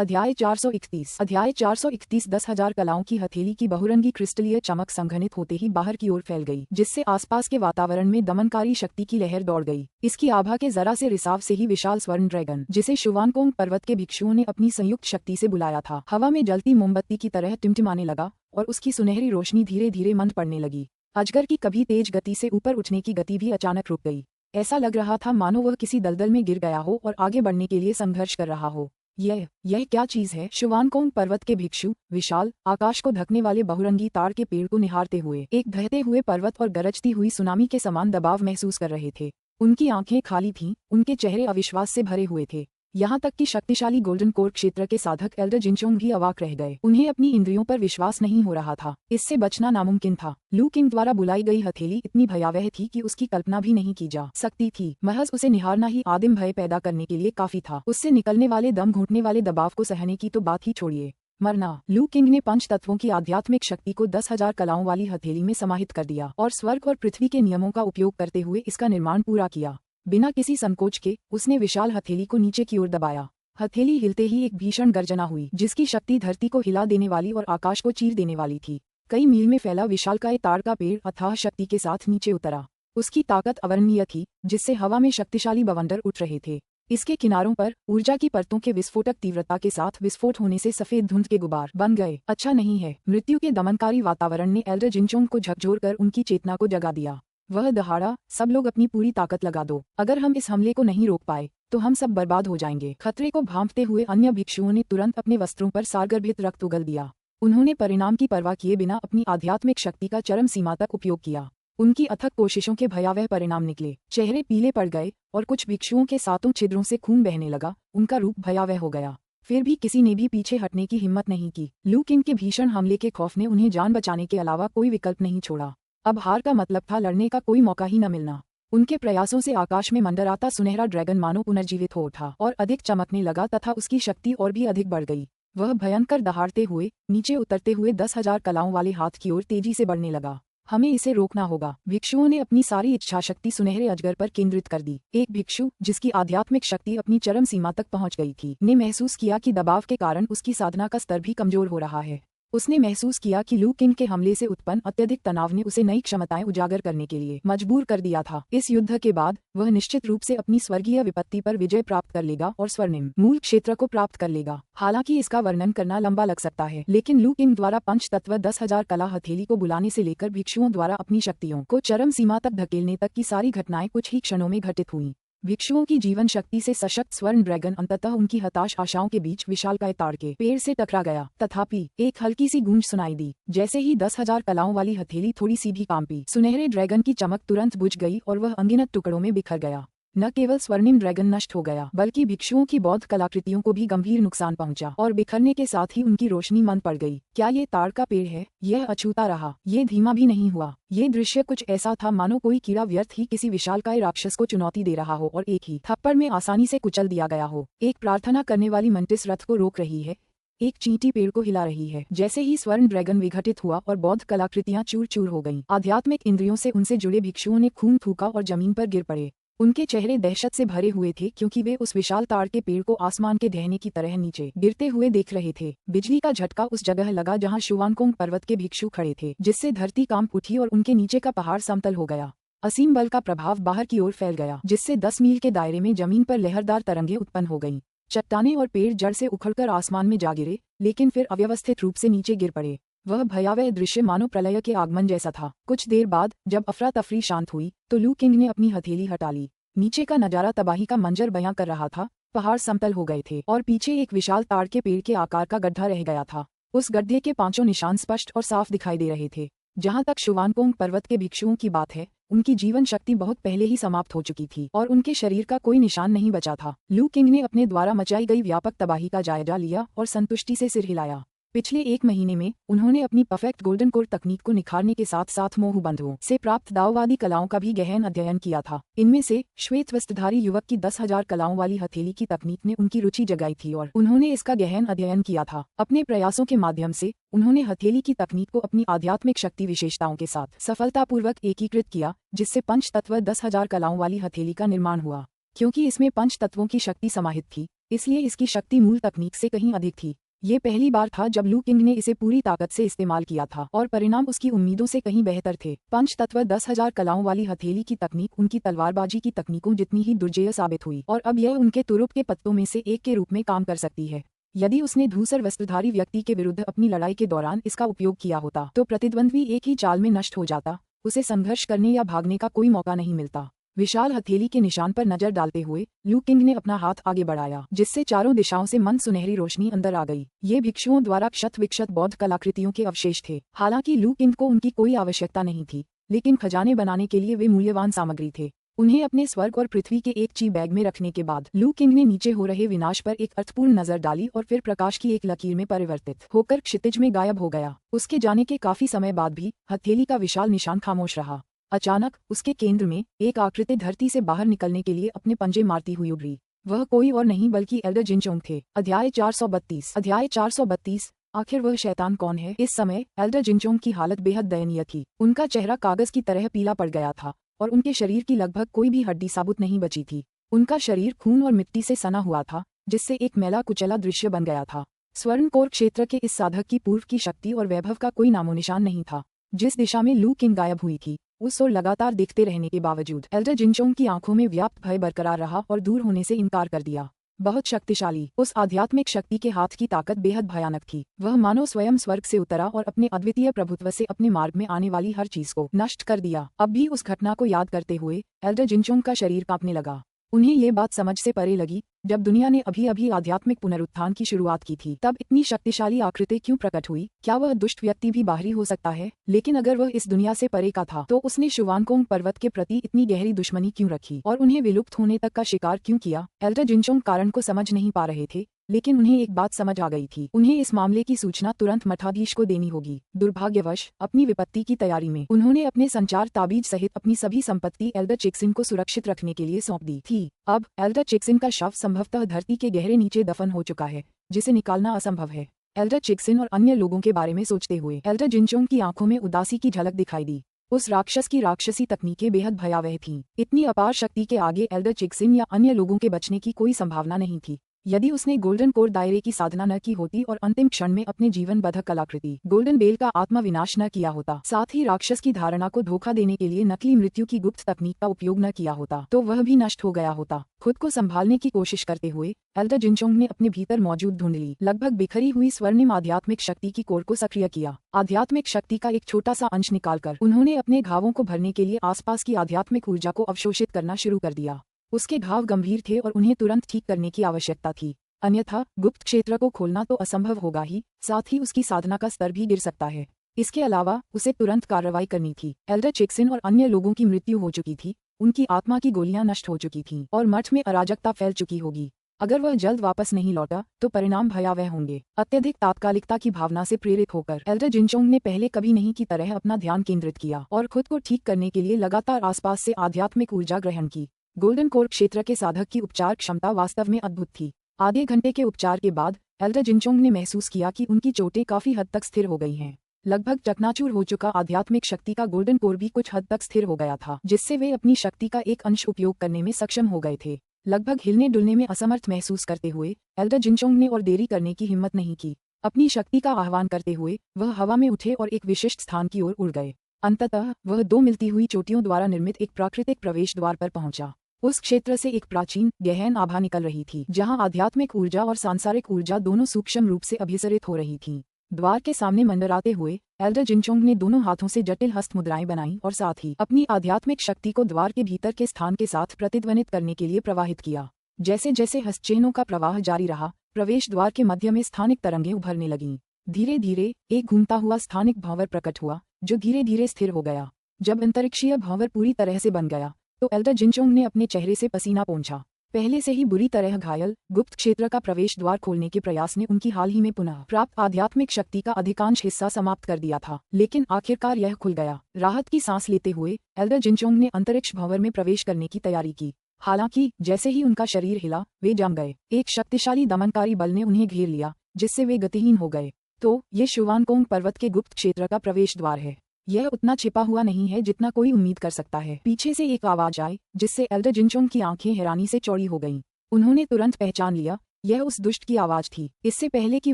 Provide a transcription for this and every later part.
अध्याय 431। अध्याय 431 10,000 कलाओं की हथेली की बहुरंगी क्रिस्टलीय चमक संघनित होते ही बाहर की ओर फैल गई, जिससे आसपास के वातावरण में दमनकारी शक्ति की लहर दौड़ गई। इसकी आभा के जरा से रिसाव से ही विशाल स्वर्ण ड्रैगन, जिसे शुवानकोंग पर्वत के भिक्षुओं ने अपनी संयुक्त शक्ति से बुलाया था, हवा में जलती मोमबत्ती की तरह टिमटिमाने लगा और उसकी सुनहरी रोशनी धीरे धीरे मंद पड़ने लगी। अजगर की कभी तेज गति से ऊपर उठने की गति भी अचानक रुक गई। ऐसा लग रहा था मानो वह किसी दलदल में गिर गया हो और आगे बढ़ने के लिए संघर्ष कर रहा हो। यह क्या चीज है? शुवानकोंग पर्वत के भिक्षु विशाल, आकाश को ढकने वाले बहुरंगी ताड़ के पेड़ को निहारते हुए एक ढहते हुए पर्वत और गरजती हुई सुनामी के समान दबाव महसूस कर रहे थे। उनकी आंखें खाली थीं, उनके चेहरे अविश्वास से भरे हुए थे। यहाँ तक कि शक्तिशाली गोल्डन कोर क्षेत्र के साधक एल्डर जिनचोंग भी अवाक रह गए। उन्हें अपनी इंद्रियों पर विश्वास नहीं हो रहा था। इससे बचना नामुमकिन था। लू किंग द्वारा बुलाई गई हथेली इतनी भयावह थी कि उसकी कल्पना भी नहीं की जा सकती थी। महज उसे निहारना ही आदिम भय पैदा करने के लिए काफी था। उससे निकलने वाले दम घुटने वाले दबाव को सहने की तो बात ही छोड़िए, मरना। लू किंग ने पंच तत्वों की आध्यात्मिक शक्ति को 10,000 कलाओं वाली हथेली में समाहित कर दिया और स्वर्ग और पृथ्वी के नियमों का उपयोग करते हुए इसका निर्माण पूरा किया। बिना किसी संकोच के उसने विशाल हथेली को नीचे की ओर दबाया। हथेली हिलते ही एक भीषण गर्जना हुई, जिसकी शक्ति धरती को हिला देने वाली और आकाश को चीर देने वाली थी। कई मील में फैला विशालकाय ताड़ का पेड़ अथाह शक्ति के साथ नीचे उतरा। उसकी ताकत अवर्णनीय थी, जिससे हवा में शक्तिशाली बवंडर उठ रहे थे। इसके किनारों पर ऊर्जा की परतों के विस्फोटक तीव्रता के साथ विस्फोट होने से सफेद धुंध के गुबार बन गए। अच्छा नहीं है। मृत्यु के दमनकारी वातावरण ने एल्डर जिनचोंग को झकझोरकर उनकी चेतना को जगा दिया। वह दहाड़ा, सब लोग अपनी पूरी ताकत लगा दो। अगर हम इस हमले को नहीं रोक पाए तो हम सब बर्बाद हो जाएंगे। खतरे को भांपते हुए अन्य भिक्षुओं ने तुरंत अपने वस्त्रों पर सारगर्भित रक्त उगल दिया। उन्होंने परिणाम की परवाह किए बिना अपनी आध्यात्मिक शक्ति का चरम सीमा तक उपयोग किया। उनकी अथक कोशिशों के भयावह परिणाम निकले। चेहरे पीले पड़ गए और कुछ भिक्षुओं के सातों छिद्रों से खून बहने लगा। उनका रूप भयावह हो गया। फिर भी किसी ने भी पीछे हटने की हिम्मत नहीं की। लू किंग के भीषण हमले के खौफ ने उन्हें जान बचाने के अलावा कोई विकल्प नहीं छोड़ा। अब हार का मतलब था लड़ने का कोई मौका ही न मिलना। उनके प्रयासों से आकाश में मंडराता सुनहरा ड्रैगन मानो पुनर्जीवित हो उठा और अधिक चमकने लगा तथा उसकी शक्ति और भी अधिक बढ़ गई। वह भयंकर दहाड़ते हुए नीचे उतरते हुए 10,000 कलाओं वाले हाथ की ओर तेजी से बढ़ने लगा। हमें इसे रोकना होगा। भिक्षुओं ने अपनी सारी इच्छा शक्ति सुनहरे अजगर पर केंद्रित कर दी। एक भिक्षु, जिसकी आध्यात्मिक शक्ति अपनी चरम सीमा तक पहुंच गई थी, ने महसूस किया कि दबाव के कारण उसकी साधना का स्तर भी कमजोर हो रहा है। उसने महसूस किया कि लू किंग के हमले से उत्पन्न अत्यधिक तनाव ने उसे नई क्षमताएं उजागर करने के लिए मजबूर कर दिया था। इस युद्ध के बाद वह निश्चित रूप से अपनी स्वर्गीय विपत्ति पर विजय प्राप्त कर लेगा और स्वर्णिम मूल क्षेत्र को प्राप्त कर लेगा। हालांकि इसका वर्णन करना लंबा लग सकता है, लेकिन लू किंग द्वारा पंच तत्व 10,000 कला हथेली को बुलाने से लेकर भिक्षुओं द्वारा अपनी शक्तियों को चरम सीमा तक धकेलने तक की सारी घटनाएं कुछ ही क्षणों में घटित हुईं। भिक्षुओं की जीवन शक्ति से सशक्त स्वर्ण ड्रैगन अंततः उनकी हताश आशाओं के बीच विशालकाय ताड़ के पेड़ से टकरा गया। तथापि एक हल्की सी गूंज सुनाई दी। जैसे ही 10,000 कलाओं वाली हथेली थोड़ी सी भी कांपी, सुनहरे ड्रैगन की चमक तुरंत बुझ गई और वह अनगिनत टुकड़ों में बिखर गया। न केवल स्वर्णिम ड्रैगन नष्ट हो गया, बल्कि भिक्षुओं की बौद्ध कलाकृतियों को भी गंभीर नुकसान पहुंचा और बिखरने के साथ ही उनकी रोशनी मंद पड़ गई। क्या ये ताड़ का पेड़ है? यह अछूता रहा। ये धीमा भी नहीं हुआ। ये दृश्य कुछ ऐसा था मानो कोई कीड़ा व्यर्थ ही किसी विशालकाय राक्षस को चुनौती दे रहा हो और एक ही थप्पड़ में आसानी से कुचल दिया गया हो। एक प्रार्थना करने वाली मंटिस रथ को रोक रही है, एक चींटी पेड़ को हिला रही है। जैसे ही स्वर्ण ड्रैगन विघटित हुआ और बौद्ध कलाकृतियां चूर चूर हो गईं, आध्यात्मिक इंद्रियों से उनसे जुड़े भिक्षुओं ने खून थूका और जमीन पर गिर पड़े। उनके चेहरे दहशत से भरे हुए थे, क्योंकि वे उस विशाल ताड़ के पेड़ को आसमान के ढहने की तरह नीचे गिरते हुए देख रहे थे। बिजली का झटका उस जगह लगा जहां शुवानकोंग पर्वत के भिक्षु खड़े थे, जिससे धरती कांप उठी और उनके नीचे का पहाड़ समतल हो गया। असीम बल का प्रभाव बाहर की ओर फैल गया, जिससे 10 मील के दायरे में जमीन पर लहरदार तरंगें उत्पन्न हो गईं। चट्टानें और पेड़ जड़ से उखड़कर आसमान में जा गिरे, लेकिन फिर अव्यवस्थित रूप से नीचे गिर पड़े। वह भयावह दृश्य मानो प्रलय के आगमन जैसा था। कुछ देर बाद जब अफरा तफरी शांत हुई तो लू किंग ने अपनी हथेली हटा ली। नीचे का नजारा तबाही का मंजर बयां कर रहा था। पहाड़ समतल हो गए थे और पीछे एक विशाल ताड़ के पेड़ के आकार का गड्ढा रह गया था। उस गड्ढे के 5 निशान स्पष्ट और साफ दिखाई दे रहे थे। जहां तक शुवानकोंग पर्वत के भिक्षुओं की बात है, उनकी जीवन शक्ति बहुत पहले ही समाप्त हो चुकी थी और उनके शरीर का कोई निशान नहीं बचा था। लू किंग ने अपने द्वारा मचाई गई व्यापक तबाही का जायजा लिया और संतुष्टि से सिर हिलाया। पिछले 1 महीने में उन्होंने अपनी परफेक्ट गोल्डन कोर तकनीक को निखारने के साथ साथ मोहबंधुओं से प्राप्त दाववादी कलाओं का भी गहन अध्ययन किया था। इनमें से श्वेत वस्त्रधारी युवक की 10,000 कलाओं वाली हथेली की तकनीक ने उनकी रुचि जगाई थी और उन्होंने इसका गहन अध्ययन किया था। अपने प्रयासों के माध्यम से उन्होंने हथेली की तकनीक को अपनी आध्यात्मिक शक्ति विशेषताओं के साथ सफलतापूर्वक एकीकृत किया, जिससे पंच तत्व 10,000 कलाओं वाली हथेली का निर्माण हुआ। क्योंकि इसमें पंच तत्वों की शक्ति समाहित थी, इसलिए इसकी शक्ति मूल तकनीक से कहीं अधिक थी। ये पहली बार था जब लू किंग ने इसे पूरी ताकत से इस्तेमाल किया था और परिणाम उसकी उम्मीदों से कहीं बेहतर थे। पंच तत्व 10,000 कलाओं वाली हथेली की तकनीक उनकी तलवारबाजी की तकनीकों जितनी ही दुर्जेय साबित हुई और अब यह उनके तुरुप के पत्तों में से एक के रूप में काम कर सकती है। यदि उसने धूसर वस्त्रधारी व्यक्ति के विरुद्ध अपनी लड़ाई के दौरान इसका उपयोग किया होता तो प्रतिद्वंद्वी एक ही चाल में नष्ट हो जाता, उसे संघर्ष करने या भागने का कोई मौका नहीं मिलता। विशाल हथेली के निशान पर नजर डालते हुए लू किंग ने अपना हाथ आगे बढ़ाया, जिससे चारों दिशाओं से मंद सुनहरी रोशनी अंदर आ गई। ये भिक्षुओं द्वारा क्षत विक्षत बौद्ध कलाकृतियों के अवशेष थे। हालांकि लू किंग को उनकी कोई आवश्यकता नहीं थी, लेकिन खजाने बनाने के लिए वे मूल्यवान सामग्री थे। उन्हें अपने स्वर्ग और पृथ्वी के एक ची बैग में रखने के बाद लू किंग ने नीचे हो रहे विनाश पर एक अर्थपूर्ण नजर डाली और फिर प्रकाश की एक लकीर में परिवर्तित होकर क्षितिज में गायब हो गया। उसके जाने के काफी समय बाद भी हथेली का विशाल निशान खामोश रहा। अचानक उसके केंद्र में एक आकृति धरती से बाहर निकलने के लिए अपने पंजे मारती हुई उभरी। वह कोई और नहीं बल्कि एल्डर जिनचोंग थे। अध्याय 432। आखिर वह शैतान कौन है? इस समय एल्डर जिनचोंग की हालत बेहद दयनीय थी। उनका चेहरा कागज की तरह पीला पड़ गया था और उनके शरीर की लगभग कोई भी हड्डी साबुत नहीं बची थी। उनका शरीर खून और मिट्टी से सना हुआ था, जिससे एक मैला कुचला दृश्य बन गया था। स्वर्णकोर क्षेत्र के इस साधक की पूर्व की शक्ति और वैभव का कोई नामोनिशान नहीं था। जिस दिशा में लू किंग गायब हुई थी, उस ओर लगातार देखते रहने के बावजूद एल्डर जिनचोंग की आंखों में व्याप्त भय बरकरार रहा और दूर होने से इनकार कर दिया। बहुत शक्तिशाली उस आध्यात्मिक शक्ति के हाथ की ताकत बेहद भयानक थी। वह मानो स्वयं स्वर्ग से उतरा और अपने अद्वितीय प्रभुत्व से अपने मार्ग में आने वाली हर चीज को नष्ट कर दिया। अब भी उस घटना को याद करते हुए एल्डर जिनचोंग का शरीर कांपने लगा। उन्हें ये बात समझ से परे लगी, जब दुनिया ने अभी अभी आध्यात्मिक पुनरुत्थान की शुरुआत की थी तब इतनी शक्तिशाली आकृति क्यों प्रकट हुई? क्या वह दुष्ट व्यक्ति भी बाहरी हो सकता है? लेकिन अगर वह इस दुनिया से परे का था तो उसने शुवानकोंग पर्वत के प्रति इतनी गहरी दुश्मनी क्यों रखी और उन्हें विलुप्त होने तक का शिकार क्यों किया? एल्डर जिनचोंग कारण को समझ नहीं पा रहे थे, लेकिन उन्हें एक बात समझ आ गई थी। उन्हें इस मामले की सूचना तुरंत मठाधीश को देनी होगी। दुर्भाग्यवश अपनी विपत्ति की तैयारी में उन्होंने अपने संचार ताबीज सहित अपनी सभी संपत्ति एल्डर चिक्सिन को सुरक्षित रखने के लिए सौंप दी थी। अब एल्डर चिक्सिन का शव संभवतः धरती के गहरे नीचे दफन हो चुका है, जिसे निकालना असंभव है। एल्डर चिक्सिन और अन्य लोगों के बारे में सोचते हुए एल्डर जिनचोंग की आंखों में उदासी की झलक दिखाई दी। उस राक्षस की राक्षसी तकनीकें बेहद भयावह थीं। इतनी अपार शक्ति के आगे एल्डर चिक्सिन या अन्य लोगों के बचने की कोई संभावना नहीं थी। यदि उसने गोल्डन कोर दायरे की साधना न की होती और अंतिम क्षण में अपने जीवन बधक कलाकृति गोल्डन बेल का आत्मा विनाश न किया होता, साथ ही राक्षस की धारणा को धोखा देने के लिए नकली मृत्यु की गुप्त तकनीक का उपयोग न किया होता, तो वह भी नष्ट हो गया होता। खुद को संभालने की कोशिश करते हुए एल्डर जिनचोंग ने अपने भीतर मौजूद धुंधली लगभग बिखरी हुई स्वर्णिम आध्यात्मिक शक्ति की कोर को सक्रिय किया। आध्यात्मिक शक्ति का एक छोटा सा अंश निकालकर उन्होंने अपने घावों को भरने के लिए आसपास की आध्यात्मिक ऊर्जा को अवशोषित करना शुरू कर दिया। उसके घाव गंभीर थे और उन्हें तुरंत ठीक करने की आवश्यकता थी, अन्यथा गुप्त क्षेत्र को खोलना तो असंभव होगा ही, साथ ही उसकी साधना का स्तर भी गिर सकता है। इसके अलावा उसे तुरंत कार्रवाई करनी थी। एल्डर चिक्सिन और अन्य लोगों की मृत्यु हो चुकी थी, उनकी आत्मा की गोलियां नष्ट हो चुकी थीं और मठ में अराजकता फैल चुकी होगी। अगर वह जल्द वापस नहीं लौटा तो परिणाम भयावह होंगे। अत्यधिक तात्कालिकता की भावना से प्रेरित होकर एल्डर जिनचोंग ने पहले कभी नहीं की तरह अपना ध्यान केंद्रित किया और खुद को ठीक करने के लिए लगातार आसपास से आध्यात्मिक ऊर्जा ग्रहण की। गोल्डन कोर क्षेत्र के साधक की उपचार क्षमता वास्तव में अद्भुत थी। आधे घंटे के उपचार के बाद एल्डर जिनचोंग ने महसूस किया कि उनकी चोटें काफी हद तक स्थिर हो गई हैं। लगभग चकनाचूर हो चुका आध्यात्मिक शक्ति का गोल्डन कोर भी कुछ हद तक स्थिर हो गया था, जिससे वे अपनी शक्ति का एक अंश उपयोग करने में सक्षम हो गए थे। लगभग हिलने डुलने में असमर्थ महसूस करते हुए एल्डर जिनचोंग ने और देरी करने की हिम्मत नहीं की। अपनी शक्ति का आह्वान करते हुए वह हवा में उठे और एक विशिष्ट स्थान की ओर उड़ गए। अंततः वह दो मिलती हुई चोटियों द्वारा निर्मित एक प्राकृतिक प्रवेश द्वार पर पहुंचा। उस क्षेत्र से एक प्राचीन गहन आभा निकल रही थी, जहां आध्यात्मिक ऊर्जा और सांसारिक ऊर्जा दोनों सूक्ष्म रूप से अभिसरित हो रही थीं। द्वार के सामने मंडराते हुए एल्डर जिनचोंग ने दोनों हाथों से जटिल हस्त मुद्राएं बनाई और साथ ही अपनी आध्यात्मिक शक्ति को द्वार के भीतर के स्थान के साथ प्रतिध्वनित करने के लिए प्रवाहित किया। जैसे जैसे हस्तचिह्नों का प्रवाह जारी रहा, प्रवेश द्वार के मध्य में स्थानिक तरंगें उभरने लगीं। धीरे धीरे एक घूमता हुआ स्थानिक भंवर प्रकट हुआ, जो धीरे धीरे स्थिर हो गया। जब अंतरिक्षीय भंवर पूरी तरह से बन गया तो एल्डर जिनचोंग ने अपने चेहरे से पसीना पोंछा। पहले से ही बुरी तरह घायल गुप्त क्षेत्र का प्रवेश द्वार खोलने के प्रयास ने उनकी हाल ही में पुनः प्राप्त आध्यात्मिक शक्ति का अधिकांश हिस्सा समाप्त कर दिया था, लेकिन आखिरकार यह खुल गया। राहत की सांस लेते हुए एल्डर जिनचोंग ने अंतरिक्ष भंवर में प्रवेश करने की तैयारी की। हालांकि जैसे ही उनका शरीर हिला, वे जम गए। एक शक्तिशाली दमनकारी बल ने उन्हें घेर लिया, जिससे वे गतिहीन हो गए। तो ये शुवानकोंग पर्वत के गुप्त क्षेत्र का प्रवेश द्वार है। यह उतना छिपा हुआ नहीं है जितना कोई उम्मीद कर सकता है। पीछे से एक आवाज आई, जिससे एल्डर जिनचोंग की आंखें हैरानी से चौड़ी हो गईं। उन्होंने तुरंत पहचान लिया यह उस दुष्ट की आवाज थी। इससे पहले कि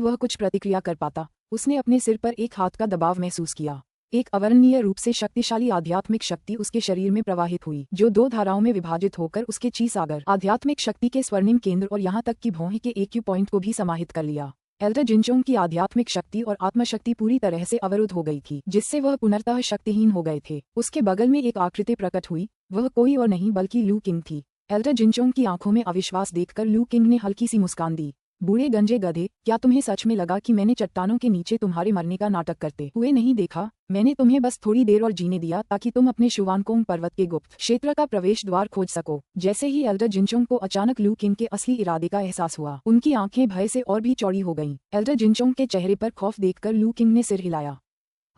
वह कुछ प्रतिक्रिया कर पाता, उसने अपने सिर पर एक हाथ का दबाव महसूस किया। एक अवर्णनीय रूप से शक्तिशाली आध्यात्मिक शक्ति उसके शरीर में प्रवाहित हुई, जो 2 धाराओं में विभाजित होकर उसके ची सागर आध्यात्मिक शक्ति के स्वर्णिम केंद्र और यहाँ तक कि भौहें के एक्यू पॉइंट को भी समाहित कर लिया। एल्डर जिनचोंग की आध्यात्मिक शक्ति और आत्मशक्ति पूरी तरह से अवरुद्ध हो गई थी, जिससे वह पुनर्तः शक्तिहीन हो गए थे। उसके बगल में एक आकृति प्रकट हुई। वह कोई और नहीं बल्कि लू किंग थी। एल्डर जिनचोंग की आंखों में अविश्वास देखकर लू किंग ने हल्की सी मुस्कान दी। बूढ़े गंजे गधे, क्या तुम्हें सच में लगा कि मैंने चट्टानों के नीचे तुम्हारे मरने का नाटक करते हुए नहीं देखा? मैंने तुम्हें बस थोड़ी देर और जीने दिया ताकि तुम अपने शुवानकोंग पर्वत के गुप्त क्षेत्र का प्रवेश द्वार खोज सको। जैसे ही एल्डर जिनचोंग को अचानक लू किंग के असली इरादे का एहसास हुआ, उनकी आंखें भय से और भी चौड़ी हो गईं। एल्डर जिनचोंग के चेहरे पर खौफ देखकर लू किंग ने सिर हिलाया।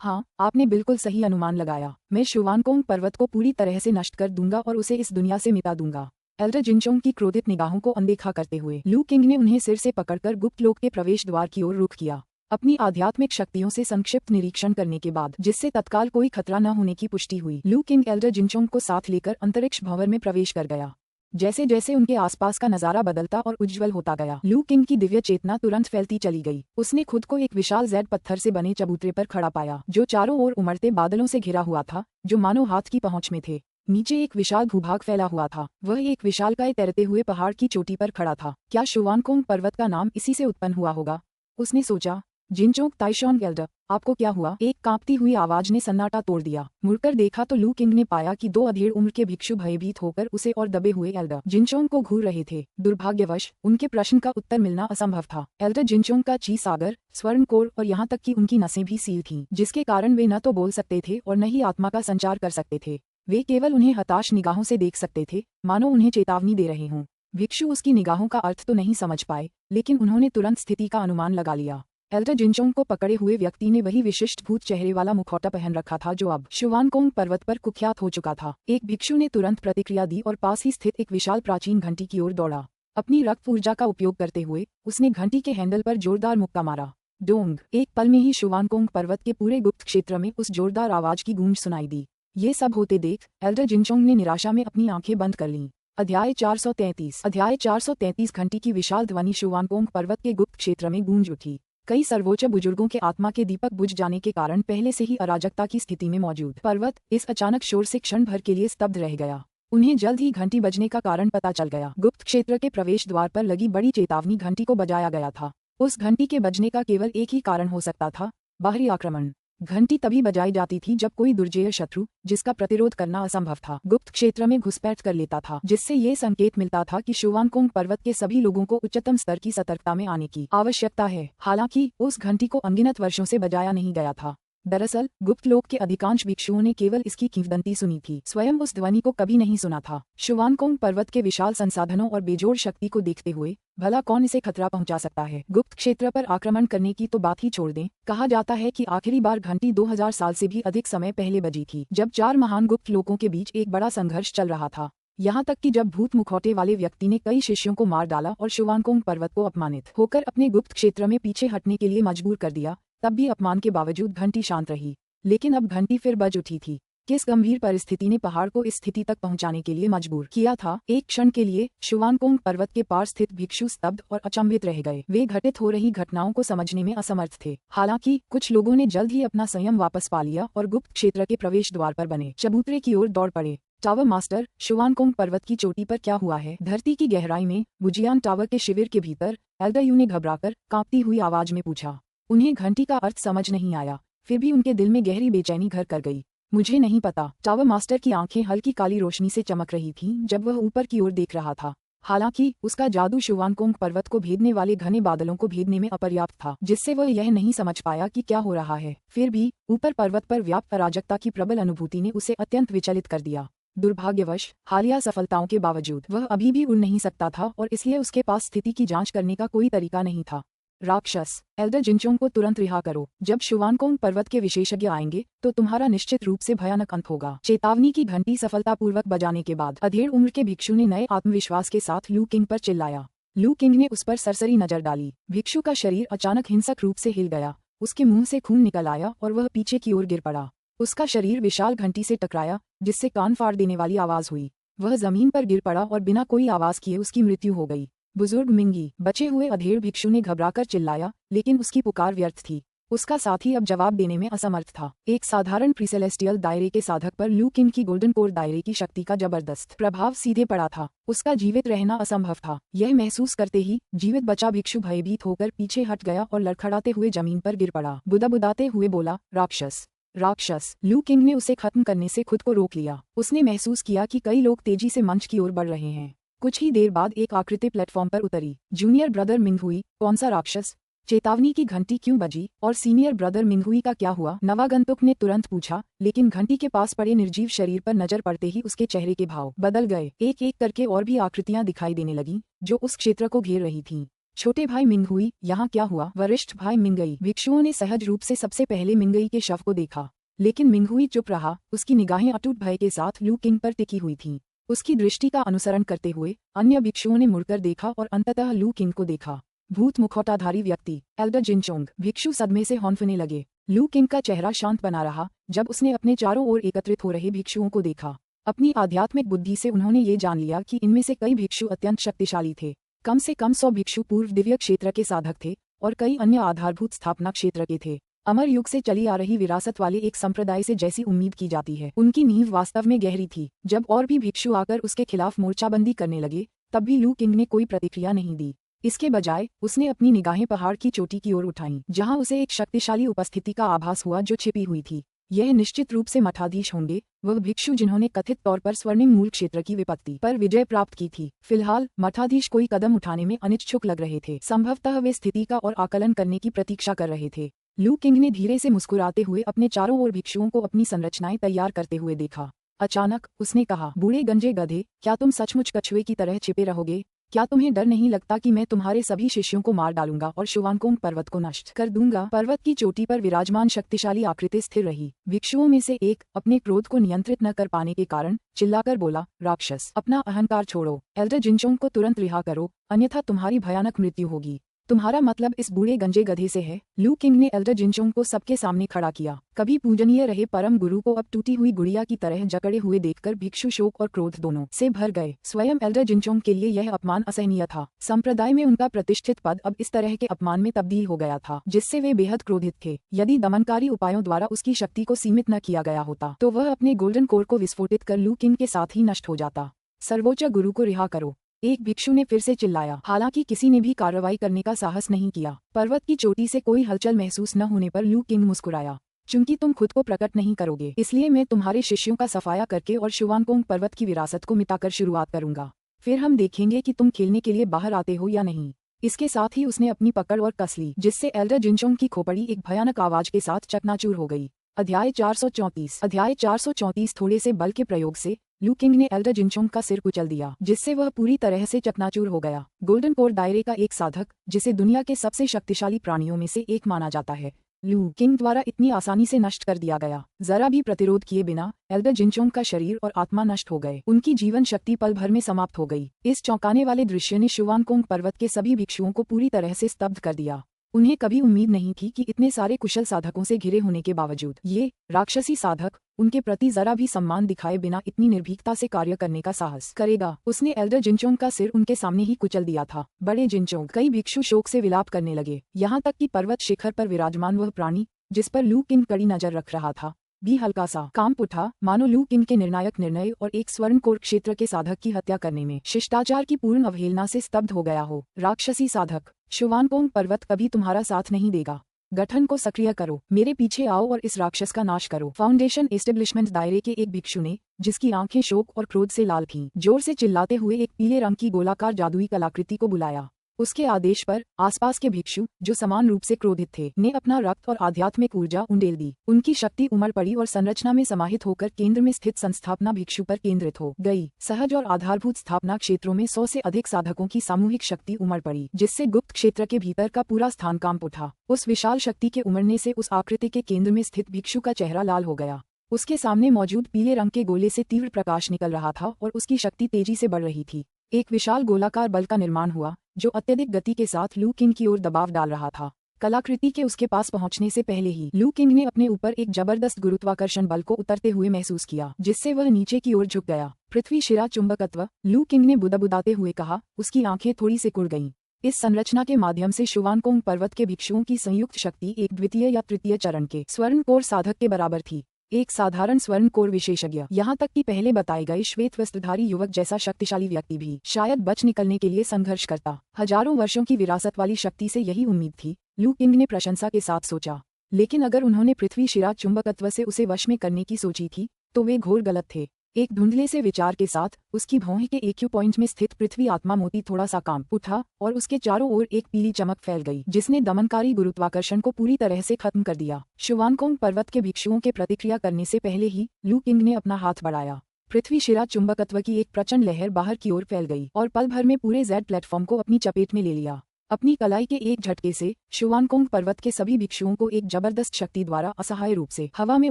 हाँ, आपने बिल्कुल सही अनुमान लगाया। मैं शुवानकोंग पर्वत को पूरी तरह से नष्ट कर दूंगा और उसे इस दुनिया से मिटा दूंगा। एल्डर जिनचोंग की क्रोधित निगाहों को अनदेखा करते हुए लू किंग ने उन्हें सिर से पकड़कर गुप्त लोक के प्रवेश द्वार की ओर रुख किया। अपनी आध्यात्मिक शक्तियों से संक्षिप्त निरीक्षण करने के बाद, जिससे तत्काल कोई खतरा न होने की पुष्टि हुई, लू किंग एल्डर जिनचोंग को साथ लेकर अंतरिक्ष भंवर में प्रवेश कर गया। जैसे जैसे उनके आसपास का नजारा बदलता और उज्ज्वल होता गया, लू किंग की दिव्य चेतना तुरंत फैलती चली गई। उसने खुद को एक विशाल जेड पत्थर से बने चबूतरे पर खड़ा पाया, जो चारों ओर उमड़ते बादलों से घिरा हुआ था, जो मानो हाथ की पहुंच में थे। नीचे एक विशाल भूभाग फैला हुआ था। वह एक विशालकाय तैरते हुए पहाड़ की चोटी पर खड़ा था। क्या शुवानकोंग पर्वत का नाम इसी से उत्पन्न हुआ होगा? उसने सोचा। जिनचोंग ताइशोंग एल्डर, आपको क्या हुआ? एक कांपती हुई आवाज ने सन्नाटा तोड़ दिया। मुड़कर देखा तो लू किंग ने पाया कि 2 अधेड़ उम्र के भिक्षु भयभीत होकर उसे और दबे हुए एल्डर जिनचोंग को घूर रहे थे। दुर्भाग्यवश उनके प्रश्न का उत्तर मिलना असंभव था। एल्डर जिनचोंग का ची सागर, स्वर्ण कोर और यहाँ तक कि उनकी नसें भी सील थीं, जिसके कारण वे न तो बोल सकते थे और न ही आत्मा का संचार कर सकते थे। वे केवल उन्हें हताश निगाहों से देख सकते थे, मानो उन्हें चेतावनी दे रहे हों। भिक्षु उसकी निगाहों का अर्थ तो नहीं समझ पाए, लेकिन उन्होंने तुरंत स्थिति का अनुमान लगा लिया। एल्डर जिनचोंग को पकड़े हुए व्यक्ति ने वही विशिष्ट भूत चेहरे वाला मुखौटा पहन रखा था जो अब शुवानकोंग पर्वत पर कुख्यात हो चुका था। एक भिक्षु ने तुरंत प्रतिक्रिया दी और पास ही स्थित एक विशाल प्राचीन घंटी की ओर दौड़ा। अपनी रक्त ऊर्जा का उपयोग करते हुए उसने घंटी के हैंडल पर जोरदार मुक्का मारा। डोंग! एक पल में ही शुवानकोंग पर्वत के पूरे गुप्त क्षेत्र में उस जोरदार आवाज की गूंज सुनाई दी। ये सब होते देख एल्डर जिनचोंग ने निराशा में अपनी आंखें बंद कर लीं। अध्याय 433 घंटी की विशाल ध्वनि शुवानकोंग पर्वत के गुप्त क्षेत्र में गूंज उठी। कई सर्वोच्च बुजुर्गों के आत्मा के दीपक बुझ जाने के कारण पहले से ही अराजकता की स्थिति में मौजूद पर्वत इस अचानक शोर से क्षण भर के लिए स्तब्ध रह गया। उन्हें जल्द ही घंटी बजने का कारण पता चल गया। गुप्त क्षेत्र के प्रवेश द्वार पर लगी बड़ी चेतावनी घंटी को बजाया गया था। उस घंटी के बजने का केवल एक ही कारण हो सकता था, बाहरी आक्रमण। घंटी तभी बजाई जाती थी जब कोई दुर्जेय शत्रु, जिसका प्रतिरोध करना असंभव था, गुप्त क्षेत्र में घुसपैठ कर लेता था, जिससे ये संकेत मिलता था कि शुवानकोंग पर्वत के सभी लोगों को उच्चतम स्तर की सतर्कता में आने की आवश्यकता है। हालांकि उस घंटी को अनगिनत वर्षों से बजाया नहीं गया था। दरअसल गुप्त लोक के अधिकांश भिक्षुओं ने केवल इसकी किंवदंती सुनी थी, स्वयं उस ध्वनि को कभी नहीं सुना था। शुवानकोंग पर्वत के विशाल संसाधनों और बेजोड़ शक्ति को देखते हुए भला कौन इसे खतरा पहुंचा सकता है? गुप्त क्षेत्र पर आक्रमण करने की तो बात ही छोड़ दें। कहा जाता है कि आखिरी बार घंटी 2000 साल से भी अधिक समय पहले बजी थी, जब 4 महान गुप्त लोकों के बीच एक बड़ा संघर्ष चल रहा था। यहाँ तक कि जब भूत मुखौटे वाले व्यक्ति ने कई शिष्यों को मार डाला और शुवानकोंग पर्वत को अपमानित होकर अपने गुप्त क्षेत्र में पीछे हटने के लिए मजबूर कर दिया, तब भी अपमान के बावजूद घंटी शांत रही। लेकिन अब घंटी फिर बज उठी थी। किस गंभीर परिस्थिति ने पहाड़ को इस स्थिति तक पहुंचाने के लिए मजबूर किया था? एक क्षण के लिए शुवानकोंग पर्वत के पार स्थित भिक्षु स्तब्ध और अचंभित रह गए। वे घटित हो रही घटनाओं को समझने में असमर्थ थे। हालांकि कुछ लोगों ने जल्द ही अपना संयम वापस पा लिया और गुप्त क्षेत्र के प्रवेश द्वार पर बने चबूतरे की ओर दौड़ पड़े। टावर मास्टर, शुवानकोंग पर्वत की चोटी पर क्या हुआ है? धरती की गहराई में बुजियान टावर के शिविर के भीतर एल्डर यू ने घबराकर कांपती हुई आवाज में पूछा। उन्हें घंटी का अर्थ समझ नहीं आया, फिर भी उनके दिल में गहरी बेचैनी घर कर गई। मुझे नहीं पता। टावर मास्टर की आंखें हल्की काली रोशनी से चमक रही थीं जब वह ऊपर की ओर देख रहा था। हालांकि उसका जादू शुवानकोंग पर्वत को भेदने वाले घने बादलों को भेदने में अपर्याप्त था, जिससे वह यह नहीं समझ पाया कि क्या हो रहा है। फिर भी ऊपर पर्वत पर व्याप्त अराजकता की प्रबल अनुभूति ने उसे अत्यंत विचलित कर दिया। दुर्भाग्यवश हालिया सफलताओं के बावजूद वह अभी भी उड़ नहीं सकता था और इसलिए उसके पास स्थिति की जांच करने का कोई तरीका नहीं था। राक्षस, एल्डर जिनचोंग को तुरंत रिहा करो। जब शुवानकोंग पर्वत के विशेषज्ञ आएंगे तो तुम्हारा निश्चित रूप से भयानक अंत होगा। चेतावनी की घंटी सफलतापूर्वक बजाने के बाद अधेड़ उम्र के भिक्षु ने नए आत्मविश्वास के साथ लू किंग पर चिल्लाया। लू किंग ने उस पर सरसरी नजर डाली। भिक्षु का शरीर अचानक हिंसक रूप से हिल गया, उसके मुंह से खून निकल आया और वह पीछे की ओर गिर पड़ा। उसका शरीर विशाल घंटी से टकराया, जिससे कान फाड़ देने वाली आवाज हुई। वह जमीन पर गिर पड़ा और बिना कोई आवाज किए उसकी मृत्यु हो गई। बुजुर्ग मिंगी। बचे हुए अधेड़ भिक्षु ने घबराकर चिल्लाया, लेकिन उसकी पुकार व्यर्थ थी। उसका साथी अब जवाब देने में असमर्थ था। एक साधारण प्रीसेलेस्टियल दायरे के साधक पर लू किंग की गोल्डन कोर दायरे की शक्ति का जबरदस्त प्रभाव सीधे पड़ा था। उसका जीवित रहना असंभव था। यह महसूस करते ही जीवित बचा भिक्षु भयभीत होकर पीछे हट गया और लड़खड़ाते हुए जमीन पर गिर पड़ा। बुदाबुदाते हुए बोला, राक्षस, राक्षस। लू किंग ने उसे खत्म करने से खुद को रोक लिया। उसने महसूस किया कि कई लोग तेजी से मंच की ओर बढ़ रहे हैं। कुछ ही देर बाद एक आकृति प्लेटफॉर्म पर उतरी। जूनियर ब्रदर मिंगहुई, कौन सा राक्षस? चेतावनी की घंटी क्यों बजी और सीनियर ब्रदर मिंगहुई का क्या हुआ? नवागंतुक ने तुरंत पूछा, लेकिन घंटी के पास पड़े निर्जीव शरीर पर नजर पड़ते ही उसके चेहरे के भाव बदल गए। एक एक करके और भी आकृतियां दिखाई देने लगीं, जो उस क्षेत्र को घेर रही थीं। छोटे भाई मिंगहुई, यहाँ क्या हुआ? वरिष्ठ भाई मिंगई। भिक्षुओं ने सहज रूप से सबसे पहले मिंगई के शव को देखा, लेकिन मिंगहुई चुप रहा। उसकी निगाहें अटूट भय के साथ लू किंग पर टिकी हुई थीं। उसकी दृष्टि का अनुसरण करते हुए अन्य भिक्षुओं ने मुड़कर देखा और अंततः लू किंग को देखा। भूत मुखौटाधारी व्यक्ति, एल्डर जिनचोंग। भिक्षु सदमे से हौंफने लगे। लू किंग का चेहरा शांत बना रहा जब उसने अपने चारों ओर एकत्रित हो रहे भिक्षुओं को देखा। अपनी आध्यात्मिक बुद्धि से उन्होंने ये जान लिया कि इनमें से कई भिक्षु अत्यंत शक्तिशाली थे। कम से कम 100 भिक्षु पूर्व दिव्य क्षेत्र के साधक थे और कई अन्य आधारभूत स्थापना क्षेत्र के थे। अमर युग से चली आ रही विरासत वाले एक संप्रदाय से जैसी उम्मीद की जाती है, उनकी नींव वास्तव में गहरी थी। जब और भी भिक्षु आकर उसके खिलाफ मोर्चाबंदी करने लगे, तब भी लू किंग ने कोई प्रतिक्रिया नहीं दी। इसके बजाय उसने अपनी निगाहें पहाड़ की चोटी की ओर उठाईं, जहां उसे एक शक्तिशाली उपस्थिति का आभास हुआ जो छिपी हुई थी। यह निश्चित रूप से मठाधीश होंगे, वह भिक्षु जिन्होंने कथित तौर पर स्वर्णिम मूल क्षेत्र की विपत्ति पर विजय प्राप्त की थी। फिलहाल मठाधीश कोई कदम उठाने में अनिच्छुक लग रहे थे। संभवतः वे स्थिति का और आकलन करने की प्रतीक्षा कर रहे थे। लू किंग ने धीरे से मुस्कुराते हुए अपने चारों ओर भिक्षुओं को अपनी संरचनाएं तैयार करते हुए देखा। अचानक उसने कहा, बूढ़े गंजे गधे, क्या तुम सचमुच कछुए की तरह छिपे रहोगे? क्या तुम्हें डर नहीं लगता कि मैं तुम्हारे सभी शिष्यों को मार डालूंगा और शुवानकोंग पर्वत को नष्ट कर दूंगा? पर्वत की चोटी पर विराजमान शक्तिशाली आकृति स्थिर रही। भिक्षुओं में से एक अपने क्रोध को नियंत्रित न कर पाने के कारण चिल्लाकर बोला, राक्षस, अपना अहंकार छोड़ो। एल्डर जिनचोंग को तुरंत रिहा करो, अन्यथा तुम्हारी भयानक मृत्यु होगी। तुम्हारा मतलब इस बूढ़े गंजे गधे से है? लू किंग ने एल्डर जिनचोंग को सबके सामने खड़ा किया। कभी पूजनीय रहे परम गुरु को अब टूटी हुई गुड़िया की तरह जकड़े हुए देखकर भिक्षु शोक और क्रोध दोनों से भर गए। स्वयं एल्डर जिनचोंग के लिए यह अपमान असहनीय था। संप्रदाय में उनका प्रतिष्ठित पद अब इस तरह के अपमान में तब्दील हो गया था, जिससे वे बेहद क्रोधित थे। यदि दमनकारी उपायों द्वारा उसकी शक्ति को सीमित न किया गया होता, तो वह अपने गोल्डन कोर को विस्फोटित कर लू किंग के साथ ही नष्ट हो जाता। सर्वोच्च गुरु को रिहा करो, एक भिक्षु ने फिर से चिल्लाया। हालांकि किसी ने भी कार्रवाई करने का साहस नहीं किया। पर्वत की चोटी से कोई हलचल महसूस न होने पर लू किंग मुस्कुराया, चूंकि तुम खुद को प्रकट नहीं करोगे, इसलिए मैं तुम्हारे शिष्यों का सफाया करके और शुवानकोंग पर्वत की विरासत को मिटाकर शुरुआत करूंगा। फिर हम देखेंगे कि तुम खेलने के लिए बाहर आते हो या नहीं। इसके साथ ही उसने अपनी पकड़ और कस ली, जिससे एल्डर जिनचोंग की खोपड़ी एक भयानक आवाज के साथ चकनाचूर हो गई। अध्याय 434 थोड़े से बल के प्रयोग से लू किंग ने एल्डर जिनचोंग का सिर कुचल दिया, जिससे वह पूरी तरह से चकनाचूर हो गया। गोल्डन कोर दायरे का एक साधक, जिसे दुनिया के सबसे शक्तिशाली प्राणियों में से एक माना जाता है, लू किंग द्वारा इतनी आसानी से नष्ट कर दिया गया। जरा भी प्रतिरोध किए बिना एल्डर जिनचोंग का शरीर और आत्मा नष्ट हो गए। उनकी जीवन शक्ति पल भर में समाप्त हो गई। इस चौंकाने वाले दृश्य ने शुवानकोंग पर्वत के सभी भिक्षुओं को पूरी तरह से स्तब्ध कर दिया। उन्हें कभी उम्मीद नहीं थी कि इतने सारे कुशल साधकों से घिरे होने के बावजूद ये राक्षसी साधक उनके प्रति जरा भी सम्मान दिखाए बिना इतनी निर्भीकता से कार्य करने का साहस करेगा। उसने एल्डर जिनचोंग का सिर उनके सामने ही कुचल दिया था। बड़े जिनचोंग। कई भिक्षु शोक से विलाप करने लगे। यहाँ तक कि पर्वत शिखर पर विराजमान वह प्राणी जिस पर लू किंग कड़ी नजर रख रहा था भी हल्का सा कांप उठा, मानो लू किंग के निर्णायक निर्णय और एक स्वर्ण कोर क्षेत्र के साधक की हत्या करने में शिष्टाचार की पूर्ण अवहेलना से स्तब्ध हो गया हो। राक्षसी साधक, शुवानकोंग पर्वत कभी तुम्हारा साथ नहीं देगा। गठन को सक्रिय करो, मेरे पीछे आओ और इस राक्षस का नाश करो। फाउंडेशन एस्टेब्लिशमेंट दायरे के एक भिक्षु ने, जिसकी आंखें शोक और क्रोध से लाल थीं, जोर से चिल्लाते हुए एक पीले रंग की गोलाकार जादुई कलाकृति को बुलाया। उसके आदेश पर आसपास के भिक्षु, जो समान रूप से क्रोधित थे, ने अपना रक्त और आध्यात्मिक ऊर्जा उंडेल दी। उनकी शक्ति उमड़ पड़ी और संरचना में समाहित होकर केंद्र में स्थित संस्थापना भिक्षु पर केंद्रित हो गई। सहज और आधारभूत स्थापना क्षेत्रों में 100 से अधिक साधकों की सामूहिक शक्ति उमड़ पड़ी, जिससे गुप्त क्षेत्र के भीतर का पूरा स्थान कांप उठा। उस विशाल शक्ति के उमड़ने से उस आकृति के केंद्र में स्थित भिक्षु का चेहरा लाल हो गया। उसके सामने मौजूद पीले रंग के गोले से तीव्र प्रकाश निकल रहा था और उसकी शक्ति तेजी से बढ़ रही थी। एक विशाल गोलाकार बल का निर्माण हुआ, जो अत्यधिक गति के साथ लू किंग की ओर दबाव डाल रहा था। कलाकृति के उसके पास पहुंचने से पहले ही लू किंग ने अपने ऊपर एक जबरदस्त गुरुत्वाकर्षण बल को उतरते हुए महसूस किया, जिससे वह नीचे की ओर झुक गया। पृथ्वी शिरा चुंबकत्व, लू किंग ने बुदबुदाते हुए कहा। उसकी आंखें थोड़ी सिकुड़ गईं। इस संरचना के माध्यम से शुवानकोंग पर्वत के भिक्षुओं की संयुक्त शक्ति एक द्वितीय या तृतीय चरण के स्वर्ण कोर साधक के बराबर थी। एक साधारण स्वर्ण कोर विशेषज्ञ, यहाँ तक कि पहले बताए गए श्वेत वस्त्रधारी युवक जैसा शक्तिशाली व्यक्ति भी शायद बच निकलने के लिए संघर्ष करता। हजारों वर्षों की विरासत वाली शक्ति से यही उम्मीद थी, लू किंग ने प्रशंसा के साथ सोचा। लेकिन अगर उन्होंने पृथ्वी शिरा चुंबकत्व से उसे वश में करने की सोची थी, तो वे घोर गलत थे। एक धुंधले से विचार के साथ उसकी भौहें के एक्यू पॉइंट में स्थित पृथ्वी आत्मा मोती थोड़ा सा कांप उठा और उसके चारों ओर एक पीली चमक फैल गई, जिसने दमनकारी गुरुत्वाकर्षण को पूरी तरह से खत्म कर दिया। शुवानकोंग पर्वत के भिक्षुओं के प्रतिक्रिया करने से पहले ही लू किंग ने अपना हाथ बढ़ाया। पृथ्वी शिरा चुंबकत्व की एक प्रचंड लहर बाहर की ओर फैल गई और पल भर में पूरे जेड प्लेटफॉर्म को अपनी चपेट में ले लिया। अपनी कलाई के एक झटके से शुवानकोंग पर्वत के सभी भिक्षुओं को एक जबरदस्त शक्ति द्वारा असहाय रूप से हवा में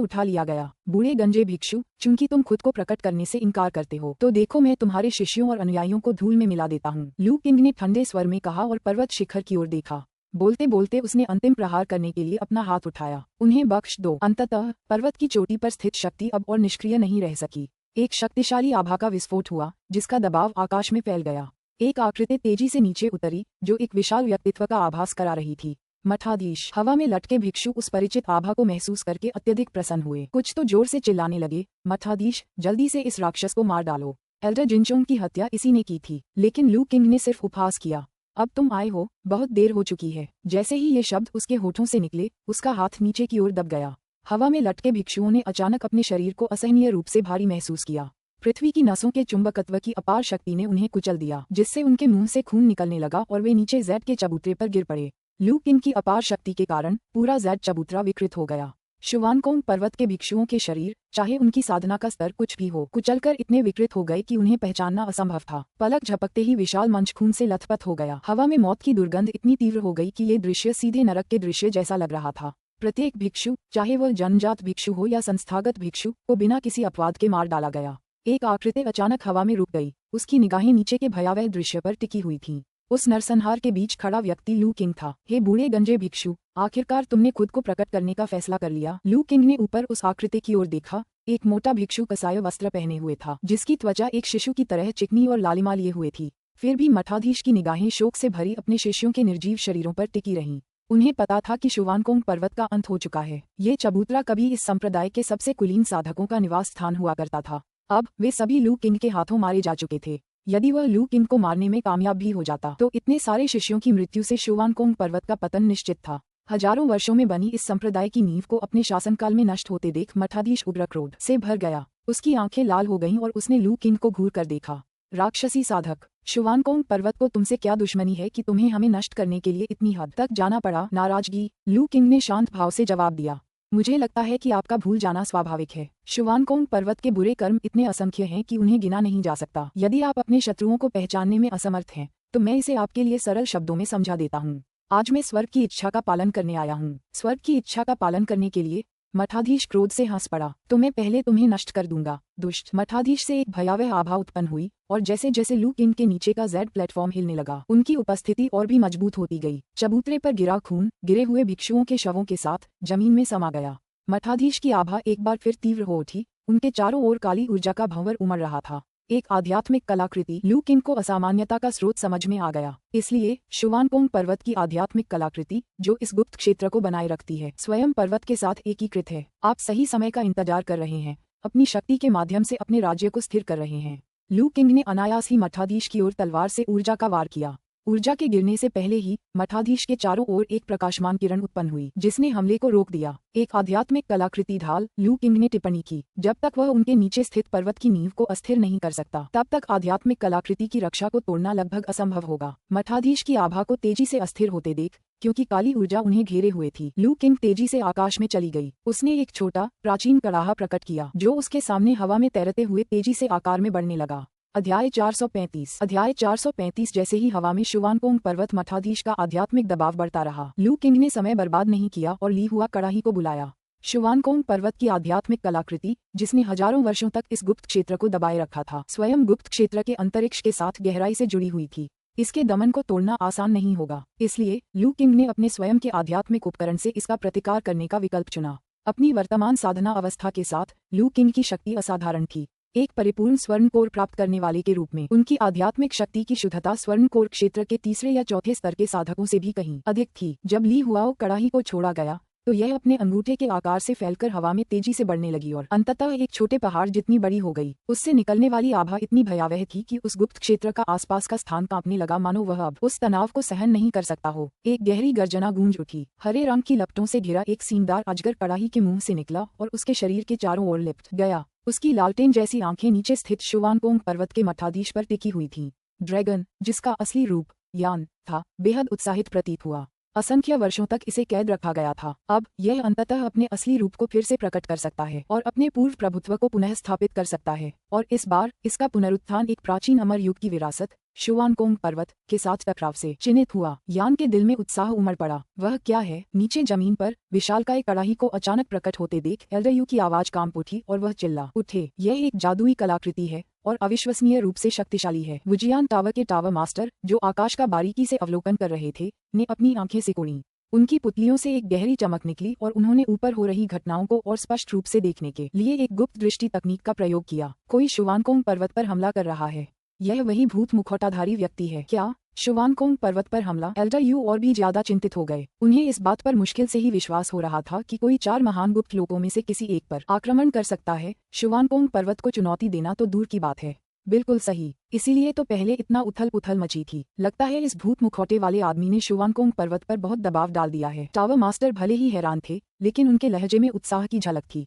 उठा लिया गया। बूढ़े गंजे भिक्षु, चूंकि तुम खुद को प्रकट करने से इनकार करते हो, तो देखो मैं तुम्हारे शिष्यों और अनुयायियों को धूल में मिला देता हूँ, लू किंग ने ठंडे स्वर में कहा और पर्वत शिखर की ओर देखा। बोलते बोलते उसने अंतिम प्रहार करने के लिए अपना हाथ उठाया। उन्हें बख्श दो। अंततः पर्वत की चोटी पर स्थित शक्ति अब और निष्क्रिय नहीं रह सकी। एक शक्तिशाली आभा का विस्फोट हुआ, जिसका दबाव आकाश में फैल गया। एक आकृति तेजी से नीचे उतरी, जो एक विशाल व्यक्तित्व का आभास करा रही थी। मठाधीश। हवा में लटके भिक्षु उस परिचित आभा को महसूस करके अत्यधिक प्रसन्न हुए। कुछ तो जोर से चिल्लाने लगे, मठाधीश, जल्दी से इस राक्षस को मार डालो। एल्डर जिनचोंग की हत्या इसी ने की थी। लेकिन लू किंग ने सिर्फ उपहास किया। अब तुम आए हो, बहुत देर हो चुकी है। जैसे ही ये शब्द उसके होठों से निकले, उसका हाथ नीचे की ओर दब गया। हवा में लटके भिक्षुओं ने अचानक अपने शरीर को असहनीय रूप से भारी महसूस किया। पृथ्वी की नसों के चुंबकत्व की अपार शक्ति ने उन्हें कुचल दिया, जिससे उनके मुंह से खून निकलने लगा और वे नीचे जेड के चबूतरे पर गिर पड़े। लू किंग की अपार शक्ति के कारण पूरा जेड चबूतरा विकृत हो गया। शुवानकोंग पर्वत के भिक्षुओं के शरीर, चाहे उनकी साधना का स्तर कुछ भी हो, कुचलकर इतने विकृत हो गए कि उन्हें पहचानना असंभव था। पलक झपकते ही विशाल मंच खून से लथपथ हो गया। हवा में मौत की दुर्गंध इतनी तीव्र हो गई कि ये दृश्य सीधे नरक के दृश्य जैसा लग रहा था। प्रत्येक भिक्षु, चाहे वह जन्मजात भिक्षु हो या संस्थागत भिक्षु, को बिना किसी अपवाद के मार डाला गया। एक आकृति अचानक हवा में रुक गई। उसकी निगाहें नीचे के भयावह दृश्य पर टिकी हुई थीं। उस नरसंहार के बीच खड़ा व्यक्ति लू किंग था। हे बूढ़े गंजे भिक्षु, आखिरकार तुमने खुद को प्रकट करने का फैसला कर लिया। लू किंग ने ऊपर उस आकृति की ओर देखा। एक मोटा भिक्षु कसाय वस्त्र पहने हुए था, जिसकी त्वचा एक शिशु की तरह चिकनी और लालिमा लिए हुए थी। फिर भी मठाधीश की निगाहें शोक से भरी अपने शिष्यों के निर्जीव शरीरों पर टिकी रहीं। उन्हें पता था कि शुवानकोंग पर्वत का अंत हो चुका है। ये चबूतरा कभी इस संप्रदाय के सबसे कुलीन साधकों का निवास स्थान हुआ करता था। अब वे सभी लू किंग के हाथों मारे जा चुके थे। यदि वह लू किंग को मारने में कामयाब भी हो जाता, तो इतने सारे शिष्यों की मृत्यु से शुवानकोंग पर्वत का पतन निश्चित था। हजारों वर्षों में बनी इस संप्रदाय की नींव को अपने शासनकाल में नष्ट होते देख मठाधीश उग्र क्रोध से भर गया। उसकी आंखें लाल हो गईं और उसने लू किंग को घूर कर देखा। राक्षसी साधक, शुवानकोंग पर्वत को तुमसे क्या दुश्मनी है कि तुम्हें हमें नष्ट करने के लिए इतनी हद तक जाना पड़ा? नाराजगी। लू किंग ने शांत भाव से जवाब दिया। मुझे लगता है कि आपका भूल जाना स्वाभाविक है। शुवानकोंग पर्वत के बुरे कर्म इतने असंख्य हैं कि उन्हें गिना नहीं जा सकता। यदि आप अपने शत्रुओं को पहचानने में असमर्थ हैं, तो मैं इसे आपके लिए सरल शब्दों में समझा देता हूँ। आज मैं स्वर्ग की इच्छा का पालन करने आया हूँ। स्वर्ग की इच्छा का पालन करने के लिए? मठाधीश क्रोध से हंस पड़ा। तो मैं पहले तुम्हें नष्ट कर दूंगा, दुष्ट। मठाधीश से एक भयावह आभा उत्पन्न हुई और जैसे जैसे लू किंग के नीचे का जेड प्लेटफॉर्म हिलने लगा, उनकी उपस्थिति और भी मजबूत होती गई। चबूतरे पर गिरा खून गिरे हुए भिक्षुओं के शवों के साथ जमीन में समा गया। मठाधीश की आभा एक बार फिर तीव्र हो उठी। उनके चारों ओर काली ऊर्जा का भंवर उमड़ रहा था। एक आध्यात्मिक कलाकृति। लू किंग को असामान्यता का स्रोत समझ में आ गया। इसलिए शुवानकोंग पर्वत की आध्यात्मिक कलाकृति, जो इस गुप्त क्षेत्र को बनाए रखती है, स्वयं पर्वत के साथ एकीकृत है। आप सही समय का इंतजार कर रहे हैं। अपनी शक्ति के माध्यम से अपने राज्य को स्थिर कर रहे हैं। लू किंग ने अनायास ही मठाधीश की ओर तलवार से ऊर्जा का वार किया। ऊर्जा के गिरने से पहले ही मठाधीश के चारों ओर एक प्रकाशमान किरण उत्पन्न हुई, जिसने हमले को रोक दिया। एक आध्यात्मिक कलाकृति ढाल। लू किंग ने टिप्पणी की। जब तक वह उनके नीचे स्थित पर्वत की नींव को अस्थिर नहीं कर सकता, तब तक आध्यात्मिक कलाकृति की रक्षा को तोड़ना लगभग असंभव होगा। मठाधीश की आभा को तेजी से अस्थिर होते देख, क्योंकि काली ऊर्जा उन्हें घेरे हुए थी, लू किंग तेजी से आकाश में चली गई। उसने एक छोटा प्राचीन कड़ाहा प्रकट किया, जो उसके सामने हवा में तैरते हुए तेजी से आकार में बढ़ने लगा। अध्याय 435। जैसे ही हवा में शुवानकोंग पर्वत मठाधीश का आध्यात्मिक दबाव बढ़ता रहा, लू किंग ने समय बर्बाद नहीं किया और ली हुआ कड़ाही को बुलाया। शुवानकोंग पर्वत की आध्यात्मिक कलाकृति, जिसने हजारों वर्षों तक इस गुप्त क्षेत्र को दबाए रखा था, स्वयं गुप्त क्षेत्र के अंतरिक्ष के साथ गहराई से जुड़ी हुई थी। इसके दमन को तोड़ना आसान नहीं होगा। इसलिए लू किंग ने अपने स्वयं के आध्यात्मिक उपकरण से इसका प्रतिकार करने का विकल्प चुना। अपनी वर्तमान साधना अवस्था के साथ लू किंग की शक्ति असाधारण थी। एक परिपूर्ण स्वर्ण कोर प्राप्त करने वाले के रूप में उनकी आध्यात्मिक शक्ति की शुद्धता स्वर्ण कोर क्षेत्र के तीसरे या चौथे स्तर के साधकों से भी कहीं अधिक थी। जब ली हुआओ कड़ाही को छोड़ा गया तो यह अपने अंगूठे के आकार से फैलकर हवा में तेजी से बढ़ने लगी और अंततः एक छोटे पहाड़ जितनी बड़ी हो गई। उससे निकलने वाली आभा इतनी भयावह थी कि उस गुप्त क्षेत्र का आसपास का स्थान कांपने लगा, मानो वह अब उस तनाव को सहन नहीं कर सकता हो। एक गहरी गर्जना गूंज उठी। हरे रंग की लपटों से घिरा एक सीनदार अजगर कड़ाही के मुंह से निकला और उसके शरीर के चारों ओर लिपट गया। उसकी लालटेन जैसी आंखें नीचे स्थित शुवानकोंग पर्वत के मठाधीश पर टिकी हुई थीं। ड्रैगन, जिसका असली रूप यान था, बेहद उत्साहित प्रतीत हुआ। असंख्य वर्षों तक इसे कैद रखा गया था। अब यह अंततः अपने असली रूप को फिर से प्रकट कर सकता है और अपने पूर्व प्रभुत्व को पुनः स्थापित कर सकता है। और इस बार इसका पुनरुत्थान एक प्राचीन अमर युग की विरासत शुवानकोंग पर्वत के साथ टकराव से चिन्हित हुआ। यान के दिल में उत्साह उमड़ पड़ा। वह क्या है? नीचे जमीन पर विशालकाय कड़ाही को अचानक प्रकट होते देख एल्डरयू की आवाज कांप उठी और वह चिल्ला उठे, यह एक जादुई कलाकृति है और अविश्वसनीय रूप से शक्तिशाली है। वुजियान टावर के टावर मास्टर, जो आकाश का बारीकी से अवलोकन कर रहे थे, ने अपनी आंखें सिकोड़ी। उनकी पुतलियों से एक गहरी चमक निकली और उन्होंने ऊपर हो रही घटनाओं को और स्पष्ट रूप से देखने के लिए एक गुप्त दृष्टि तकनीक का प्रयोग किया। कोई शुवानकोंग पर्वत पर हमला कर रहा है। यह वही भूत मुखौटाधारी व्यक्ति है क्या? शुवानकोंग पर्वत पर हमला। एल्डरयू और भी ज्यादा चिंतित हो गए। उन्हें इस बात पर मुश्किल से ही विश्वास हो रहा था कि कोई 4 महान गुप्त लोगों में से किसी एक पर आक्रमण कर सकता है। शुवानकोंग पर्वत को चुनौती देना तो दूर की बात है। बिल्कुल सही, इसीलिए तो पहले इतना उथल पुथल मची थी। लगता है इस भूत मुखौटे वाले आदमी ने शुवानकोंग पर्वत पर बहुत दबाव डाल दिया है। टावर मास्टर भले ही हैरान थे, लेकिन उनके लहजे में उत्साह की झलक थी।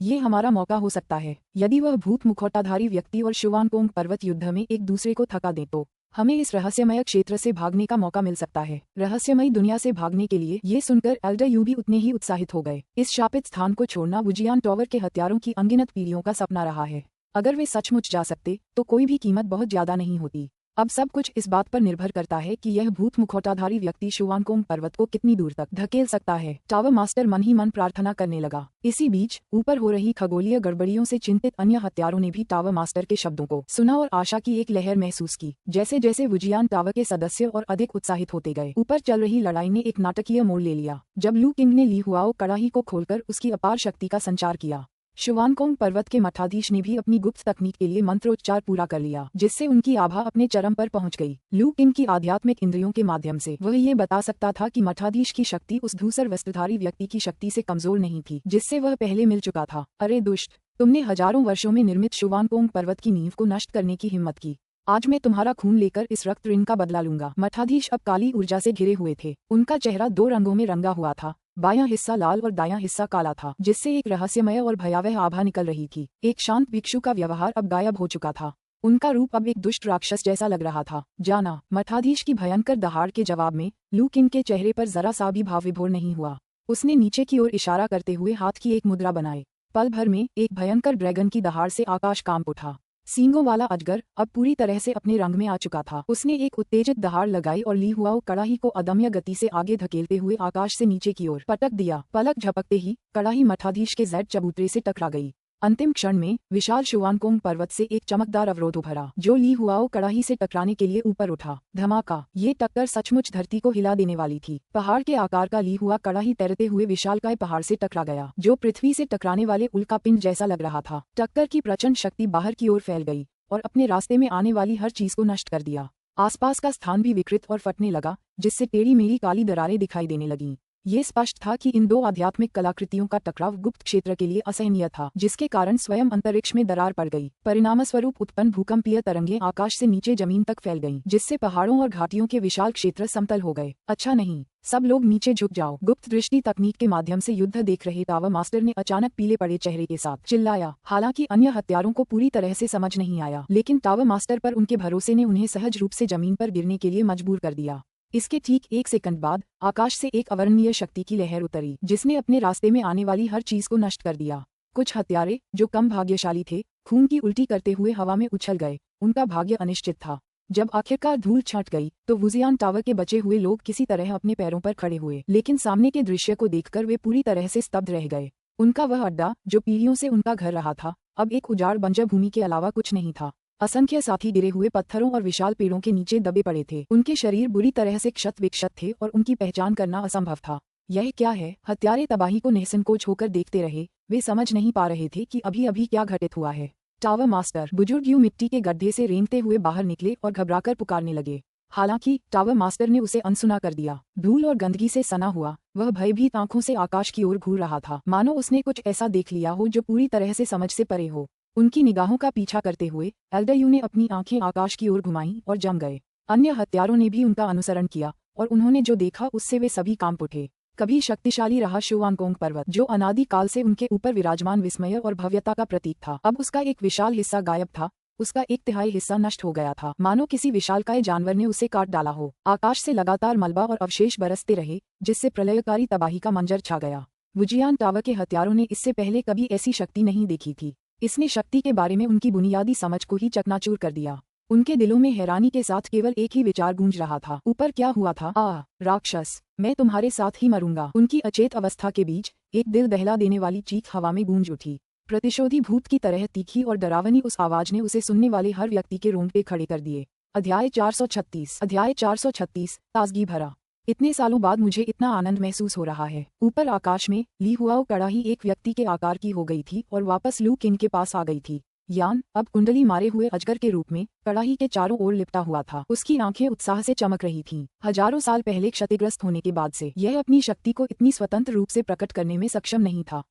ये हमारा मौका हो सकता है। यदि वह भूत मुखौटाधारी व्यक्ति और शुवानकोंग पर्वत युद्ध में एक दूसरे को थका दे तो हमें इस रहस्यमय क्षेत्र से भागने का मौका मिल सकता है। रहस्यमयी दुनिया से भागने के लिए ये सुनकर एल्डरयू भी उतने ही उत्साहित हो गए। इस शापित स्थान को छोड़ना वुजियान टावर के हत्यारों की अनगिनत पीढ़ियों का सपना रहा है। अगर वे सचमुच जा सकते तो कोई भी कीमत बहुत ज्यादा नहीं होती। अब सब कुछ इस बात पर निर्भर करता है कि यह भूत मुखौटाधारी व्यक्ति शुवानकोंग पर्वत को कितनी दूर तक धकेल सकता है। टावर मास्टर मन ही मन प्रार्थना करने लगा। इसी बीच ऊपर हो रही खगोलीय गड़बड़ियों से चिंतित अन्य हत्यारों ने भी टावर मास्टर के शब्दों को सुना और आशा की एक लहर महसूस की। जैसे जैसे वुजियान टावर के सदस्य और अधिक उत्साहित होते गए, ऊपर चल रही लड़ाई ने एक नाटकीय मोड़ ले लिया। जब लू किंग ने ली हुआओ कड़ाही को खोलकर उसकी अपार शक्ति का संचार किया, शुवानकोंग पर्वत के मठाधीश ने भी अपनी गुप्त तकनीक के लिए मंत्रोच्चार पूरा कर लिया, जिससे उनकी आभा अपने चरम पर पहुंच गई। लू किंग की आध्यात्मिक इंद्रियों के माध्यम से वह ये बता सकता था कि मठाधीश की शक्ति उस धूसर वस्त्रधारी व्यक्ति की शक्ति से कमजोर नहीं थी, जिससे वह पहले मिल चुका था। अरे दुष्ट, तुमने हजारों वर्षों में निर्मित शुवानकोंग पर्वत की नींव को नष्ट करने की हिम्मत की। आज मैं तुम्हारा खून लेकर इस रक्त ऋण का बदला लूंगा। मठाधीश अब काली ऊर्जा से घिरे हुए थे। उनका चेहरा 2 रंगों में रंगा हुआ था। बायां हिस्सा लाल और दायां हिस्सा काला था, जिससे एक रहस्यमय और भयावह आभा निकल रही थी। एक शांत भिक्षु का व्यवहार अब गायब हो चुका था। उनका रूप अब एक दुष्ट राक्षस जैसा लग रहा था। जाना। मठाधीश की भयंकर दहाड़ के जवाब में लू किंग के चेहरे पर जरा सा भी भाव विभोर नहीं हुआ। उसने नीचे की ओर इशारा करते हुए हाथ की एक मुद्रा बनाई। पल भर में एक भयंकर ड्रैगन की दहाड़ से आकाश कांप उठा। सींगों वाला अजगर अब पूरी तरह से अपने रंग में आ चुका था। उसने एक उत्तेजित दहाड़ लगाई और ली हुआओ कड़ाही को अदम्य गति से आगे धकेलते हुए आकाश से नीचे की ओर पटक दिया। पलक झपकते ही कड़ाही मठाधीश के जेड चबूतरे से टकरा गई। अंतिम क्षण में विशाल शुवानकोंग पर्वत से एक चमकदार अवरोध उभरा, जो ली हुआओ कड़ाही से टकराने के लिए ऊपर उठा। धमाका। ये टक्कर सचमुच धरती को हिला देने वाली थी। पहाड़ के आकार का ली हुआ कड़ाही तैरते हुए विशालकाय पहाड़ से टकरा गया, जो पृथ्वी से टकराने वाले उल्कापिंड जैसा लग रहा था। टक्कर की प्रचंड शक्ति बाहर की ओर फैल गई और अपने रास्ते में आने वाली हर चीज को नष्ट कर दिया। आसपास का स्थान भी विकृत और फटने लगा, जिससे टेढ़ी मेढ़ी काली दरारें दिखाई देने लगीं। ये स्पष्ट था कि इन 2 आध्यात्मिक कलाकृतियों का टकराव गुप्त क्षेत्र के लिए असहनीय था, जिसके कारण स्वयं अंतरिक्ष में दरार पड़ गई। परिणामस्वरूप उत्पन्न भूकंपीय तरंगें आकाश से नीचे जमीन तक फैल गईं, जिससे पहाड़ों और घाटियों के विशाल क्षेत्र समतल हो गए। अच्छा नहीं, सब लोग नीचे झुक जाओ। गुप्त दृष्टि तकनीक के माध्यम से युद्ध देख रहे टावर मास्टर ने अचानक पीले पड़े चेहरे के साथ चिल्लाया। हालांकि अन्य हत्यारों को पूरी तरह से समझ नहीं आया, लेकिन टावर मास्टर पर उनके भरोसे ने उन्हें सहज रूप से जमीन पर गिरने के लिए मजबूर कर दिया। इसके ठीक 1 सेकंड बाद आकाश से एक अवर्णनीय शक्ति की लहर उतरी, जिसने अपने रास्ते में आने वाली हर चीज को नष्ट कर दिया। कुछ हत्यारे, जो कम भाग्यशाली थे, खून की उल्टी करते हुए हवा में उछल गए। उनका भाग्य अनिश्चित था। जब आखिरकार धूल छंट गई तो वुजियान टावर के बचे हुए लोग किसी तरह अपने पैरों पर खड़े हुए, लेकिन सामने के दृश्य को देखकर वे पूरी तरह से स्तब्ध रह गए। उनका वह अड्डा, जो पीढ़ियों से उनका घर रहा था, अब एक उजाड़ बंजर भूमि के अलावा कुछ नहीं था। असंख्य साथी गिरे हुए पत्थरों और विशाल पेड़ों के नीचे दबे पड़े थे। उनके शरीर बुरी तरह से क्षत विक्षत थे और उनकी पहचान करना असंभव था। यह क्या है? हत्यारे तबाही को निःसंकोच होकर देखते रहे। वे समझ नहीं पा रहे थे कि अभी अभी क्या घटित हुआ है। टावर मास्टर बुजुर्ग यूं मिट्टी के गड्ढे से रेंगते हुए बाहर निकले और घबराकर पुकारने लगे। हालांकि टावर मास्टर ने उसे अनसुना कर दिया। धूल और गंदगी से सना हुआ वह भयभीत आंखों से आकाश की ओर घूर रहा था, मानो उसने कुछ ऐसा देख लिया हो जो पूरी तरह से समझ से परे हो। उनकी निगाहों का पीछा करते हुए एल्डरयू ने अपनी आंखें आकाश की ओर घुमाईं और जम गए। अन्य हत्यारों ने भी उनका अनुसरण किया और उन्होंने जो देखा उससे वे सभी कांप उठे। कभी शक्तिशाली रहा शुवानकोंग पर्वत, जो अनादि काल से उनके ऊपर विराजमान विस्मय और भव्यता का प्रतीक था, अब उसका एक विशाल हिस्सा गायब था। उसका 1/3 हिस्सा नष्ट हो गया था, मानो किसी विशालकाय जानवर ने उसे काट डाला हो। आकाश से लगातार मलबा और अवशेष बरसते रहे, जिससे प्रलयकारी तबाही का मंजर छा गया। वुजियान टावर के हत्यारों ने इससे पहले कभी ऐसी शक्ति नहीं देखी थी। इसने शक्ति के बारे में उनकी बुनियादी समझ को ही चकनाचूर कर दिया। उनके दिलों में हैरानी के साथ केवल एक ही विचार गूंज रहा था, ऊपर क्या हुआ था? राक्षस, मैं तुम्हारे साथ ही मरूंगा। उनकी अचेत अवस्था के बीच एक दिल दहला देने वाली चीख हवा में गूंज उठी। प्रतिशोधी भूत की तरह तीखी और डरावनी उस आवाज ने उसे सुनने वाले हर व्यक्ति के रोंगटे खड़े कर दिए। अध्याय 436 ताजगी भरा। इतने सालों बाद मुझे इतना आनंद महसूस हो रहा है। ऊपर आकाश में ली हुआओ कड़ाही एक व्यक्ति के आकार की हो गई थी और वापस लू किंग के पास आ गई थी। यान अब कुंडली मारे हुए अजगर के रूप में कड़ाही के चारों ओर लिपटा हुआ था। उसकी आंखें उत्साह से चमक रही थीं। हजारों साल पहले क्षतिग्रस्त होने के बाद से यह अपनी शक्ति को इतनी स्वतंत्र रूप से प्रकट करने में सक्षम नहीं था।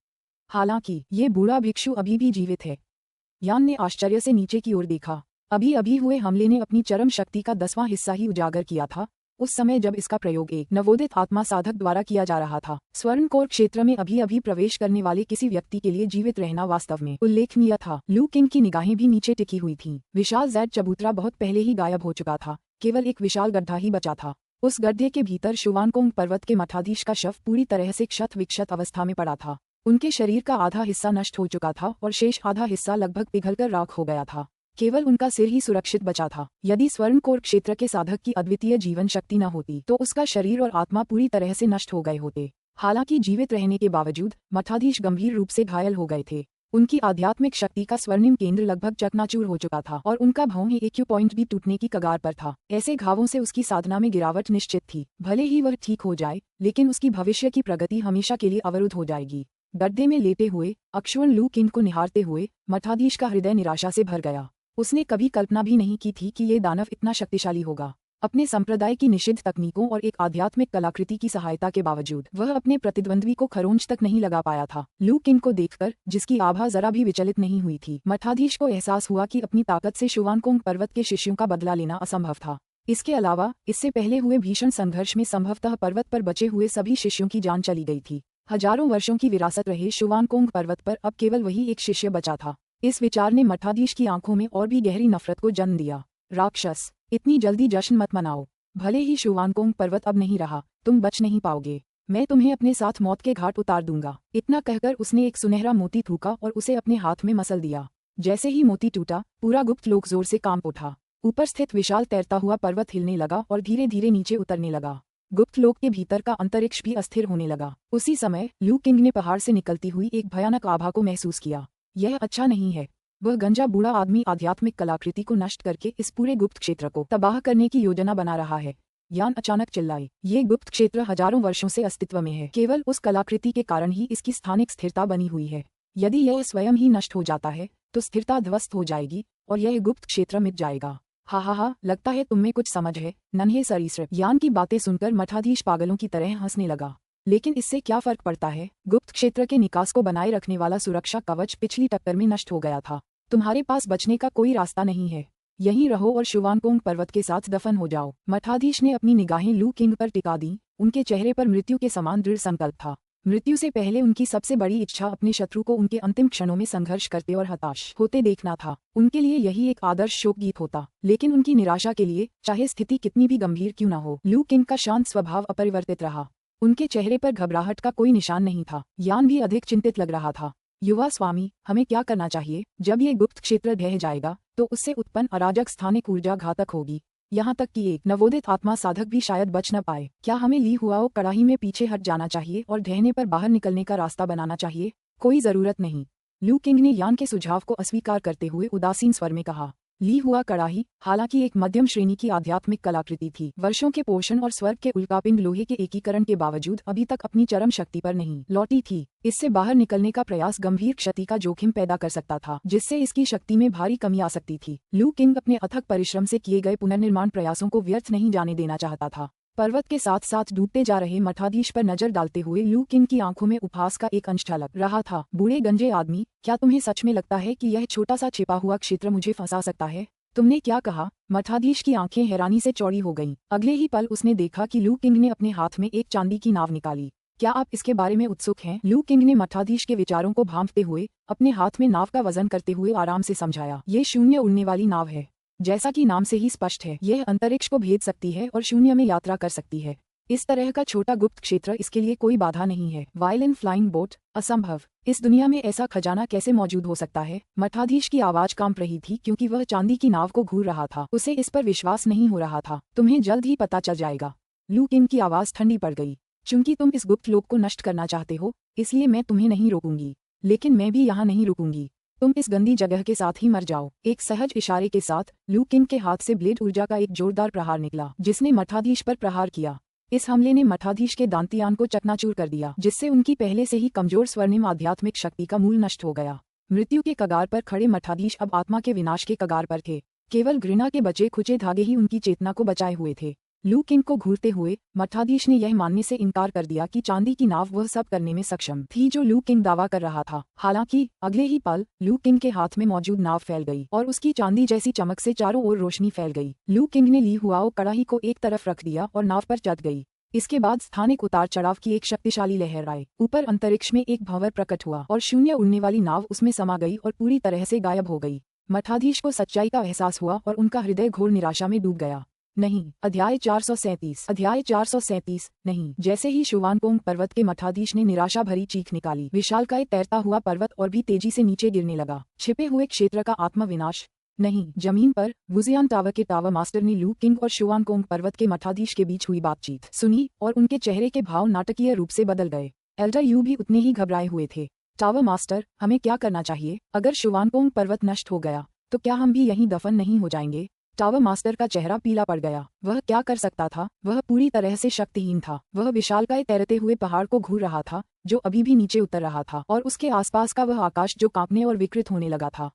हालांकि ये बूढ़ा भिक्षु अभी भी जीवित है। यान ने आश्चर्य से नीचे की ओर देखा। अभी अभी हुए हमले ने अपनी चरम शक्ति का 10वां हिस्सा ही उजागर किया था, उस समय जब इसका प्रयोग एक नवोदित आत्मा साधक द्वारा किया जा रहा था। स्वर्णकोर क्षेत्र में अभी अभी प्रवेश करने वाले किसी व्यक्ति के लिए जीवित रहना वास्तव में उल्लेखनीय था। लू किंग की निगाहें भी नीचे टिकी हुई थीं। विशाल ज़ेड चबूतरा बहुत पहले ही गायब हो चुका था, केवल एक विशाल गड्ढा ही बचा था। उस गड्ढे के भीतर शुवानकोंग पर्वत के मठाधीश का शव पूरी तरह से क्षत विक्षत अवस्था में पड़ा था। उनके शरीर का आधा हिस्सा नष्ट हो चुका था और शेष आधा हिस्सा लगभग पिघलकर राख हो गया था। केवल उनका सिर ही सुरक्षित बचा था। यदि स्वर्णकोर क्षेत्र के साधक की अद्वितीय जीवन शक्ति न होती तो उसका शरीर और आत्मा पूरी तरह से नष्ट हो गए होते। हालांकि जीवित रहने के बावजूद मठाधीश गंभीर रूप से घायल हो गए थे। उनकी आध्यात्मिक शक्ति का स्वर्णिम केंद्र लगभग चकनाचूर हो चुका था और उनका भौहें एक्यू पॉइंट भी टूटने की कगार पर था। ऐसे घावों से उसकी साधना में गिरावट निश्चित थी। भले ही वह ठीक हो जाए, लेकिन उसकी भविष्य की प्रगति हमेशा के लिए अवरुद्ध हो जाएगी। गड्ढे में लेटे हुए अक्षुण लू किंग को निहारते हुए मठाधीश का हृदय निराशा से भर गया। उसने कभी कल्पना भी नहीं की थी कि ये दानव इतना शक्तिशाली होगा। अपने संप्रदाय की निषिद्ध तकनीकों और एक आध्यात्मिक कलाकृति की सहायता के बावजूद वह अपने प्रतिद्वंद्वी को खरोंच तक नहीं लगा पाया था। लू किंग को देखकर, जिसकी आभा जरा भी विचलित नहीं हुई थी, मठाधीश को एहसास हुआ कि अपनी ताकत से शुवानकोंग पर्वत के शिष्यों का बदला लेना असंभव था। इसके अलावा इससे पहले हुए भीषण संघर्ष में संभवतः पर्वत पर बचे हुए सभी शिष्यों की जान चली गई थी। हजारों वर्षों की विरासत रहे शुवानकोंग पर्वत पर अब केवल वही एक शिष्य बचा था। इस विचार ने मठाधीश की आंखों में और भी गहरी नफरत को जन्म दिया। राक्षस, इतनी जल्दी जश्न मत मनाओ। भले ही शुवानकोंग पर्वत अब नहीं रहा, तुम बच नहीं पाओगे। मैं तुम्हें अपने साथ मौत के घाट उतार दूंगा। इतना कहकर उसने एक सुनहरा मोती थूका और उसे अपने हाथ में मसल दिया। जैसे ही मोती टूटा, पूरा गुप्त लोक जोर से कांप उठा। ऊपर स्थित विशाल तैरता हुआ पर्वत हिलने लगा और धीरे धीरे नीचे उतरने लगा। गुप्त लोक के भीतर का अंतरिक्ष भी अस्थिर होने लगा। उसी समय लू किंग ने पहाड़ से निकलती हुई एक भयानक आभा को महसूस किया। यह अच्छा नहीं है। वह गंजा बूढ़ा आदमी आध्यात्मिक कलाकृति को नष्ट करके इस पूरे गुप्त क्षेत्र को तबाह करने की योजना बना रहा है। यान अचानक चिल्लाई। ये गुप्त क्षेत्र हजारों वर्षों से अस्तित्व में है। केवल उस कलाकृति के कारण ही इसकी स्थानिक स्थिरता बनी हुई है। यदि यह स्वयं ही नष्ट हो जाता है तो स्थिरता ध्वस्त हो जाएगी और यह गुप्त क्षेत्र मिट जाएगा। हा, लगता है तुम्हें कुछ समझ है, नन्हे सरीसृप। यान की बातें सुनकर मठाधीश पागलों की तरह हंसने लगा। लेकिन इससे क्या फर्क पड़ता है? गुप्त क्षेत्र के निकास को बनाए रखने वाला सुरक्षा कवच पिछली टक्कर में नष्ट हो गया था। तुम्हारे पास बचने का कोई रास्ता नहीं है। यहीं रहो और शुवानकोंग पर्वत के साथ दफन हो जाओ। मठाधीश ने अपनी निगाहें लू किंग पर टिका दी। उनके चेहरे पर मृत्यु के समान दृढ़ संकल्प था। मृत्यु से पहले उनकी सबसे बड़ी इच्छा अपने शत्रु को उनके अंतिम क्षणों में संघर्ष करते और हताश होते देखना था। उनके लिए यही एक आदर्श शोक गीत होता। लेकिन उनकी निराशा के लिए, चाहे स्थिति कितनी भी गंभीर क्यों न हो, लू किंग का शांत स्वभाव अपरिवर्तित रहा। उनके चेहरे पर घबराहट का कोई निशान नहीं था। यान भी अधिक चिंतित लग रहा था। युवा स्वामी, हमें क्या करना चाहिए? जब ये गुप्त क्षेत्र ढह जाएगा तो उससे उत्पन्न अराजक स्थानिक ऊर्जा घातक होगी। यहाँ तक कि एक नवोदित आत्मा साधक भी शायद बच न पाए। क्या हमें ली हुआओ कड़ाही में पीछे हट जाना चाहिए और ढहने पर बाहर निकलने का रास्ता बनाना चाहिए? कोई जरूरत नहीं। लू किंग ने यान के सुझाव को अस्वीकार करते हुए उदासीन स्वर में कहा। ली हुआ कड़ाही हालांकि एक मध्यम श्रेणी की आध्यात्मिक कलाकृति थी, वर्षों के पोषण और स्वर्ग के उल्कापिंड लोहे के एकीकरण के बावजूद अभी तक अपनी चरम शक्ति पर नहीं लौटी थी। इससे बाहर निकलने का प्रयास गंभीर क्षति का जोखिम पैदा कर सकता था, जिससे इसकी शक्ति में भारी कमी आ सकती थी। लू किंग अपने अथक परिश्रम से किए गए पुनर्निर्माण प्रयासों को व्यर्थ नहीं जाने देना चाहता था। पर्वत के साथ साथ डूबते जा रहे मठाधीश पर नजर डालते हुए लू किंग की आंखों में उपहास का एक अंश झलक रहा था। बूढ़े गंजे आदमी, क्या तुम्हें सच में लगता है कि यह छोटा सा छिपा हुआ क्षेत्र मुझे फंसा सकता है? तुमने क्या कहा? मठाधीश की आंखें हैरानी से चौड़ी हो गईं। अगले ही पल उसने देखा कि लू किंग ने अपने हाथ में एक चांदी की नाव निकाली। क्या आप इसके बारे में उत्सुक हैं? लू किंग ने मठाधीश के विचारों को भांपते हुए अपने हाथ में नाव का वजन करते हुए आराम से समझाया। ये शून्य उड़ने वाली नाव है। जैसा कि नाम से ही स्पष्ट है, यह अंतरिक्ष को भेद सकती है और शून्य में यात्रा कर सकती है। इस तरह का छोटा गुप्त क्षेत्र इसके लिए कोई बाधा नहीं है। वायलिन फ्लाइंग बोट, असंभव। इस दुनिया में ऐसा खजाना कैसे मौजूद हो सकता है? मठाधीश की आवाज कांप रही थी क्योंकि वह चांदी की नाव को घूर रहा था। उसे इस पर विश्वास नहीं हो रहा था। तुम्हें जल्द ही पता चल जाएगा। लू किंग की आवाज ठंडी पड़ गई। चूंकि तुम इस गुप्त लोक को नष्ट करना चाहते हो, इसलिए मैं तुम्हें नहीं रोकूंगी, लेकिन मैं भी यहाँ नहीं रुकूंगी। तुम इस गंदी जगह के साथ ही मर जाओ। एक सहज इशारे के साथ लू किंग के हाथ से ब्लेड ऊर्जा का एक जोरदार प्रहार निकला, जिसने मठाधीश पर प्रहार किया। इस हमले ने मठाधीश के दांतियान को चकनाचूर कर दिया, जिससे उनकी पहले से ही कमजोर स्वर्णिम आध्यात्मिक शक्ति का मूल नष्ट हो गया। मृत्यु के कगार पर खड़े मठाधीश अब आत्मा के विनाश के कगार पर थे। केवल घृणा के बचे खुचे धागे ही उनकी चेतना को बचाए हुए थे। लू किंग को घूरते हुए मठाधीश ने यह मानने से इनकार कर दिया कि चांदी की नाव वह सब करने में सक्षम थी जो लू किंग दावा कर रहा था। हालांकि अगले ही पल लू किंग के हाथ में मौजूद नाव फैल गई और उसकी चांदी जैसी चमक से चारों ओर रोशनी फैल गई। लू किंग ने ली हुआ कड़ाही को एक तरफ रख दिया और नाव पर चढ़ गई। इसके बाद स्थानिक उतार चढ़ाव की एक शक्तिशाली लहर आई। ऊपर अंतरिक्ष में एक भंवर प्रकट हुआ और शून्य उड़ने वाली नाव उसमें समा गई और पूरी तरह से गायब हो गई। मठाधीश को सच्चाई का एहसास हुआ और उनका हृदय घोर निराशा में डूब गया। नहीं। अध्याय 437 नहीं। जैसे ही शुवानकोंग पर्वत के मठाधीश ने निराशा भरी चीख निकाली, विशालकाय तैरता हुआ पर्वत और भी तेजी से नीचे गिरने लगा। छिपे हुए क्षेत्र का आत्मविनाश नहीं। जमीन पर वुजियान टावर के टावर मास्टर ने लू किंग और शुवानकोंग पर्वत के मठाधीश के बीच हुई बातचीत सुनी और उनके चेहरे के भाव नाटकीय रूप से बदल गए। एल्डर यू भी उतने ही घबराए हुए थे। टावर मास्टर, हमें क्या करना चाहिए? अगर शुवानकोंग पर्वत नष्ट हो गया तो क्या हम भी यहीं दफन नहीं हो जाएंगे? टावर मास्टर का चेहरा पीला पड़ गया। वह क्या कर सकता था? वह पूरी तरह से शक्तिहीन था। वह विशालकाय तैरते हुए पहाड़ को घूर रहा था, जो अभी भी नीचे उतर रहा था, और उसके आसपास का वह आकाश जो कांपने और विकृत होने लगा था।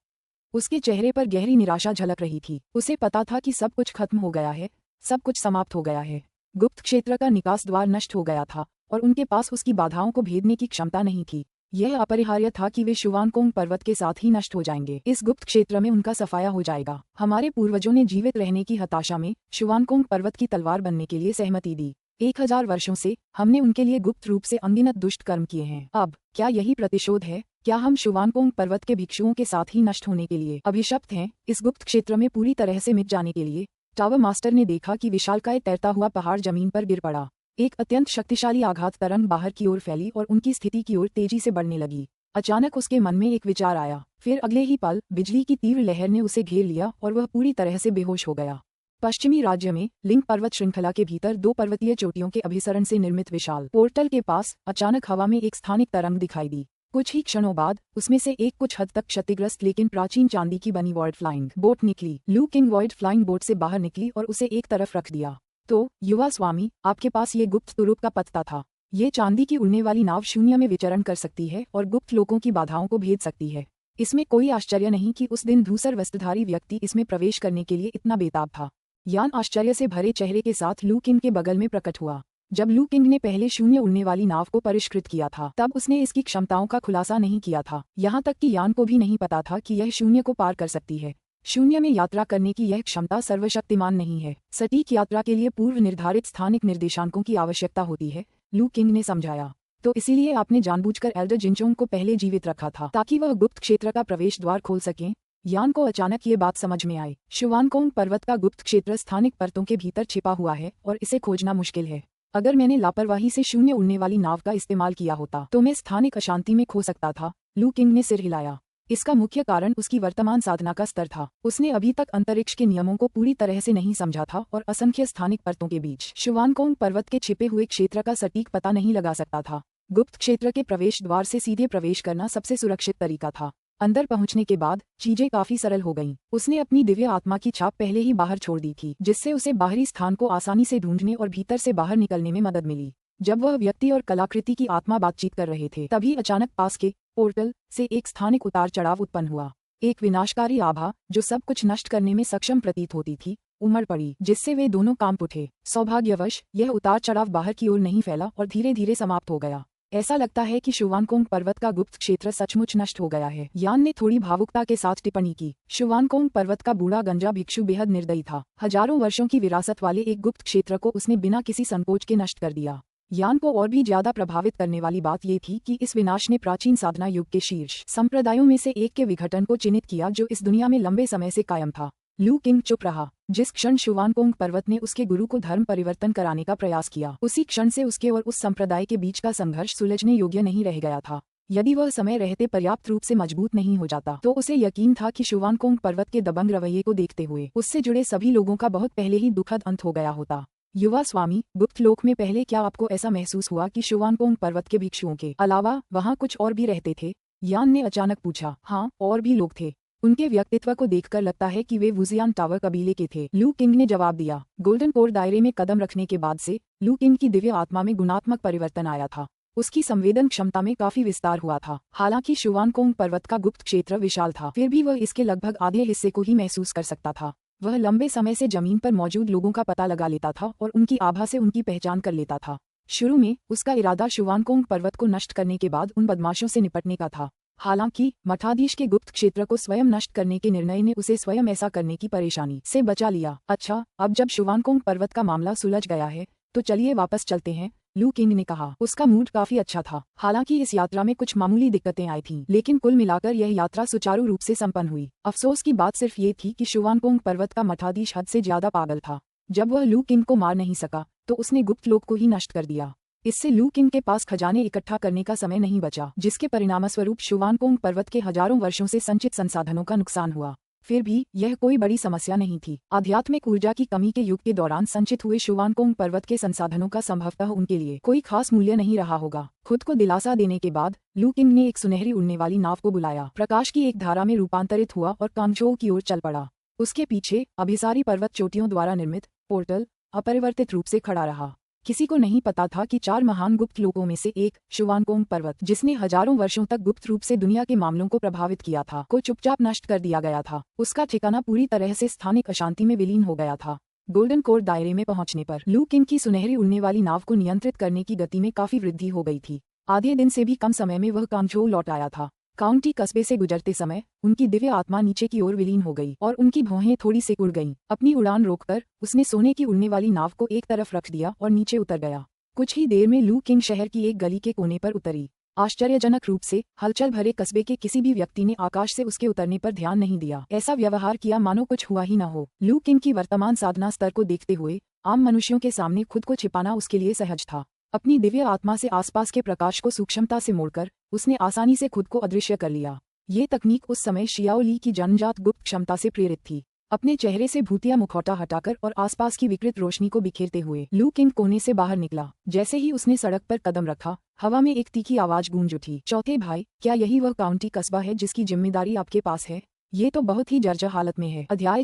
उसके चेहरे पर गहरी निराशा झलक रही थी। उसे पता था कि सब कुछ खत्म हो गया है, सब कुछ समाप्त हो गया है। गुप्त क्षेत्र का निकास द्वार नष्ट हो गया था और उनके पास उसकी बाधाओं को भेदने की क्षमता नहीं थी। यह अपरिहार्य था कि वे शुवानकोंग पर्वत के साथ ही नष्ट हो जाएंगे। इस गुप्त क्षेत्र में उनका सफाया हो जाएगा। हमारे पूर्वजों ने जीवित रहने की हताशा में शुवानकोंग पर्वत की तलवार बनने के लिए सहमति दी। 1000 वर्षों से हमने उनके लिए गुप्त रूप से अनगिनत दुष्ट कर्म किए हैं। अब क्या यही प्रतिशोध है? क्या हम शुवानकोंग पर्वत के भिक्षुओं के साथ ही नष्ट होने के लिए अभिशप्त हैं, इस गुप्त क्षेत्र में पूरी तरह से मिट जाने के लिए? टावर मास्टर ने देखा कि विशालकाय तैरता हुआ पहाड़ जमीन पर गिर पड़ा। एक अत्यंत शक्तिशाली आघात तरंग बाहर की ओर फैली और उनकी स्थिति की ओर तेजी से बढ़ने लगी। अचानक उसके मन में एक विचार आया। फिर अगले ही पल बिजली की तीव्र लहर ने उसे घेर लिया और वह पूरी तरह से बेहोश हो गया। पश्चिमी राज्य में लिंग पर्वत श्रृंखला के भीतर 2 पर्वतीय चोटियों के अभिसरण से निर्मित विशाल पोर्टल के पास अचानक हवा में एक स्थानिक तरंग दिखाई दी। कुछ ही क्षणों बाद उसमें से एक कुछ हद तक क्षतिग्रस्त लेकिन प्राचीन चांदी की बनी वॉइड फ्लाइंग बोट निकली। लू किंग वॉइड फ्लाइंग बोट से बाहर निकली और उसे एक तरफ रख दिया। तो युवा स्वामी, आपके पास ये गुप्त तुरुप का पत्ता था। ये चांदी की उड़ने वाली नाव शून्य में विचरण कर सकती है और गुप्त लोगों की बाधाओं को भेद सकती है। इसमें कोई आश्चर्य नहीं कि उस दिन धूसर वस्त्रधारी व्यक्ति इसमें प्रवेश करने के लिए इतना बेताब था। यान आश्चर्य से भरे चेहरे के साथ लू किंग के बगल में प्रकट हुआ। जब लू किंग ने पहले शून्य उड़ने वाली नाव को परिष्कृत किया था, तब उसने इसकी क्षमताओं का खुलासा नहीं किया था। यहाँ तक कि यान को भी नहीं पता था कि यह शून्य को पार कर सकती है। शून्य में यात्रा करने की यह क्षमता सर्वशक्तिमान नहीं है। सटीक यात्रा के लिए पूर्व निर्धारित स्थानिक निर्देशांकों की आवश्यकता होती है, लू किंग ने समझाया। तो इसीलिए आपने जानबूझकर एल्डर जिनचोंग को पहले जीवित रखा था, ताकि वह गुप्त क्षेत्र का प्रवेश द्वार खोल सकें। यान को अचानक ये बात समझ में आई। शुवानकोंग पर्वत का गुप्त क्षेत्र स्थानिक परतों के भीतर छिपा हुआ है और इसे खोजना मुश्किल है। अगर मैंने लापरवाही से शून्य उड़ने वाली नाव का इस्तेमाल किया होता तो मैं स्थानिक अशांति में खो सकता था। लू किंग ने सिर हिलाया। इसका मुख्य कारण उसकी वर्तमान साधना का स्तर था। उसने अभी तक अंतरिक्ष के नियमों को पूरी तरह से नहीं समझा था और असंख्य स्थानिक परतों के बीच शुवानकोंग पर्वत के छिपे हुए क्षेत्र का सटीक पता नहीं लगा सकता था। गुप्त क्षेत्र के प्रवेश द्वार से सीधे प्रवेश करना सबसे सुरक्षित तरीका था। अंदर पहुंचने के बाद चीजें काफी सरल हो गईं। उसने अपनी दिव्य आत्मा की छाप पहले ही बाहर छोड़ दी थी, जिससे उसे बाहरी स्थान को आसानी से ढूंढने और भीतर से बाहर निकलने में मदद मिली। जब वह व्यक्ति और कलाकृति की आत्मा बातचीत कर रहे थे, तभी अचानक पास के पोर्टल से एक स्थानिक उतार चढ़ाव उत्पन्न हुआ। एक विनाशकारी आभा, जो सब कुछ नष्ट करने में सक्षम प्रतीत होती थी, उमड़ पड़ी, जिससे वे दोनों कांप उठे। सौभाग्यवश यह उतार चढ़ाव बाहर की ओर नहीं फैला और धीरे धीरे समाप्त हो गया। ऐसा लगता है कि शुवानकोंग पर्वत का गुप्त क्षेत्र सचमुच नष्ट हो गया है, यान ने थोड़ी भावुकता के साथ टिप्पणी की। शुवानकोंग पर्वत का बूढ़ा गंजा भिक्षु बेहद निर्दयी था। हजारों वर्षों की विरासत वाले एक गुप्त क्षेत्र को उसने बिना किसी संकोच के नष्ट कर दिया। यान को और भी ज्यादा प्रभावित करने वाली बात ये थी कि इस विनाश ने प्राचीन साधना युग के शीर्ष संप्रदायों में से एक के विघटन को चिन्हित किया, जो इस दुनिया में लंबे समय से कायम था। लू किंग चुप रहा। जिस क्षण शुवानकोंग पर्वत ने उसके गुरु को धर्म परिवर्तन कराने का प्रयास किया, उसी क्षण से उसके और उस संप्रदाय के बीच का संघर्ष सुलझने योग्य नहीं रह गया था। यदि वह समय रहते पर्याप्त रूप से मजबूत नहीं हो जाता, तो उसे यकीन था कि शुवानकोंग पर्वत के दबंग रवैये को देखते हुए उससे जुड़े सभी लोगों का बहुत पहले ही दुखद अंत हो गया होता। युवा स्वामी, गुप्त लोक में पहले क्या आपको ऐसा महसूस हुआ कि शुवानकोंग पर्वत के भिक्षुओं के अलावा वहाँ कुछ और भी रहते थे? यान ने अचानक पूछा। हाँ, और भी लोग थे। उनके व्यक्तित्व को देखकर लगता है कि वे वुजियान टावर कबीले के थे, लू किंग ने जवाब दिया। गोल्डन कोर दायरे में कदम रखने के बाद से लू किंग की दिव्य आत्मा में गुणात्मक परिवर्तन आया था। उसकी संवेदन क्षमता में काफी विस्तार हुआ था। हालांकि शुवानकोंग पर्वत का गुप्त क्षेत्र विशाल था, फिर भी वह इसके लगभग आधे हिस्से को ही महसूस कर सकता था। वह लंबे समय से जमीन पर मौजूद लोगों का पता लगा लेता था और उनकी आभा से उनकी पहचान कर लेता था। शुरू में उसका इरादा शुवानकोंग पर्वत को नष्ट करने के बाद उन बदमाशों से निपटने का था। हालांकि मठाधीश के गुप्त क्षेत्र को स्वयं नष्ट करने के निर्णय ने उसे स्वयं ऐसा करने की परेशानी से बचा लिया। अच्छा, अब जब शुवानकोंग पर्वत का मामला सुलझ गया है, तो चलिए वापस चलते हैं, लू किंग ने कहा। उसका मूड काफी अच्छा था। हालांकि इस यात्रा में कुछ मामूली दिक्कतें आई थीं, लेकिन कुल मिलाकर यह यात्रा सुचारू रूप से संपन्न हुई। अफसोस की बात सिर्फ ये थी कि शुवानकोंग पर्वत का मठाधीश हद से ज्यादा पागल था। जब वह लू किंग को मार नहीं सका, तो उसने गुप्त लोक को ही नष्ट कर दिया। इससे लू किंग के पास खजाने इकट्ठा करने का समय नहीं बचा, जिसके परिणामस्वरूप शुवानकोंग पर्वत के हजारों वर्षों से संचित संसाधनों का नुकसान हुआ। फिर भी यह कोई बड़ी समस्या नहीं थी। आध्यात्मिक ऊर्जा की कमी के युग के दौरान संचित हुए शुवानकोंग पर्वत के संसाधनों का संभवतः उनके लिए कोई खास मूल्य नहीं रहा होगा। खुद को दिलासा देने के बाद लू किंग ने एक सुनहरी उड़ने वाली नाव को बुलाया, प्रकाश की एक धारा में रूपांतरित हुआ और कांगझोउ की ओर चल पड़ा। उसके पीछे अभिसारी पर्वत चोटियों द्वारा निर्मित पोर्टल अपरिवर्तित रूप से खड़ा रहा। किसी को नहीं पता था कि 4 महान गुप्त लोकों में से एक, शुवानकोंग पर्वत, जिसने हजारों वर्षों तक गुप्त रूप से दुनिया के मामलों को प्रभावित किया था, को चुपचाप नष्ट कर दिया गया था। उसका ठिकाना पूरी तरह से स्थानिक अशांति में विलीन हो गया था। गोल्डन कोर दायरे में पहुंचने पर लू किंग की सुनहरी उड़ने वाली नाव को नियंत्रित करने की गति में काफी वृद्धि हो गई थी। आधे दिन से भी कम समय में वह कांगझोउ लौट आया था। काउंटी कस्बे से गुजरते समय उनकी दिव्य आत्मा नीचे की ओर विलीन हो गई और उनकी भौहें थोड़ी से उड़ गईं। अपनी उड़ान रोककर उसने सोने की उड़ने वाली नाव को एक तरफ रख दिया और नीचे उतर गया। कुछ ही देर में लू किंग शहर की एक गली के कोने पर उतरी। आश्चर्यजनक रूप से हलचल भरे कस्बे के किसी भी व्यक्ति ने आकाश से उसके उतरने पर ध्यान नहीं दिया। ऐसा व्यवहार किया मानो कुछ हुआ ही न हो। लू किंग की वर्तमान साधना स्तर को देखते हुए आम मनुष्यों के सामने खुद को छिपाना उसके लिए सहज था। अपनी दिव्य आत्मा से आसपास के प्रकाश को सूक्ष्मता से मोड़कर उसने आसानी से खुद को अदृश्य कर लिया। ये तकनीक उस समय शियाओ ली की जन्मजात गुप्त क्षमता से प्रेरित थी। अपने चेहरे से भूतिया मुखौटा हटाकर और आसपास की विकृत रोशनी को बिखेरते हुए लू किंग कोने से बाहर निकला। जैसे ही उसने सड़क पर कदम रखा, हवा में एक तीखी आवाज गूंज उठी। चौथे भाई, क्या यही वह काउंटी कस्बा है जिसकी जिम्मेदारी आपके पास है? ये तो बहुत ही जर्जर हालत में है। अध्याय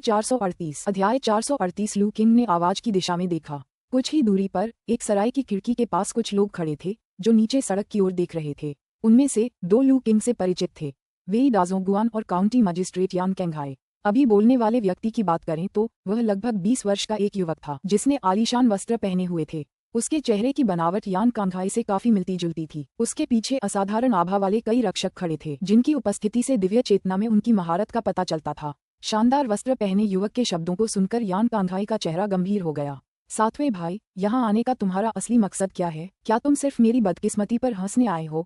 438 लू किंग ने आवाज की दिशा में देखा। कुछ ही दूरी पर एक सराय की खिड़की के पास कुछ लोग खड़े थे, जो नीचे सड़क की ओर देख रहे थे। उनमें से 2 लू किंग से परिचित थे, वेई डाजोंगुआन और काउंटी मजिस्ट्रेट यान केंगहाई। अभी बोलने वाले व्यक्ति की बात करें तो वह लगभग 20 वर्ष का एक युवक था, जिसने आलीशान वस्त्र पहने हुए थे। उसके चेहरे की बनावट यान केंगहाई से काफी मिलती जुलती थी। उसके पीछे असाधारण आभा वाले कई रक्षक खड़े थे, जिनकी उपस्थिति से दिव्य चेतना में उनकी महारत का पता चलता था। शानदार वस्त्र पहने युवक के शब्दों को सुनकर यान केंगहाई का चेहरा गंभीर हो गया। 7वें भाई, यहाँ आने का तुम्हारा असली मकसद क्या है? क्या तुम सिर्फ मेरी बदकिस्मती पर हंसने आए हो?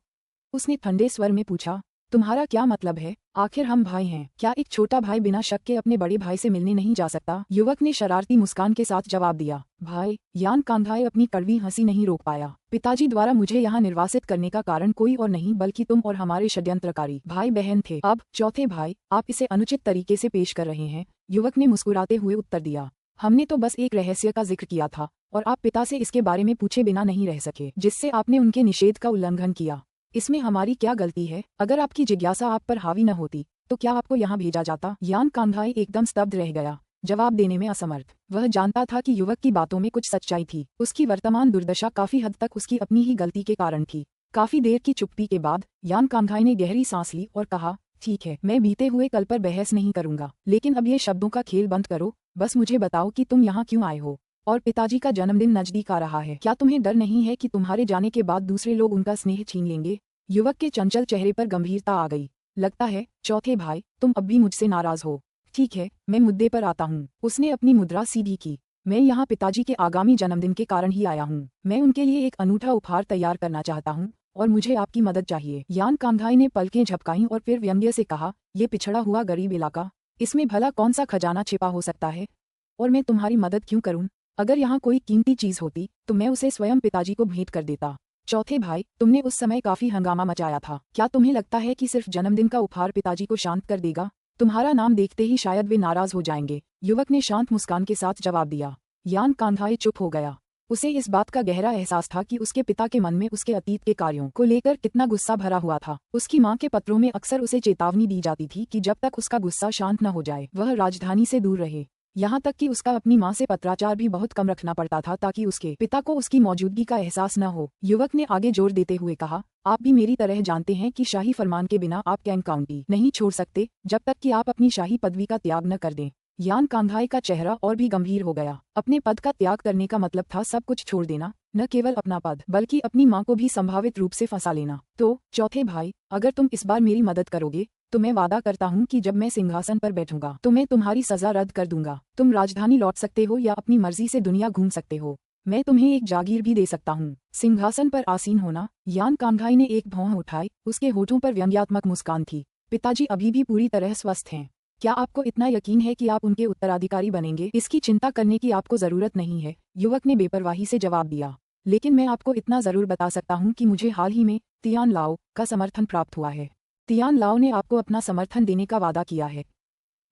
उसने ठंडे स्वर में पूछा। तुम्हारा क्या मतलब है? आखिर हम भाई हैं। क्या एक छोटा भाई बिना शक के अपने बड़े भाई से मिलने नहीं जा सकता? युवक ने शरारती मुस्कान के साथ जवाब दिया। भाई, यान केंगहाई अपनी कड़वी हंसी नहीं रोक पाया। पिताजी द्वारा मुझे यहाँ निर्वासित करने का कारण कोई और नहीं बल्कि तुम और हमारे षड्यंत्रकारी भाई बहन थे। अब चौथे भाई, आप इसे अनुचित तरीके से पेश कर रहे हैं, युवक ने मुस्कुराते हुए उत्तर दिया। हमने तो बस एक रहस्य का जिक्र किया था और आप पिता से इसके बारे में पूछे बिना नहीं रह सके, जिससे आपने उनके निषेध का उल्लंघन किया। इसमें हमारी क्या गलती है? अगर आपकी जिज्ञासा आप पर हावी न होती तो क्या आपको यहाँ भेजा जाता? यान कांघाई एकदम स्तब्ध रह गया, जवाब देने में असमर्थ। वह जानता था कि युवक की बातों में कुछ सच्चाई थी। उसकी वर्तमान दुर्दशा काफी हद तक उसकी अपनी ही गलती के कारण थी। काफी देर की चुप्पी के बाद यान कांघाई ने गहरी सांस ली और कहा, ठीक है, मैं बीते हुए कल पर बहस नहीं करूंगा, लेकिन अब ये शब्दों का खेल बंद करो। बस मुझे बताओ कि तुम यहाँ क्यों आए हो? और पिताजी का जन्मदिन नजदीक आ रहा है, क्या तुम्हें डर नहीं है कि तुम्हारे जाने के बाद दूसरे लोग उनका स्नेह छीन लेंगे? युवक के चंचल चेहरे पर गंभीरता आ गई। लगता है चौथे भाई, तुम अब भी मुझसे नाराज हो। ठीक है, मैं मुद्दे पर आता हूँ। उसने अपनी मुद्रा सीधी की। मैं यहाँ पिताजी के आगामी जन्मदिन के कारण ही आया हूँ। मैं उनके लिए एक अनूठा उपहार तैयार करना चाहता हूँ और मुझे आपकी मदद चाहिए। यान कांघाई ने पलकें झपकाईं और फिर व्यंग्य से कहा, ये पिछड़ा हुआ गरीब इलाका, इसमें भला कौन सा खजाना छिपा हो सकता है? और मैं तुम्हारी मदद क्यों करूं? अगर यहाँ कोई कीमती चीज होती तो मैं उसे स्वयं पिताजी को भेंट कर देता। चौथे भाई, तुमने उस समय काफी हंगामा मचाया था। क्या तुम्हें लगता है कि सिर्फ जन्मदिन का उपहार पिताजी को शांत कर देगा? तुम्हारा नाम देखते ही शायद वे नाराज हो जाएंगे। युवक ने शांत मुस्कान के साथ जवाब दिया। यान कांघाई चुप हो गया। उसे इस बात का गहरा एहसास था कि उसके पिता के मन में उसके अतीत के कार्यों को लेकर कितना गुस्सा भरा हुआ था। उसकी मां के पत्रों में अक्सर उसे चेतावनी दी जाती थी कि जब तक उसका गुस्सा शांत न हो जाए वह राजधानी से दूर रहे। यहाँ तक कि उसका अपनी मां से पत्राचार भी बहुत कम रखना पड़ता था ताकि उसके पिता को उसकी मौजूदगी का एहसास न हो। युवक ने आगे जोर देते हुए कहा, आप भी मेरी तरह जानते हैं कि शाही फरमान के बिना आप कैंग काउंटी नहीं छोड़ सकते जब तक कि आप अपनी शाही पदवी का त्याग न कर दें। यान कांघाई का चेहरा और भी गंभीर हो गया। अपने पद का त्याग करने का मतलब था सब कुछ छोड़ देना, न केवल अपना पद बल्कि अपनी मां को भी संभावित रूप से फंसा लेना। तो चौथे भाई, अगर तुम इस बार मेरी मदद करोगे तो मैं वादा करता हूँ कि जब मैं सिंहासन पर बैठूंगा तो मैं तुम्हारी सजा रद्द कर दूंगा। तुम राजधानी लौट सकते हो या अपनी मर्जी से दुनिया घूम सकते हो। मैं तुम्हें एक जागीर भी दे सकता हूँ। सिंहासन पर आसीन होना। यान कांघाई ने एक भौं उठाई। उसके होठों पर व्यंग्यात्मक मुस्कान थी। पिताजी अभी भी पूरी तरह स्वस्थ हैं। क्या आपको इतना यकीन है कि आप उनके उत्तराधिकारी बनेंगे? इसकी चिंता करने की आपको जरूरत नहीं है, युवक ने बेपरवाही से जवाब दिया। लेकिन मैं आपको इतना जरूर बता सकता हूँ कि मुझे हाल ही में तियान लाओ का समर्थन प्राप्त हुआ है। तियान लाओ ने आपको अपना समर्थन देने का वादा किया है।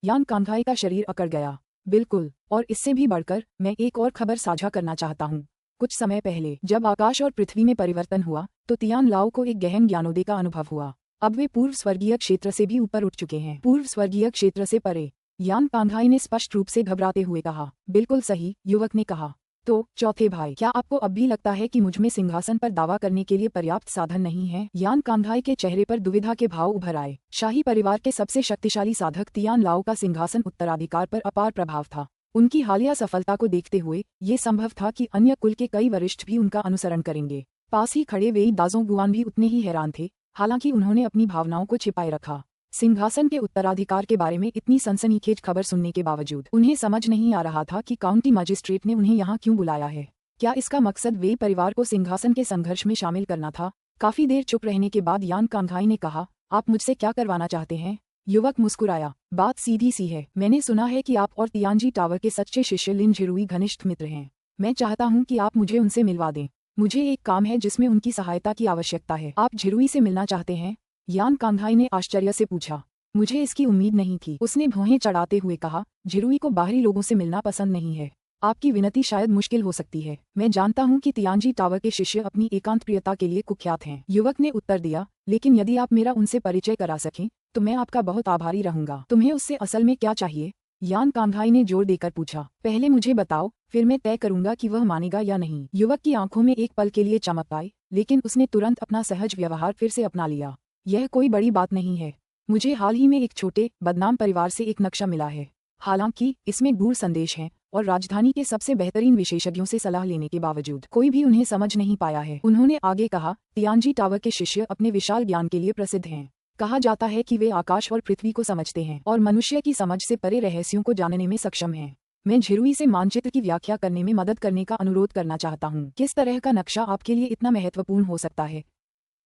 यान कांघाई का शरीर अकड़ गया। बिल्कुल, और इससे भी बढ़कर मैं एक और खबर साझा करना चाहता हूँ। कुछ समय पहले जब आकाश और पृथ्वी में परिवर्तन हुआ तो तियान लाओ को एक गहन ज्ञानोदय का अनुभव हुआ। अब वे पूर्व स्वर्गीय क्षेत्र से भी ऊपर उठ चुके हैं। पूर्व स्वर्गीय क्षेत्र से परे, यान कांघाई ने स्पष्ट रूप से घबराते हुए कहा। बिल्कुल सही, युवक ने कहा। तो चौथे भाई, क्या आपको अब भी लगता है कि मुझमें सिंहासन पर दावा करने के लिए पर्याप्त साधन नहीं है? यान कांघाई के चेहरे पर दुविधा के भाव उभर आए। शाही परिवार के सबसे शक्तिशाली साधक तियान लाओ का सिंहासन उत्तराधिकार पर अपार प्रभाव था। उनकी हालिया सफलता को देखते हुए ये संभव था कि अन्य कुल के कई वरिष्ठ भी उनका अनुसरण करेंगे। पास ही खड़े वेई दाजों गुआन भी उतने ही हैरान थे, हालांकि उन्होंने अपनी भावनाओं को छिपाए रखा। सिंहासन के उत्तराधिकार के बारे में इतनी सनसनीखेज खबर सुनने के बावजूद उन्हें समझ नहीं आ रहा था कि काउंटी मजिस्ट्रेट ने उन्हें यहाँ क्यों बुलाया है। क्या इसका मकसद वेई परिवार को सिंहासन के संघर्ष में शामिल करना था? काफी देर चुप रहने के बाद यान कांघाई ने कहा, आप मुझसे क्या करवाना चाहते हैं? युवक मुस्कुराया। बात सीधी सी है। मैंने सुना है कि आप और तियानजी टावर के सच्चे शिष्य लिन झिरुई घनिष्ठ मित्र हैं। मैं चाहता हूँ कि आप मुझे उनसे मिलवा दें। मुझे एक काम है जिसमें उनकी सहायता की आवश्यकता है। आप झिरुई से मिलना चाहते हैं? यान कांघाई ने आश्चर्य से पूछा। मुझे इसकी उम्मीद नहीं थी, उसने भौहें चढ़ाते हुए कहा। झिरुई को बाहरी लोगों से मिलना पसंद नहीं है। आपकी विनती शायद मुश्किल हो सकती है। मैं जानता हूँ कि तियानजी टावर के शिष्य अपनी एकांत प्रियता के लिए कुख्यात हैं। युवक ने उत्तर दिया, लेकिन यदि आप मेरा उनसे परिचय करा सकें तो मैं आपका बहुत आभारी रहूंगा। तुम्हें उससे असल में क्या चाहिए? यान कांघाई ने जोर देकर पूछा। पहले मुझे बताओ, फिर मैं तय करूंगा कि वह मानेगा या नहीं। युवक की आंखों में एक पल के लिए चमक आई, लेकिन उसने तुरंत अपना सहज व्यवहार फिर से अपना लिया। यह कोई बड़ी बात नहीं है। मुझे हाल ही में एक छोटे बदनाम परिवार से एक नक्शा मिला है। हालांकि इसमें गूढ़ संदेश हैं और राजधानी के सबसे बेहतरीन विशेषज्ञों से सलाह लेने के बावजूद कोई भी उन्हें समझ नहीं पाया है। उन्होंने आगे कहा, तियानजी टावर के शिष्य अपने विशाल ज्ञान के लिए प्रसिद्ध हैं। कहा जाता है कि वे आकाश और पृथ्वी को समझते हैं और मनुष्य की समझ से परे रहस्यों को जानने में सक्षम हैं। मैं झिरुई से मानचित्र की व्याख्या करने में मदद करने का अनुरोध करना चाहता हूँ। किस तरह का नक्शा आपके लिए इतना महत्वपूर्ण हो सकता है?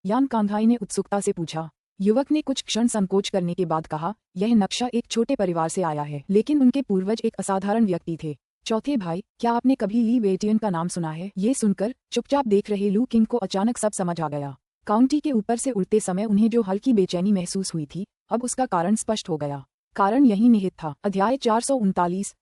यान कांघाई ने उत्सुकता से पूछा। युवक ने कुछ क्षण संकोच करने के बाद कहा, यह नक्शा एक छोटे परिवार से आया है, लेकिन उनके पूर्वज एक असाधारण व्यक्ति थे। चौथे भाई, क्या आपने कभी ली वेटियन का नाम सुना है? ये सुनकर चुपचाप देख रहे लू किंग को अचानक सब समझ आ गया। काउंटी के ऊपर से उड़ते समय उन्हें जो हल्की बेचैनी महसूस हुई थी, अब उसका कारण स्पष्ट हो गया। कारण यही निहित था। अध्याय 439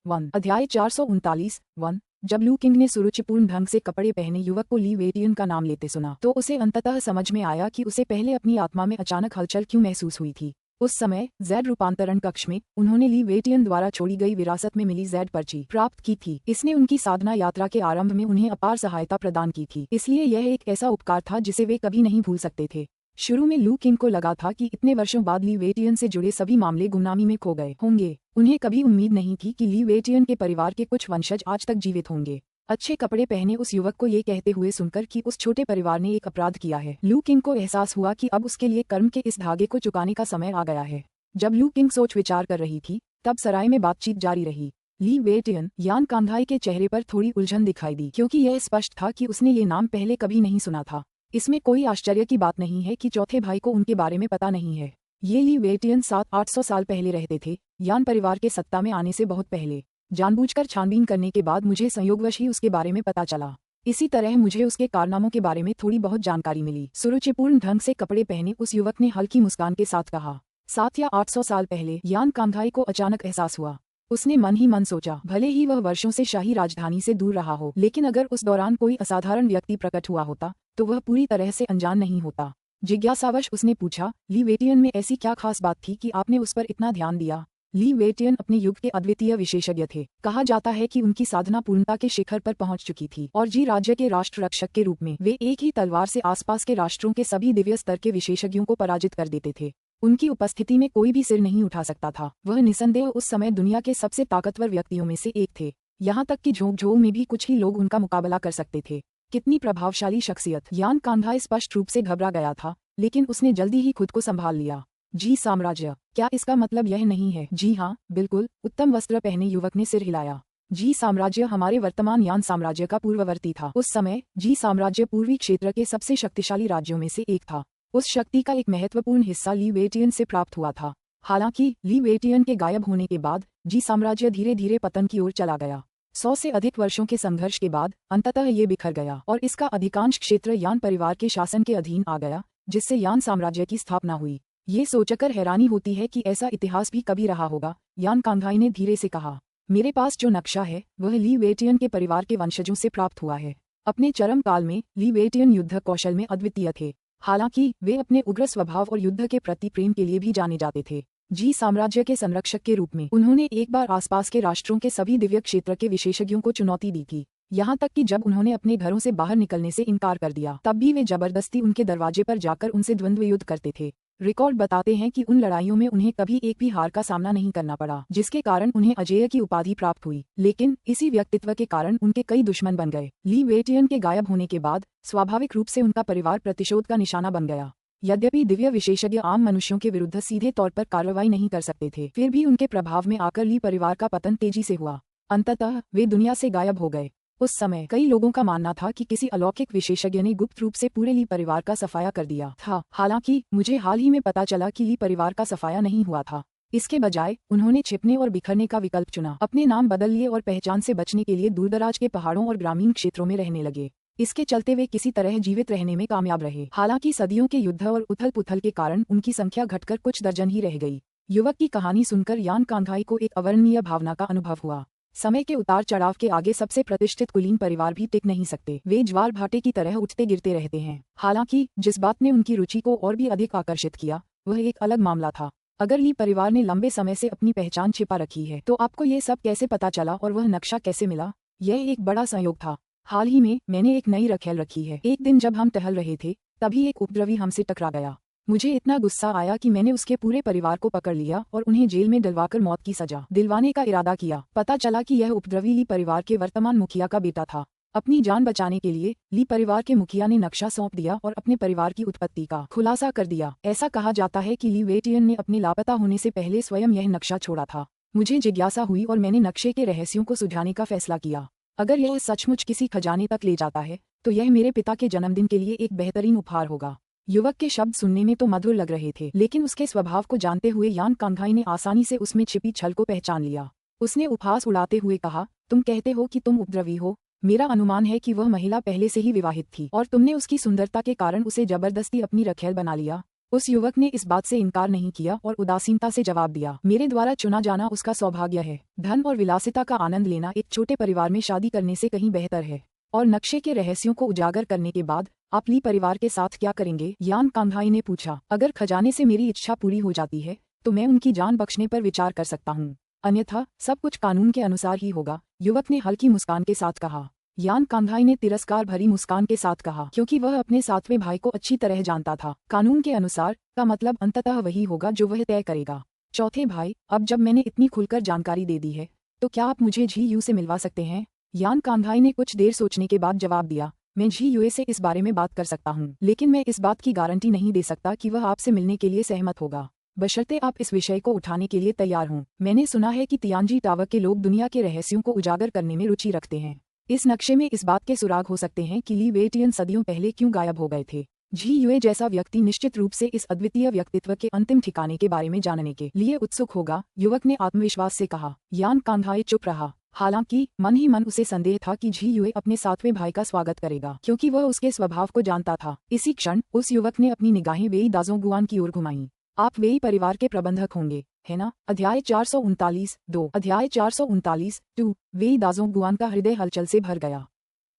वन। जब लू किंग ने सुरुचिपूर्ण ढंग से कपड़े पहने युवक को ली वेटियन का नाम लेते सुना तो उसे अंततः समझ में आया कि उसे पहले अपनी आत्मा में अचानक हलचल क्यों महसूस हुई थी। उस समय जेड रूपांतरण कक्ष में उन्होंने ली वेटियन द्वारा छोड़ी गई विरासत में मिली जेड पर्ची प्राप्त की थी। इसने उनकी साधना यात्रा के आरंभ में उन्हें अपार सहायता प्रदान की थी, इसलिए यह एक ऐसा उपकार था जिसे वे कभी नहीं भूल सकते थे। शुरू में लू किंग को लगा था कि इतने वर्षों बाद ली वेटियन से जुड़े सभी मामले गुमनामी में खो गए होंगे। उन्हें कभी उम्मीद नहीं थी कि ली वेटियन के परिवार के कुछ वंशज आज तक जीवित होंगे। अच्छे कपड़े पहने उस युवक को ये कहते हुए सुनकर कि उस छोटे परिवार ने एक अपराध किया है, लू किंग को एहसास हुआ कि अब उसके लिए कर्म के इस धागे को चुकाने का समय आ गया है। जब लू किंग सोच विचार कर रही थी तब सराय में बातचीत जारी रही। ली वेटियन यान कांधाई के चेहरे पर थोड़ी उलझन दिखाई दी, क्योंकि यह स्पष्ट था कि उसने ये नाम पहले कभी नहीं सुना था। इसमें कोई आश्चर्य की बात नहीं है कि चौथे भाई को उनके बारे में पता नहीं है। ये ली वेटियन 700-800 साल पहले रहते थे, यान परिवार के सत्ता में आने से बहुत पहले। जानबूझकर छानबीन करने के बाद मुझे संयोगवश ही उसके बारे में पता चला। इसी तरह मुझे उसके कारनामों के बारे में थोड़ी बहुत जानकारी मिली। सुरुचिपूर्ण ढंग से कपड़े पहने उस युवक ने हल्की मुस्कान के साथ कहा। 7 या 800 साल पहले यान कांधाई को अचानक एहसास हुआ। उसने मन ही मन सोचा, भले ही वह वर्षों से शाही राजधानी से दूर रहा हो, लेकिन अगर उस दौरान कोई असाधारण व्यक्ति प्रकट हुआ होता तो वह पूरी तरह से अनजान नहीं होता। जिज्ञासावश उसने पूछा, ली वेटियन में ऐसी क्या खास बात थी कि आपने उस पर इतना ध्यान दिया? ली वेटियन अपने युग के अद्वितीय विशेषज्ञ थे। कहा जाता है कि उनकी साधना पूर्णता के शिखर पर पहुंच चुकी थी और जी राज्य के राष्ट्र रक्षक के रूप में वे एक ही तलवार से आसपास के राष्ट्रों के सभी दिव्य स्तर के विशेषज्ञों को पराजित कर देते थे। उनकी उपस्थिति में कोई भी सिर नहीं उठा सकता था। वह निसंदेह उस समय दुनिया के सबसे ताकतवर व्यक्तियों में से एक थे। यहाँ तक कि झोंकझोंक में भी कुछ ही लोग उनका मुकाबला कर सकते थे। कितनी प्रभावशाली शख्सियत! यान कांधाई स्पष्ट रूप से घबरा गया था, लेकिन उसने जल्दी ही खुद को संभाल लिया। जी साम्राज्य, क्या इसका मतलब यह नहीं है? जी हाँ, बिल्कुल, उत्तम वस्त्र पहने युवक ने सिर हिलाया। जी साम्राज्य हमारे वर्तमान यान साम्राज्य का पूर्ववर्ती था। उस समय जी साम्राज्य पूर्वी क्षेत्र के सबसे शक्तिशाली राज्यों में से एक था। उस शक्ति का एक महत्वपूर्ण हिस्सा ली वेटियन से प्राप्त हुआ था। हालांकि ली वेटियन के गायब होने के बाद जी साम्राज्य धीरे धीरे पतन की ओर चला गया। 100 से अधिक वर्षों के संघर्ष के बाद अंततः ये बिखर गया और इसका अधिकांश क्षेत्र यान परिवार के शासन के अधीन आ गया, जिससे यान साम्राज्य की स्थापना हुई। ये सोचकर हैरानी होती है कि ऐसा इतिहास भी कभी रहा होगा, यान कांधाई ने धीरे से कहा। मेरे पास जो नक्शा है वह ली वेटियन के परिवार के वंशजों से प्राप्त हुआ है। अपने चरम काल में ली वेटियन युद्ध कौशल में अद्वितीय थे। हालांकि वे अपने उग्र स्वभाव और युद्ध के प्रति प्रेम के लिए भी जाने जाते थे। जी साम्राज्य के संरक्षक के रूप में उन्होंने एक बार आसपास के राष्ट्रों के सभी दिव्य क्षेत्र के विशेषज्ञों को चुनौती दी थी। यहाँ तक कि जब उन्होंने अपने घरों से बाहर निकलने से इनकार कर दिया, तब भी वे जबरदस्ती उनके दरवाजे पर जाकर उनसे द्वंद्व युद्ध करते थे। रिकॉर्ड बताते हैं कि उन लड़ाइयों में उन्हें कभी एक भी हार का सामना नहीं करना पड़ा, जिसके कारण उन्हें अजेय की उपाधि प्राप्त हुई। लेकिन इसी व्यक्तित्व के कारण उनके कई दुश्मन बन गए। ली वेटियन के गायब होने के बाद स्वाभाविक रूप से उनका परिवार प्रतिशोध का निशाना बन गया। यद्यपि दिव्य विशेषज्ञ आम मनुष्यों के विरुद्ध सीधे तौर पर कार्रवाई नहीं कर सकते थे, फिर भी उनके प्रभाव में आकर ली परिवार का पतन तेजी से हुआ। अंततः वे दुनिया से गायब हो गए। उस समय कई लोगों का मानना था कि किसी अलौकिक विशेषज्ञ ने गुप्त रूप से पूरे ली परिवार का सफाया कर दिया था। हालांकि मुझे हाल ही में पता चला कि ली परिवार का सफाया नहीं हुआ था। इसके बजाय उन्होंने छिपने और बिखरने का विकल्प चुना। अपने नाम बदल लिए और पहचान से बचने के लिए दूरदराज के पहाड़ों और ग्रामीण क्षेत्रों में रहने लगे। इसके चलते वे किसी तरह जीवित रहने में कामयाब रहे। हालांकि सदियों के युद्ध और उथल पुथल के कारण उनकी संख्या घटकर कुछ दर्जन ही रह गई। युवक की कहानी सुनकर यान कांधाई को एक अवर्णनीय भावना का अनुभव हुआ। समय के उतार चढ़ाव के आगे सबसे प्रतिष्ठित कुलीन परिवार भी टिक नहीं सकते। वे ज्वार भाटे की तरह उठते गिरते रहते हैं। हालांकि जिस बात ने उनकी रुचि को और भी अधिक आकर्षित किया वह एक अलग मामला था। अगर ली परिवार ने लंबे समय से अपनी पहचान छिपा रखी है तो आपको ये सब कैसे पता चला और वह नक्शा कैसे मिला? यह एक बड़ा संयोग था। हाल ही में मैंने एक नई रखेल रखी है। एक दिन जब हम टहल रहे थे तभी एक उपद्रवी हमसे टकरा गया। मुझे इतना गुस्सा आया कि मैंने उसके पूरे परिवार को पकड़ लिया और उन्हें जेल में डलवाकर मौत की सजा दिलवाने का इरादा किया। पता चला कि यह उपद्रवी ली परिवार के वर्तमान मुखिया का बेटा था। अपनी जान बचाने के लिए ली परिवार के मुखिया ने नक्शा सौंप दिया और अपने परिवार की उत्पत्ति का खुलासा कर दिया। ऐसा कहा जाता है कि ली वेटियन ने अपने लापता होने से पहले स्वयं यह नक्शा छोड़ा था। मुझे जिज्ञासा हुई और मैंने नक्शे के रहस्यों को सुलझाने का फैसला किया। अगर यह सचमुच किसी खजाने तक ले जाता है तो यह मेरे पिता के जन्मदिन के लिए एक बेहतरीन उपहार होगा। युवक के शब्द सुनने में तो मधुर लग रहे थे, लेकिन उसके स्वभाव को जानते हुए यान कांधाई ने आसानी से उसमें छिपी छल को पहचान लिया। उसने उपहास उड़ाते हुए कहा, तुम कहते हो कि तुम उपद्रवी हो। मेरा अनुमान है कि वह महिला पहले से ही विवाहित थी और तुमने उसकी सुंदरता के कारण उसे जबरदस्ती अपनी रखेल बना लिया। उस युवक ने इस बात से इनकार नहीं किया और उदासीनता से जवाब दिया, मेरे द्वारा चुना जाना उसका सौभाग्य है। धन और विलासिता का आनंद लेना एक छोटे परिवार में शादी करने से कहीं बेहतर है। और नक्शे के रहस्यों को उजागर करने के बाद आप ली परिवार के साथ क्या करेंगे? यान कांधाई ने पूछा। अगर खजाने से मेरी इच्छा पूरी हो जाती है तो मैं उनकी जान बख्शने पर विचार कर सकता हूँ, अन्यथा सब कुछ कानून के अनुसार ही होगा, युवक ने हल्की मुस्कान के साथ कहा। यान कांधाई ने तिरस्कार भरी मुस्कान के साथ कहा, क्योंकि वह अपने सातवें भाई को अच्छी तरह जानता था। कानून के अनुसार का मतलब अंततः वही होगा जो वह तय करेगा। चौथे भाई, अब जब मैंने इतनी खुलकर जानकारी दे दी है तो क्या आप मुझे जी यू से मिलवा सकते हैं? यान कांधाई ने कुछ देर सोचने के बाद जवाब दिया, मैं जी यूए से इस बारे में बात कर सकता हूँ, लेकिन मैं इस बात की गारंटी नहीं दे सकता कि वह आपसे मिलने के लिए सहमत होगा, बशर्ते आप इस विषय को उठाने के लिए तैयार हों। मैंने सुना है कि तियानजी टावर के लोग दुनिया के रहस्यों को उजागर करने में रुचि रखते हैं। इस नक्शे में इस बात के सुराग हो सकते हैं कि ली वेटियन सदियों पहले क्यों गायब हो गए थे। जी यूए जैसा व्यक्ति निश्चित रूप से इस अद्वितीय व्यक्तित्व के अंतिम ठिकाने के बारे में जानने के लिए उत्सुक होगा, युवक ने आत्मविश्वास से कहा। यान कांधाई चुप रहा। हालांकि मन ही मन उसे संदेह था कि जी यूए अपने सातवें भाई का स्वागत करेगा, क्योंकि वह उसके स्वभाव को जानता था। इसी क्षण उस युवक ने अपनी निगाहें वेई दाजोंगुआन की ओर घुमाईं। आप वेई परिवार के प्रबंधक होंगे, है ना? अध्याय 439 2 अध्याय 439 2 वेई दाजोंगुआन का हृदय हलचल से भर गया।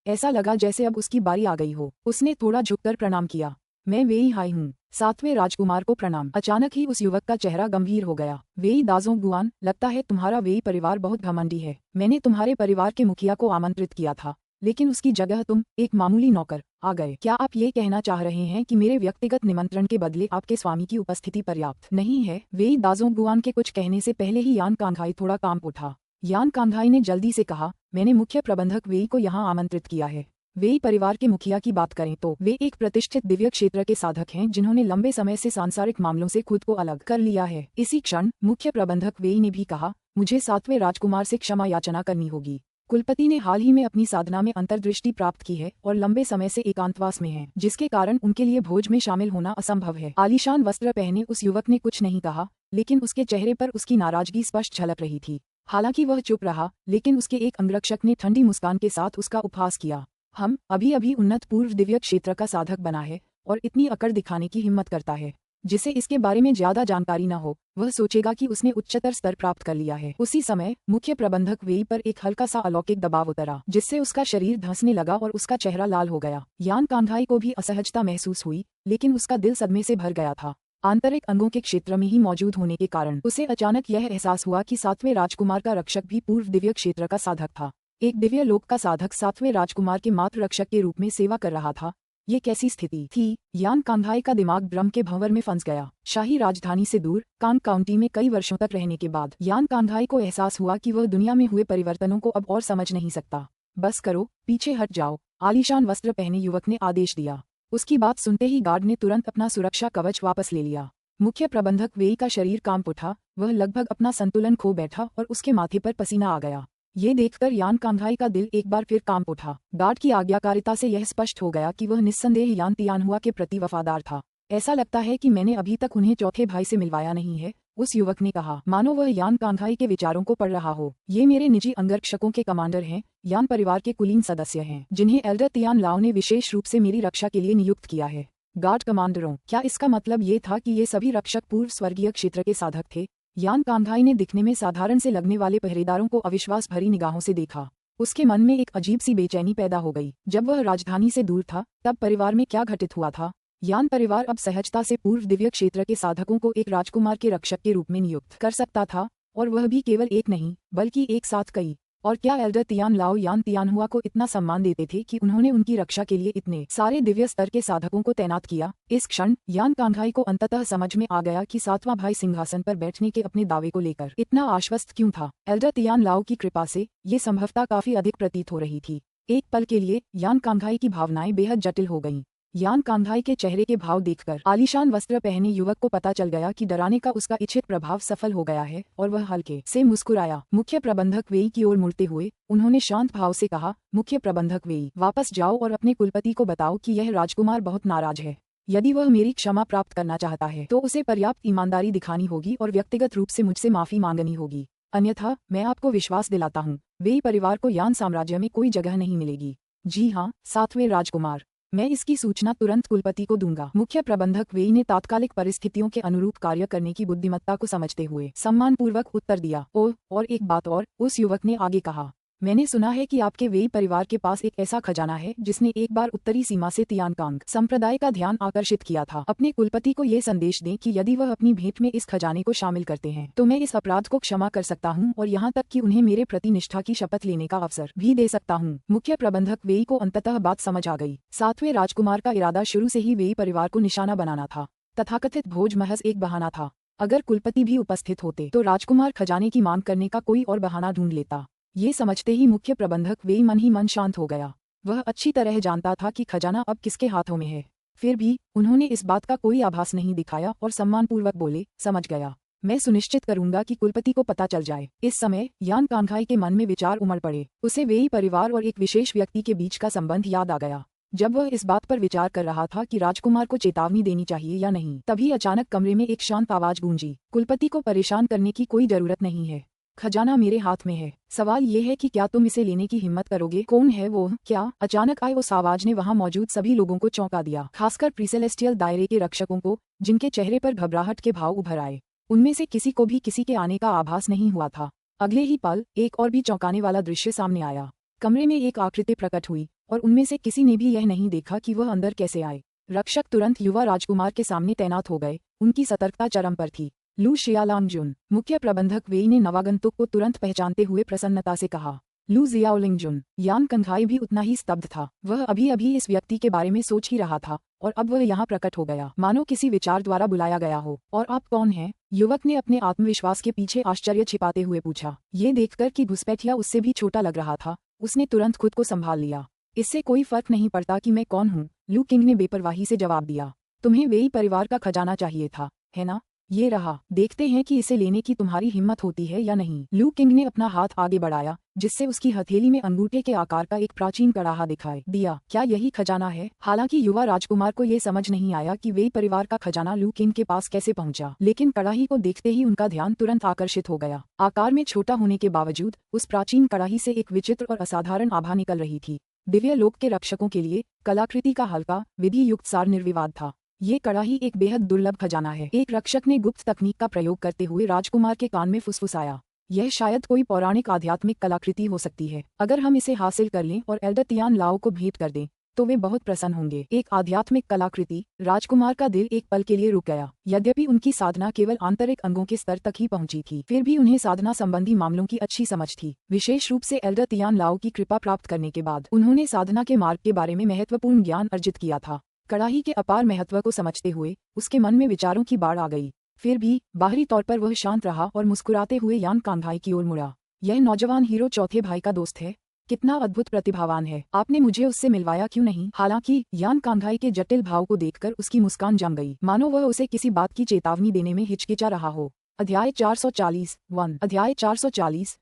ऐसा लगा जैसे अब उसकी बारी आ गई हो। उसने थोड़ा झुककर प्रणाम किया। मैं वेई हाई हूँ, सातवें राजकुमार को प्रणाम। अचानक ही उस युवक का चेहरा गंभीर हो गया। वेई दाजोंगुआन, लगता है तुम्हारा वेई परिवार बहुत घमंडी है। मैंने तुम्हारे परिवार के मुखिया को आमंत्रित किया था, लेकिन उसकी जगह तुम, एक मामूली नौकर, आ गए। क्या आप ये कहना चाह रहे हैं कि मेरे व्यक्तिगत निमंत्रण के बदले आपके स्वामी की उपस्थिति पर्याप्त नहीं है? वेई दाजोंगुआन के कुछ कहने से पहले ही यान कांधाई थोड़ा कांप उठा। यान कांधाई ने जल्दी से कहा, मैंने मुख्य प्रबंधक वेई को यहाँ आमंत्रित किया है। वेई परिवार के मुखिया की बात करें तो वे एक प्रतिष्ठित दिव्य क्षेत्र के साधक हैं जिन्होंने लंबे समय से सांसारिक मामलों से खुद को अलग कर लिया है। इसी क्षण मुख्य प्रबंधक वेई ने भी कहा, मुझे सातवें राजकुमार से क्षमा याचना करनी होगी। कुलपति ने हाल ही में अपनी साधना में अंतर्दृष्टि प्राप्त की है और लंबे समय से एकांतवास में है, जिसके कारण उनके लिए भोज में शामिल होना असंभव है। आलीशान वस्त्र पहने उस युवक ने कुछ नहीं कहा, लेकिन उसके चेहरे पर उसकी नाराजगी स्पष्ट झलक रही थी। हालांकि वह चुप रहा, लेकिन उसके एक अंगरक्षक ने ठंडी मुस्कान के साथ उसका उपहास किया। हम अभी अभी उन्नत पूर्व दिव्य क्षेत्र का साधक बना है और इतनी अकड़ दिखाने की हिम्मत करता है। जिसे इसके बारे में ज्यादा जानकारी न हो, वह सोचेगा कि उसने उच्चतर स्तर प्राप्त कर लिया है। उसी समय मुख्य प्रबंधक वेई पर एक हल्का सा अलौकिक दबाव उतरा, जिससे उसका शरीर धंसने लगा और उसका चेहरा लाल हो गया। यान कांधाई को भी असहजता महसूस हुई, लेकिन उसका दिल सदमे से भर गया था। आंतरिक अंगों के क्षेत्र में ही मौजूद होने के कारण उसे अचानक यह एहसास हुआ कि सातवें राजकुमार का रक्षक भी पूर्व दिव्य क्षेत्र का साधक था। एक दिव्य लोक का साधक सातवें राजकुमार के मात्र रक्षक के रूप में सेवा कर रहा था। ये कैसी स्थिति थी? यान कांधाई का दिमाग भ्रम के भंवर में फंस गया। शाही राजधानी से दूर कांग काउंटी में कई वर्षों तक रहने के बाद यान कांधाई को एहसास हुआ कि वह दुनिया में हुए परिवर्तनों को अब और समझ नहीं सकता। बस करो, पीछे हट जाओ, आलीशान वस्त्र पहने युवक ने आदेश दिया। उसकी बात सुनते ही गार्ड ने तुरंत अपना सुरक्षा कवच वापस ले लिया। मुख्य प्रबंधक वेई का शरीर कांप उठा, वह लगभग अपना संतुलन खो बैठा और उसके माथे पर पसीना आ गया। ये देखकर यान कांधाई का दिल एक बार फिर कांप उठा। गार्ड की आज्ञाकारिता से यह स्पष्ट हो गया कि वह निस्संदेह यान तियानहुआ के प्रति वफादार था। ऐसा लगता है कि मैंने अभी तक उन्हें चौथे भाई से मिलवाया नहीं है, उस युवक ने कहा, मानो वह यान कांधाई के विचारों को पढ़ रहा हो। ये मेरे निजी अंगरक्षकों के कमांडर हैं, यान परिवार के कुलीन सदस्य हैं, जिन्हें एल्डर तियान लाओ ने विशेष रूप से मेरी रक्षा के लिए नियुक्त किया है। गार्ड कमांडरों, क्या इसका मतलब ये था कि ये सभी रक्षक पूर्व स्वर्गीय क्षेत्र के साधक थे? यान कांधाई ने दिखने में साधारण से लगने वाले पहरेदारों को अविश्वास भरी निगाहों से देखा। उसके मन में एक अजीब सी बेचैनी पैदा हो गई। जब वह राजधानी से दूर था, तब परिवार में क्या घटित हुआ था? यान परिवार अब सहजता से पूर्व दिव्य क्षेत्र के साधकों को एक राजकुमार के रक्षक के रूप में नियुक्त कर सकता था, और वह भी केवल एक नहीं, बल्कि एक साथ कई। और क्या एल्डर तियान लाओ यान तियानहुआ को इतना सम्मान देते थे कि उन्होंने उनकी रक्षा के लिए इतने सारे दिव्य स्तर के साधकों को तैनात किया? इस क्षण यान कांधाई को अंततः समझ में आ गया कि सातवां भाई सिंहासन पर बैठने के अपने दावे को लेकर इतना आश्वस्त क्यों था। एल्डर तियान लाओ की कृपा से ये संभवतः काफी अधिक प्रतीत हो रही थी। एक पल के लिए यान कांधाई की भावनाएं बेहद जटिल हो गईं। यान कांधाई के चेहरे के भाव देखकर आलीशान वस्त्र पहने युवक को पता चल गया कि डराने का उसका इच्छित प्रभाव सफल हो गया है, और वह हल्के से मुस्कुराया। मुख्य प्रबंधक वेई की ओर मुड़ते हुए उन्होंने शांत भाव से कहा, मुख्य प्रबंधक वेई, वापस जाओ और अपने कुलपति को बताओ कि यह राजकुमार बहुत नाराज है। यदि वह मेरी क्षमा प्राप्त करना चाहता है तो उसे पर्याप्त ईमानदारी दिखानी होगी और व्यक्तिगत रूप से मुझसे माफी मांगनी होगी। अन्यथा मैं आपको विश्वास दिलाता हूँ, वेई परिवार को यान साम्राज्य में कोई जगह नहीं मिलेगी। जी हाँ, सातवें राजकुमार, मैं इसकी सूचना तुरंत कुलपति को दूंगा। मुख्य प्रबंधक वेई ने तात्कालिक परिस्थितियों के अनुरूप कार्य करने की बुद्धिमत्ता को समझते हुए सम्मानपूर्वक उत्तर दिया। और एक बात और, उस युवक ने आगे कहा, मैंने सुना है कि आपके वेई परिवार के पास एक ऐसा खजाना है जिसने एक बार उत्तरी सीमा से तियानकांग संप्रदाय का ध्यान आकर्षित किया था। अपने कुलपति को ये संदेश दें कि यदि वह अपनी भेंट में इस खजाने को शामिल करते हैं तो मैं इस अपराध को क्षमा कर सकता हूं और यहाँ तक कि उन्हें मेरे प्रति निष्ठा की शपथ लेने का अवसर भी दे सकता हूँ। मुख्य प्रबंधक वेई को अंततः बात समझ आ गई। 7वें राजकुमार का इरादा शुरू से ही वेई परिवार को निशाना बनाना था। तथाकथित भोज महज एक बहाना था। अगर कुलपति भी उपस्थित होते तो राजकुमार खजाने की मांग करने का कोई और बहाना ढूंढ लेता। ये समझते ही मुख्य प्रबंधक वेई मन ही मन शांत हो गया। वह अच्छी तरह जानता था कि खजाना अब किसके हाथों में है। फिर भी उन्होंने इस बात का कोई आभास नहीं दिखाया और सम्मानपूर्वक बोले, समझ गया। मैं सुनिश्चित करूंगा कि कुलपति को पता चल जाए। इस समय यान कांघाई के मन में विचार उमड़ पड़े। उसे वेई परिवार और एक विशेष व्यक्ति के बीच का संबंध याद आ गया। जब वह इस बात पर विचार कर रहा था कि राजकुमार को चेतावनी देनी चाहिए या नहीं, तभी अचानक कमरे में एक शांत आवाज गूंजी, कुलपति को परेशान करने की कोई जरूरत नहीं है। खजाना मेरे हाथ में है। सवाल ये है कि क्या तुम इसे लेने की हिम्मत करोगे? कौन है वो? क्या? अचानक आए उस आवाज ने वहां मौजूद सभी लोगों को चौंका दिया, खासकर प्रीसेलेस्टियल दायरे के रक्षकों को, जिनके चेहरे पर घबराहट के भाव उभर आए। उनमें से किसी को भी किसी के आने का आभास नहीं हुआ था। अगले ही पल एक और भी चौंकाने वाला दृश्य सामने आया। कमरे में एक आकृति प्रकट हुई और उनमें से किसी ने भी यह नहीं देखा कि वह अंदर कैसे आए। रक्षक तुरंत युवा राजकुमार के सामने तैनात हो गए। उनकी सतर्कता चरम पर थी। लू जियाओलिंगजुन। मुख्य प्रबंधक वेई ने नवागंतुक को तुरंत पहचानते हुए प्रसन्नता से कहा, लू जियाओलिंगजुन। यान कांघाई भी उतना ही स्तब्ध था। वह अभी अभी इस व्यक्ति के बारे में सोच ही रहा था और अब वह यहाँ प्रकट हो गया, मानो किसी विचार द्वारा बुलाया गया हो। और आप कौन हैं? युवक ने अपने आत्मविश्वास के पीछे आश्चर्य छिपाते हुए पूछा। ये देखकर कि घुसपैठिया उससे भी छोटा लग रहा था, उसने तुरंत खुद को संभाल लिया। इससे कोई फर्क नहीं पड़ता कि मैं कौन हूँ, लू किंग ने बेपरवाही से जवाब दिया। तुम्हें वेई परिवार का खजाना चाहिए था, है ना? ये रहा, देखते हैं कि इसे लेने की तुम्हारी हिम्मत होती है या नहीं। लू किंग ने अपना हाथ आगे बढ़ाया, जिससे उसकी हथेली में अंगूठे के आकार का एक प्राचीन कड़ाहा दिखाई दिया। क्या यही खजाना है? हालांकि युवा राजकुमार को ये समझ नहीं आया कि वेई परिवार का खजाना लू किंग के पास कैसे पहुंचा, लेकिन कड़ाही को देखते ही उनका ध्यान तुरंत आकर्षित हो गया। आकार में छोटा होने के बावजूद उस प्राचीन कड़ाही से एक विचित्र और असाधारण आभा निकल रही थी। दिव्य लोक के रक्षकों के लिए कलाकृति का हल्का, विधि युक्त सार निर्विवाद था। ये कड़ाही एक बेहद दुर्लभ खजाना है। एक रक्षक ने गुप्त तकनीक का प्रयोग करते हुए राजकुमार के कान में फुसफुसाया। यह शायद कोई पौराणिक आध्यात्मिक कलाकृति हो सकती है। अगर हम इसे हासिल कर लें और एल्डर तियान लाओ को भेंट कर दें तो वे बहुत प्रसन्न होंगे। एक आध्यात्मिक कलाकृति। राजकुमार का दिल एक पल के लिए रुक गया। यद्यपि उनकी साधना केवल आंतरिक अंगों के स्तर तक ही पहुंची थी, फिर भी उन्हें साधना संबंधी मामलों की अच्छी समझ थी। विशेष रूप से एल्डर तियान लाओ की कृपा प्राप्त करने के बाद उन्होंने साधना के मार्ग के बारे में महत्वपूर्ण ज्ञान अर्जित किया था। कड़ाही के अपार महत्व को समझते हुए उसके मन में विचारों की बाढ़ आ गई। फिर भी बाहरी तौर पर वह शांत रहा और मुस्कुराते हुए यान कांघाई की ओर मुड़ा। यह नौजवान हीरो चौथे भाई का दोस्त है। कितना अद्भुत प्रतिभावान है। आपने मुझे उससे मिलवाया क्यों नहीं? हालांकि यान कांघाई के जटिल भाव को देखकर उसकी मुस्कान जम गई, मानो वह उसे किसी बात की चेतावनी देने में हिचकिचा रहा हो। अध्याय 440 अध्याय 440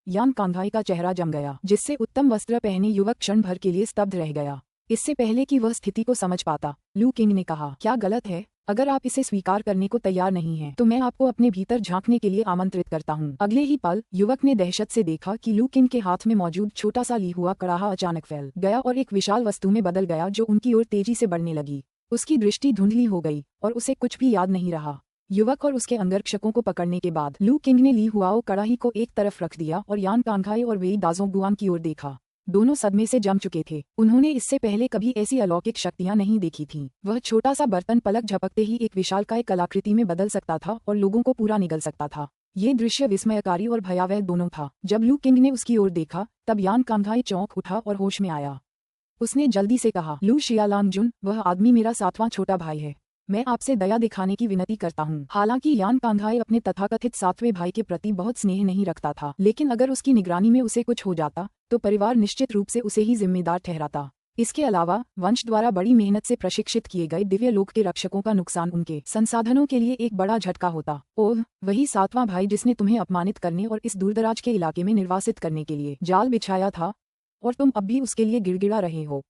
यान कांघाई का चेहरा जम गया, जिससे उत्तम वस्त्र पहने युवक क्षण भर के लिए स्तब्ध रह गया। इससे पहले कि वह स्थिति को समझ पाता, लू किंग ने कहा, क्या गलत है? अगर आप इसे स्वीकार करने को तैयार नहीं हैं, तो मैं आपको अपने भीतर झांकने के लिए आमंत्रित करता हूं। अगले ही पल युवक ने दहशत से देखा कि लू किंग के हाथ में मौजूद छोटा सा ली हुआ कड़ाहा अचानक फैल गया और एक विशाल वस्तु में बदल गया जो उनकी ओर तेजी से बढ़ने लगी। उसकी दृष्टि धुंधली हो गई और उसे कुछ भी याद नहीं रहा। युवक और उसके अंगरक्षकों को पकड़ने के बाद लू किंग ने ली हुआ कड़ाही को एक तरफ रख दिया और यान कांघाई और वेई दाजोंगुआन की ओर देखा। दोनों सदमे से जम चुके थे। उन्होंने इससे पहले कभी ऐसी अलौकिक शक्तियां नहीं देखी थीं। वह छोटा सा बर्तन पलक झपकते ही एक विशालकाय कलाकृति में बदल सकता था और लोगों को पूरा निगल सकता था। ये दृश्य विस्मयकारी और भयावह दोनों था। जब लू किंग ने उसकी ओर देखा तब यान कांघाई चौंक उठा और होश में आया। उसने जल्दी से कहा, लू जियाओलिंगजुन, वह आदमी मेरा 7वां छोटा भाई है। मैं आपसे दया दिखाने की विनती करता हूँ। हालांकि यान कांघाई अपने तथाकथित 7वें भाई के प्रति बहुत स्नेह नहीं रखता था, लेकिन अगर उसकी निगरानी में उसे कुछ हो जाता तो परिवार निश्चित रूप से उसे ही जिम्मेदार ठहराता। इसके अलावा वंश द्वारा बड़ी मेहनत से प्रशिक्षित किए गए दिव्य लोक के रक्षकों का नुकसान उनके संसाधनों के लिए एक बड़ा झटका होता। ओह, वही 7वां भाई जिसने तुम्हें अपमानित करने और इस दूरदराज के इलाके में निर्वासित करने के लिए जाल बिछाया था, और तुम अब भी उसके लिए गिड़गिड़ा रहे हो।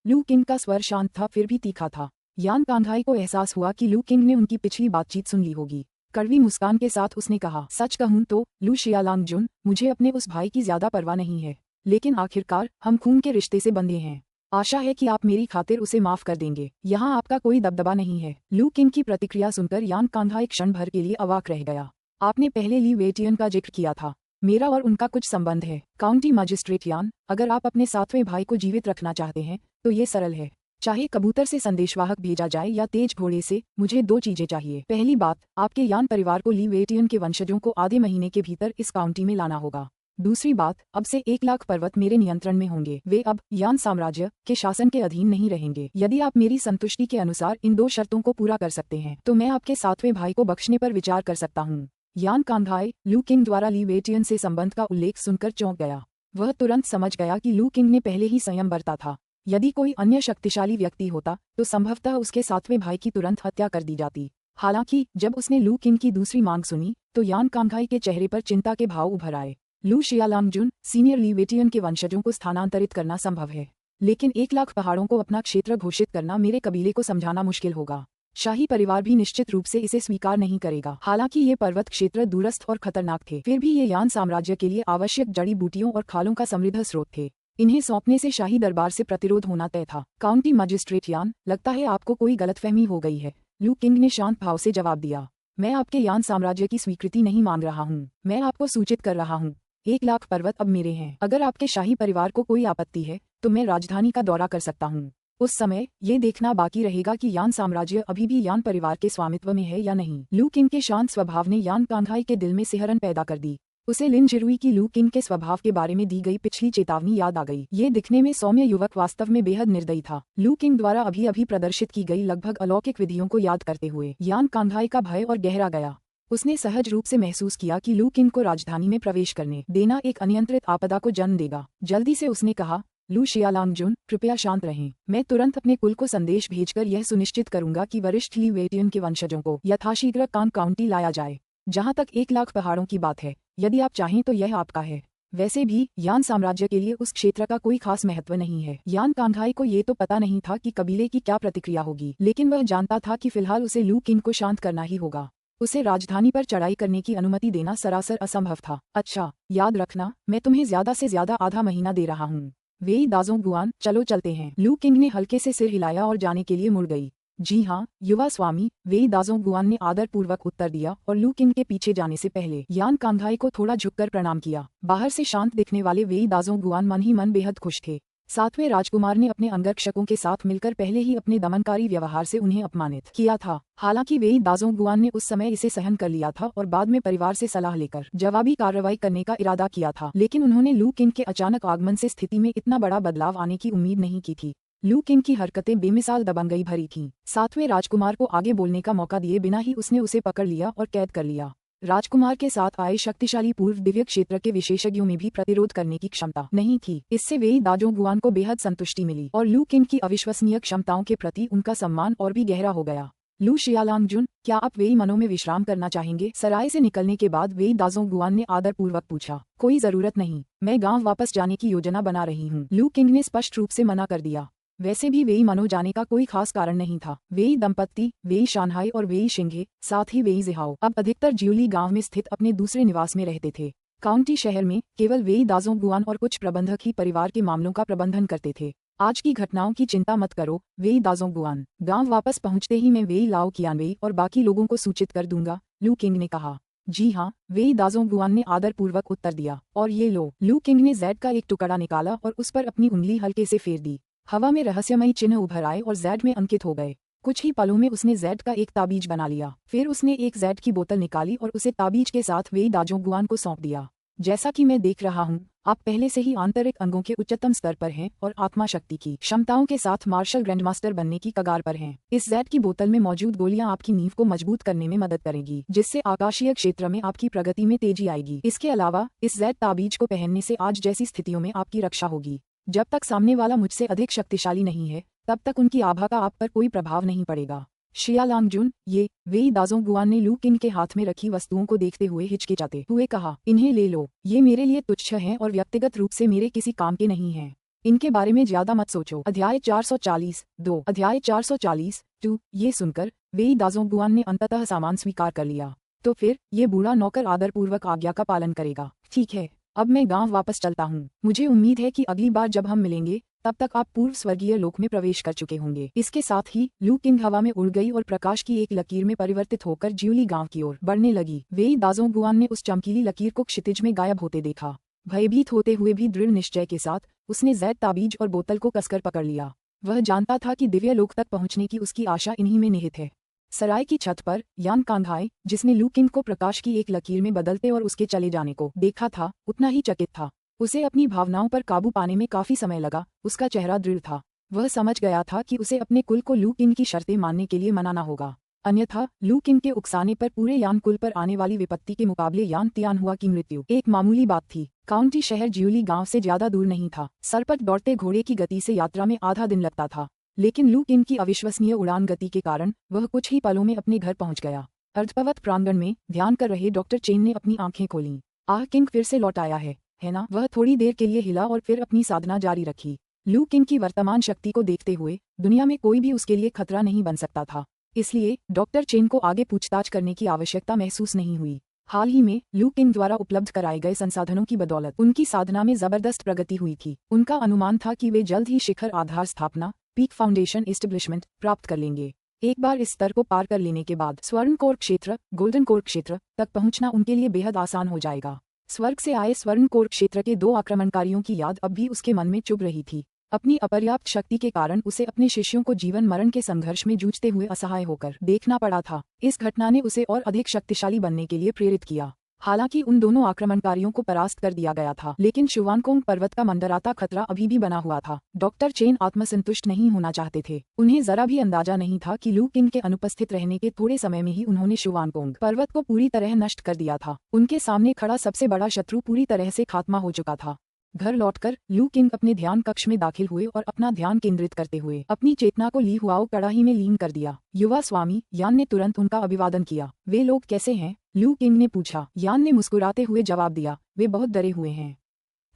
लू किंग का स्वर शांत था फिर भी तीखा था। यान कांघाई को एहसास हुआ कि लू किंग ने उनकी पिछली बातचीत सुन ली होगी। कड़वी मुस्कान के साथ उसने कहा, सच कहूं तो लू जियाओलिंगजुन, मुझे अपने उस भाई की ज्यादा परवाह नहीं है, लेकिन आखिरकार हम खून के रिश्ते से बंधे हैं। आशा है कि आप मेरी खातिर उसे माफ कर देंगे। यहाँ आपका कोई दबदबा नहीं है। लू किंग की प्रतिक्रिया सुनकर यान कांघा एक क्षण भर के लिए अवाक रह गया। आपने पहले ली वेटियन का जिक्र किया था। मेरा और उनका कुछ संबंध है। काउंटी मजिस्ट्रेट यान, अगर आप अपने सातवें भाई को जीवित रखना चाहते हैं तो ये सरल है। चाहे कबूतर से संदेशवाहक भेजा जाए या तेज घोड़े से, मुझे 2 चीजें चाहिए। पहली बात, आपके यान परिवार को ली वेटियन के वंशजों को आधे महीने के भीतर इस काउंटी में लाना होगा। दूसरी बात, अब से 1 लाख पर्वत मेरे नियंत्रण में होंगे। वे अब यान साम्राज्य के शासन के अधीन नहीं रहेंगे। यदि आप मेरी संतुष्टि के अनुसार इन 2 शर्तों को पूरा कर सकते हैं तो मैं आपके सातवें भाई को बख्शने पर विचार कर सकता हूँ। यान कांघाई लू किंग द्वारा ली वेटियन से संबंध का उल्लेख सुनकर चौंक गया। वह तुरंत समझ गया कि लू किंग ने पहले ही संयम बरता था। यदि कोई अन्य शक्तिशाली व्यक्ति होता तो संभवतः उसके सातवें भाई की तुरंत हत्या कर दी जाती। हालांकि जब उसने लू किंग की दूसरी मांग सुनी तो यान कांघाई के चेहरे पर चिंता के भाव उभर आए। लू शियालांगजुन सीनियर ली वेटियन के वंशजों को स्थानांतरित करना संभव है, लेकिन 1 लाख पहाड़ों को अपना क्षेत्र घोषित करना मेरे कबीले को समझाना मुश्किल होगा। शाही परिवार भी निश्चित रूप से इसे स्वीकार नहीं करेगा। हालांकि ये पर्वत क्षेत्र दूरस्थ और खतरनाक थे, फिर भी ये यान साम्राज्य के लिए आवश्यक जड़ी बूटियों और खालों का समृद्ध स्रोत थे। इन्हें सौंपने से शाही दरबार से प्रतिरोध होना तय था। काउंटी मजिस्ट्रेट यान, लगता है आपको कोई गलतफहमी हो गई है। लू किंग ने शांत भाव से जवाब दिया। मैं आपके यान साम्राज्य की स्वीकृति नहीं मांग रहा हूँ। मैं आपको सूचित कर रहा हूँ 1 लाख पर्वत अब मेरे हैं। अगर आपके शाही परिवार को कोई आपत्ति है तो मैं राजधानी का दौरा कर सकता हूँ। उस समय ये देखना बाकी रहेगा कि यान साम्राज्य अभी भी यान परिवार के स्वामित्व में है या नहीं। लू किंग के शांत स्वभाव ने यान कांघाई के दिल में सिहरन पैदा कर दी। उसे लिन जिरुई की लू किंग के स्वभाव के बारे में दी गई पिछली चेतावनी याद आ गई। ये दिखने में सौम्य युवक वास्तव में बेहद निर्दयी था। लू किंग द्वारा अभी अभी प्रदर्शित की गई लगभग अलौकिक विधियों को याद करते हुए यान कांघाई का भय और गहरा गया। उसने सहज रूप से महसूस किया कि लू किंग को राजधानी में प्रवेश करने देना एक अनियंत्रित आपदा को जन्म देगा। जल्दी से उसने कहा, लू शियालांगजुन, कृपया शांत रहें। मैं तुरंत अपने कुल को संदेश भेजकर यह सुनिश्चित करूंगा कि वरिष्ठ ली वेटियन के वंशजों को यथाशीघ्र काउंटी लाया जाए। जहां तक 1 लाख पहाड़ों की बात है, यदि आप चाहें तो यह आपका है। वैसे भी यान साम्राज्य के लिए उस क्षेत्र का कोई खास महत्व नहीं है। यान कांघाई को ये तो पता नहीं था कि कबीले की क्या प्रतिक्रिया होगी, लेकिन वह जानता था कि फिलहाल उसे लू किंग को शांत करना ही होगा। उसे राजधानी पर चढ़ाई करने की अनुमति देना सरासर असंभव था। अच्छा, याद रखना, मैं तुम्हें ज्यादा से ज्यादा आधा महीना दे रहा हूँ। वेई दाजोंग गुआन, चलो चलते हैं। लू किंग ने हल्के से सिर हिलाया और जाने के लिए मुड़ गई। जी हाँ, युवा स्वामी, वेई दाजोंग गुआन ने आदरपूर्वक उत्तर दिया और लू किंग के पीछे जाने से पहले यान कांघाई को थोड़ा झुककर प्रणाम किया। बाहर से शांत दिखने वाले वेई दाजोंग गुआन मन ही मन बेहद खुश थे। सातवें राजकुमार ने अपने अंगरक्षकों के साथ मिलकर पहले ही अपने दमनकारी व्यवहार से उन्हें अपमानित किया था। हालांकि वेई दाजोंग गुआन ने उस समय इसे सहन कर लिया था और बाद में परिवार से सलाह लेकर जवाबी कार्रवाई करने का इरादा किया था, लेकिन उन्होंने लू किंग के अचानक आगमन से स्थिति में इतना बड़ा बदलाव आने की उम्मीद नहीं की थी। लू किंग की हरकतें बेमिसाल दबंगई भरी थीं। सातवें राजकुमार को आगे बोलने का मौका दिए बिना ही उसने उसे पकड़ लिया और कैद कर लिया। राजकुमार के साथ आए शक्तिशाली पूर्व दिव्य क्षेत्र के विशेषज्ञों में भी प्रतिरोध करने की क्षमता नहीं थी। इससे वेई दाजोंग गुआन को बेहद संतुष्टि मिली और लू किंग की अविश्वसनीय क्षमताओं के प्रति उनका सम्मान और भी गहरा हो गया। लू शियालांगजुन, क्या आप वेई मनों में विश्राम करना चाहेंगे? सराय से निकलने के बाद वेई दाजोंग गुआन ने आदरपूर्वक पूछा। कोई जरूरत नहीं, मैं गाँव वापस जाने की योजना बना रही हूँ। लू किंग ने स्पष्ट रूप से मना कर दिया। वैसे भी वेई मनो जाने का कोई खास कारण नहीं था। वेई दंपत्ति, वेई शानहाई और वेई शिंगे, साथ ही वेई जिहाओ अब अधिकतर ज्यूली गांव में स्थित अपने दूसरे निवास में रहते थे। काउंटी शहर में केवल वेई दाजोंग गुआन और कुछ प्रबंधक ही परिवार के मामलों का प्रबंधन करते थे। आज की घटनाओं की चिंता मत करो, वेई दाजोंग गुआन। गांव वापस पहुंचते ही मैं वेई लाओ कियानवेई और बाकी लोगों को सूचित कर दूंगा, लू किंग ने कहा। जी हाँ, वेई दाजोंग गुआन ने आदरपूर्वक उत्तर दिया। और ये लो। लू किंग ने जैड का एक टुकड़ा निकाला और उस पर अपनी उंगली हल्के से फेर दी। हवा में रहस्यमयी चिन्ह उभर आए और जैड में अंकित हो गए। कुछ ही पलों में उसने जैड का एक ताबीज बना लिया। फिर उसने एक जैड की बोतल निकाली और उसे ताबीज के साथ वेई दाजोंग गुआन को सौंप दिया। जैसा कि मैं देख रहा हूँ, आप पहले से ही आंतरिक अंगों के उच्चतम स्तर पर हैं और आत्मा शक्ति की क्षमताओं के साथ मार्शल ग्रैंडमास्टर बनने की कगार पर हैं। इस जैड की बोतल में मौजूद गोलियां आपकी नींव को मजबूत करने में मदद करेंगी, जिससे आकाशीय क्षेत्र में आपकी प्रगति में तेजी आएगी। इसके अलावा इस जैड ताबीज को पहनने से आज जैसी स्थितियों में आपकी रक्षा होगी। जब तक सामने वाला मुझसे अधिक शक्तिशाली नहीं है, तब तक उनकी आभा का आप पर कोई प्रभाव नहीं पड़ेगा। शियालांगजुन, ये, वेई दाजोंग गुआन ने लू किंग के हाथ में रखी वस्तुओं को देखते हुए हिचकिचाते हुए कहा। इन्हें ले लो, ये मेरे लिए तुच्छ हैं और व्यक्तिगत रूप से मेरे किसी काम के नहीं हैं। इनके बारे में ज्यादा मत सोचो। अध्याय 440-2 अध्याय 440-2 ये सुनकर वेई दाजोंग गुआन ने अंततः सामान स्वीकार कर लिया। तो फिर ये बूढ़ा नौकर आदरपूर्वक आज्ञा का पालन करेगा। ठीक है, अब मैं गांव वापस चलता हूँ। मुझे उम्मीद है कि अगली बार जब हम मिलेंगे तब तक आप पूर्व स्वर्गीय लोक में प्रवेश कर चुके होंगे। इसके साथ ही लू किंग हवा में उड़ गई और प्रकाश की एक लकीर में परिवर्तित होकर ज्यूली गांव की ओर बढ़ने लगी। वेई दाजोंगुआन ने उस चमकीली लकीर को क्षितिज में गायब होते देखा। भयभीत होते हुए भी दृढ़ निश्चय के साथ उसने जैद ताबीज और बोतल को कसकर पकड़ लिया। वह जानता था कि दिव्य लोक तक पहुंचने की उसकी आशा इन्हीं में निहित है। सराय की छत पर यान कांघाई, जिसने लू किंग को प्रकाश की एक लकीर में बदलते और उसके चले जाने को देखा था, उतना ही चकित था। उसे अपनी भावनाओं पर काबू पाने में काफी समय लगा। उसका चेहरा दृढ़ था। वह समझ गया था कि उसे अपने कुल को लू किंग की शर्तें मानने के लिए मनाना होगा, अन्यथा लू किंग के उकसाने पर पूरे यान कुल पर आने वाली विपत्ति के मुकाबले यान तियानहुआ की मृत्यु एक मामूली बात थी। काउंटी शहर ज्यूली गांव से ज्यादा दूर नहीं था। सर पर दौड़ते घोड़े की गति से यात्रा में आधा दिन लगता था, लेकिन लू किंग की अविश्वसनीय उड़ान गति के कारण वह कुछ ही पलों में अपने घर पहुंच गया। अर्धपवत प्रांगण में ध्यान कर रहे डॉक्टर चेन ने अपनी आंखें खोलीं। आह, किंग फिर से लौट आया है ना? वह थोड़ी देर के लिए हिला और फिर अपनी साधना जारी रखी। लू किंग की वर्तमान शक्ति को देखते हुए दुनिया में कोई भी उसके लिए खतरा नहीं बन सकता था, इसलिए डॉक्टर चेन को आगे पूछताछ करने की आवश्यकता महसूस नहीं हुई। हाल ही में लू किंग द्वारा उपलब्ध कराए गए संसाधनों की बदौलत उनकी साधना में जबरदस्त प्रगति हुई थी। उनका अनुमान था कि वे जल्द ही शिखर आधार स्थापना, पीक फाउंडेशन एस्टेब्लिशमेंट प्राप्त कर लेंगे। एक बार इस स्तर को पार कर लेने के बाद स्वर्ण कोर क्षेत्र, गोल्डन कोर क्षेत्र तक पहुंचना उनके लिए बेहद आसान हो जाएगा। स्वर्ग से आए स्वर्ण कोर क्षेत्र के 2 आक्रमणकारियों की याद अब भी उसके मन में चुभ रही थी। अपनी अपर्याप्त शक्ति के कारण उसे अपने शिष्यों को जीवन मरण के संघर्ष में जूझते हुए असहाय होकर देखना पड़ा था। इस घटना ने उसे और अधिक शक्तिशाली बनने के लिए प्रेरित किया। हालांकि उन दोनों आक्रमणकारियों को परास्त कर दिया गया था, लेकिन शुवानकोंग पर्वत का मंडराता खतरा अभी भी बना हुआ था। डॉक्टर चेन आत्मसंतुष्ट नहीं होना चाहते थे। उन्हें जरा भी अंदाजा नहीं था कि लू किंग के अनुपस्थित रहने के थोड़े समय में ही उन्होंने शुवानकोंग पर्वत को पूरी तरह नष्ट कर दिया था। उनके सामने खड़ा सबसे बड़ा शत्रु पूरी तरह से खात्मा हो चुका था। घर लौटकर लू किंग अपने ध्यान कक्ष में दाखिल हुए और अपना ध्यान केंद्रित करते हुए अपनी चेतना को ली हुआओ कड़ाही में लीन कर दिया। युवा स्वामी यान ने तुरंत उनका अभिवादन किया। वे लोग कैसे हैं? लू किंग ने पूछा। यान ने मुस्कुराते हुए जवाब दिया, वे बहुत डरे हुए हैं,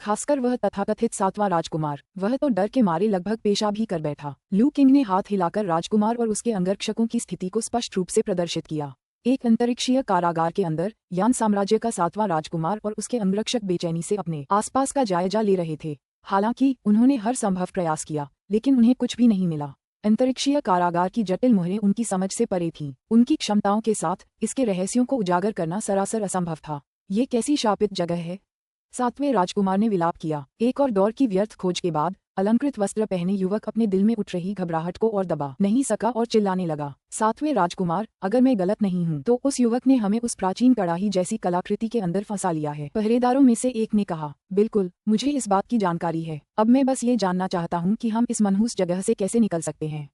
खासकर वह तथाकथित 7वां राजकुमार। वह तो डर के मारे लगभग पेशाब ही कर बैठा। लू किंग ने हाथ हिलाकर राजकुमार और उसके अंगरक्षकों की स्थिति को स्पष्ट रूप से प्रदर्शित किया। एक अंतरिक्षीय कारागार के अंदर यान साम्राज्य का 7वां राजकुमार और उसके अंगरक्षक बेचैनी से अपने आसपास का जायजा ले रहे थे। हालांकि उन्होंने हर संभव प्रयास किया, लेकिन उन्हें कुछ भी नहीं मिला। अंतरिक्षीय कारागार की जटिल मोहरें उनकी समझ से परे थीं। उनकी क्षमताओं के साथ इसके रहस्यों को उजागर करना सरासर असंभव था। ये कैसी शापित जगह है? 7वें राजकुमार ने विलाप किया। एक और दौर की व्यर्थ खोज के बाद अलंकृत वस्त्र पहने युवक अपने दिल में उठ रही घबराहट को और दबा नहीं सका और चिल्लाने लगा। 7वें राजकुमार, अगर मैं गलत नहीं हूँ तो उस युवक ने हमें उस प्राचीन कड़ाही जैसी कलाकृति के अंदर फंसा लिया है। पहरेदारों में से एक ने कहा, बिल्कुल, मुझे इस बात की जानकारी है। अब मैं बस ये जानना चाहता हूँ कि हम इस मनहूस जगह से कैसे निकल सकते हैं।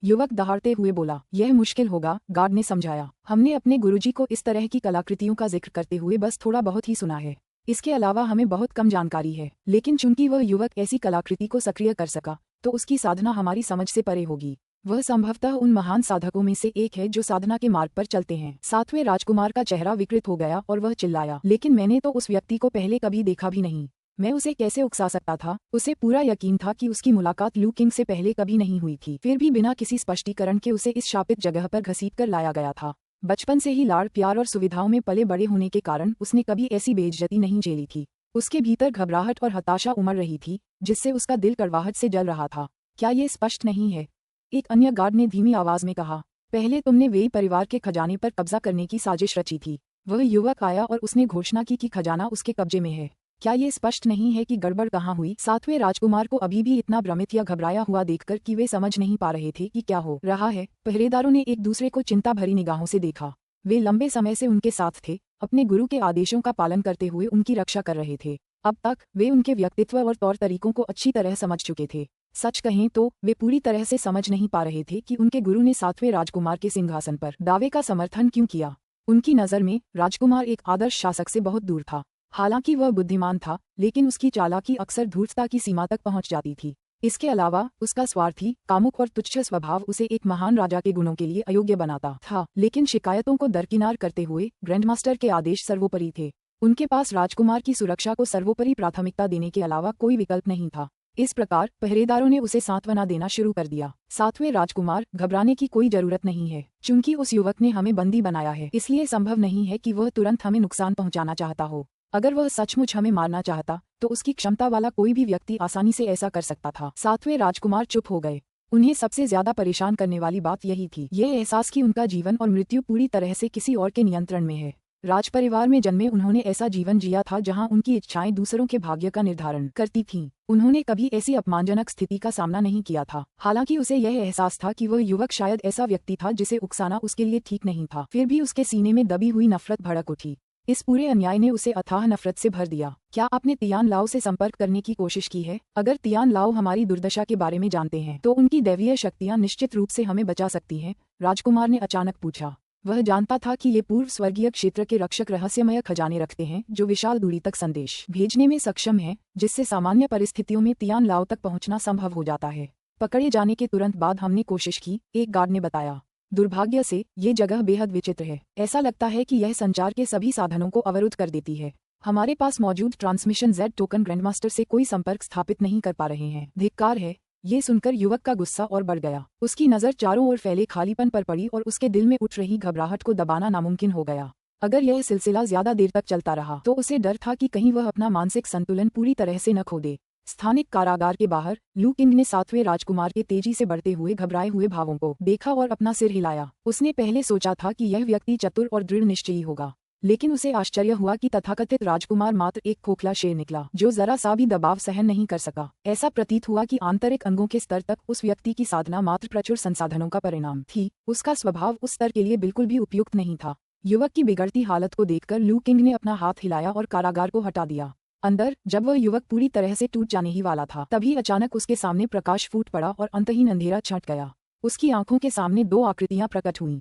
युवक दहाड़ते हुए बोला, यह मुश्किल होगा, गार्ड ने समझाया। हमने अपने गुरुजी को इस तरह की कलाकृतियों का जिक्र करते हुए बस थोड़ा बहुत ही सुना है। इसके अलावा हमें बहुत कम जानकारी है, लेकिन चूंकि वह युवक ऐसी कलाकृति को सक्रिय कर सका तो उसकी साधना हमारी समझ से परे होगी। वह संभवतः उन महान साधकों में से एक है जो साधना के मार्ग पर चलते हैं। 7वें राजकुमार का चेहरा विकृत हो गया और वह चिल्लाया, लेकिन मैंने तो उस व्यक्ति को पहले कभी देखा भी नहीं। मैं उसे कैसे उकसा सकता था? उसे पूरा यकीन था कि उसकी मुलाकात लू किंग से पहले कभी नहीं हुई थी, फिर भी बिना किसी स्पष्टीकरण के उसे इस शापित जगह पर घसीटकर लाया गया था। बचपन से ही लाड़ प्यार और सुविधाओं में पले बड़े होने के कारण उसने कभी ऐसी बेइज्जती नहीं झेली थी। उसके भीतर घबराहट और हताशा उमड़ रही थी, जिससे उसका दिल कड़वाहट से जल रहा था। क्या ये स्पष्ट नहीं है? एक अन्य गार्ड ने धीमी आवाज में कहा, पहले तुमने वेई परिवार के खजाने पर कब्जा करने की साजिश रची थी। वह युवक आया और उसने घोषणा की कि खजाना उसके कब्जे में है। क्या ये स्पष्ट नहीं है कि गड़बड़ कहाँ हुई? 7वें राजकुमार को अभी भी इतना भ्रमित या घबराया हुआ देखकर कि वे समझ नहीं पा रहे थे कि क्या हो रहा है। पहरेदारों ने एक दूसरे को चिंता भरी निगाहों से देखा। वे लंबे समय से उनके साथ थे, अपने गुरु के आदेशों का पालन करते हुए उनकी रक्षा कर रहे थे। अब तक वे उनके व्यक्तित्व और तौर तरीकों को अच्छी तरह समझ चुके थे। सच कहें तो वे पूरी तरह से समझ नहीं पा रहे थे कि उनके गुरु ने 7वें राजकुमार के सिंहासन पर दावे का समर्थन क्यों किया। उनकी नज़र में राजकुमार एक आदर्श शासक से बहुत दूर था। हालांकि वह बुद्धिमान था, लेकिन उसकी चालाकी अक्सर धूर्तता की सीमा तक पहुंच जाती थी। इसके अलावा उसका स्वार्थी, कामुक और तुच्छ स्वभाव उसे एक महान राजा के गुणों के लिए अयोग्य बनाता था। लेकिन शिकायतों को दरकिनार करते हुए ग्रैंडमास्टर के आदेश सर्वोपरि थे। उनके पास राजकुमार की सुरक्षा को सर्वोपरि प्राथमिकता देने के अलावा कोई विकल्प नहीं था। इस प्रकार पहरेदारों ने उसे सांत्वना देना शुरू कर दिया। 7वें राजकुमार, घबराने की कोई जरूरत नहीं है। चूंकि उस युवक ने हमें बंदी बनाया है, इसलिए संभव नहीं है कि वह तुरंत हमें नुकसान पहुंचाना चाहता हो। अगर वह सचमुच हमें मारना चाहता तो उसकी क्षमता वाला कोई भी व्यक्ति आसानी से ऐसा कर सकता था। सातवें राजकुमार चुप हो गए। उन्हें सबसे ज्यादा परेशान करने वाली बात यही थी, ये एहसास कि उनका जीवन और मृत्यु पूरी तरह से किसी और के नियंत्रण में है। राजपरिवार में जन्मे उन्होंने ऐसा जीवन जिया था जहां उनकी इच्छाएं दूसरों के भाग्य का निर्धारण करती थीं। उन्होंने कभी ऐसी अपमानजनक स्थिति का सामना नहीं किया था। हालांकि उसे यह एहसास था कि वह युवक शायद ऐसा व्यक्ति था जिसे उकसाना उसके लिए ठीक नहीं था। फिर भी उसके सीने में दबी हुई नफरत भड़क उठी। इस पूरे अन्याय ने उसे अथाह नफरत से भर दिया। क्या आपने तियान लाओ से संपर्क करने की कोशिश की है? अगर तियान लाओ हमारी दुर्दशा के बारे में जानते हैं तो उनकी दैवीय शक्तियां निश्चित रूप से हमें बचा सकती हैं, राजकुमार ने अचानक पूछा। वह जानता था कि ये पूर्व स्वर्गीय क्षेत्र के रक्षक रहस्यमय खजाने रखते हैं जो विशाल दूरी तक संदेश भेजने में सक्षम हैं, जिससे सामान्य परिस्थितियों में तियान लाओ तक पहुंचना संभव हो जाता है। पकड़े जाने के तुरंत बाद हमने कोशिश की, एक गार्ड ने बताया। दुर्भाग्य से ये जगह बेहद विचित्र है। ऐसा लगता है कि यह संचार के सभी साधनों को अवरुद्ध कर देती है। हमारे पास मौजूद ट्रांसमिशन जेड टोकन ग्रैंडमास्टर से कोई संपर्क स्थापित नहीं कर पा रहे हैं। धिक्कार है। ये सुनकर युवक का गुस्सा और बढ़ गया। उसकी नजर चारों ओर फैले खालीपन पर पड़ी और उसके दिल में उठ रही घबराहट को दबाना नामुमकिन हो गया। अगर यह सिलसिला ज्यादा देर तक चलता रहा तो उसे डर था कि कहीं वह अपना मानसिक संतुलन पूरी तरह से न खो दे। स्थानिक कारागार के बाहर लू किंग ने सातवें राजकुमार के तेजी से बढ़ते हुए घबराए हुए भावों को देखा और अपना सिर हिलाया। उसने पहले सोचा था कि यह व्यक्ति चतुर और दृढ़ निश्चयी होगा, लेकिन उसे आश्चर्य हुआ कि तथाकथित राजकुमार मात्र एक खोखला शेर निकला जो जरा सा भी दबाव सहन नहीं कर सका। ऐसा प्रतीत हुआ कि आंतरिक अंगों के स्तर तक उस व्यक्ति की साधना मात्र प्रचुर संसाधनों का परिणाम थी। उसका स्वभाव उस स्तर के लिए बिल्कुल भी उपयुक्त नहीं था। युवक की बिगड़ती हालत को देखकर लू किंग ने अपना हाथ हिलाया और कारागार को हटा दिया। अंदर जब वह युवक पूरी तरह से टूट जाने ही वाला था, तभी अचानक उसके सामने प्रकाश फूट पड़ा और अंतहीन अंधेरा छंट गया। उसकी आंखों के सामने दो आकृतियां प्रकट हुईं।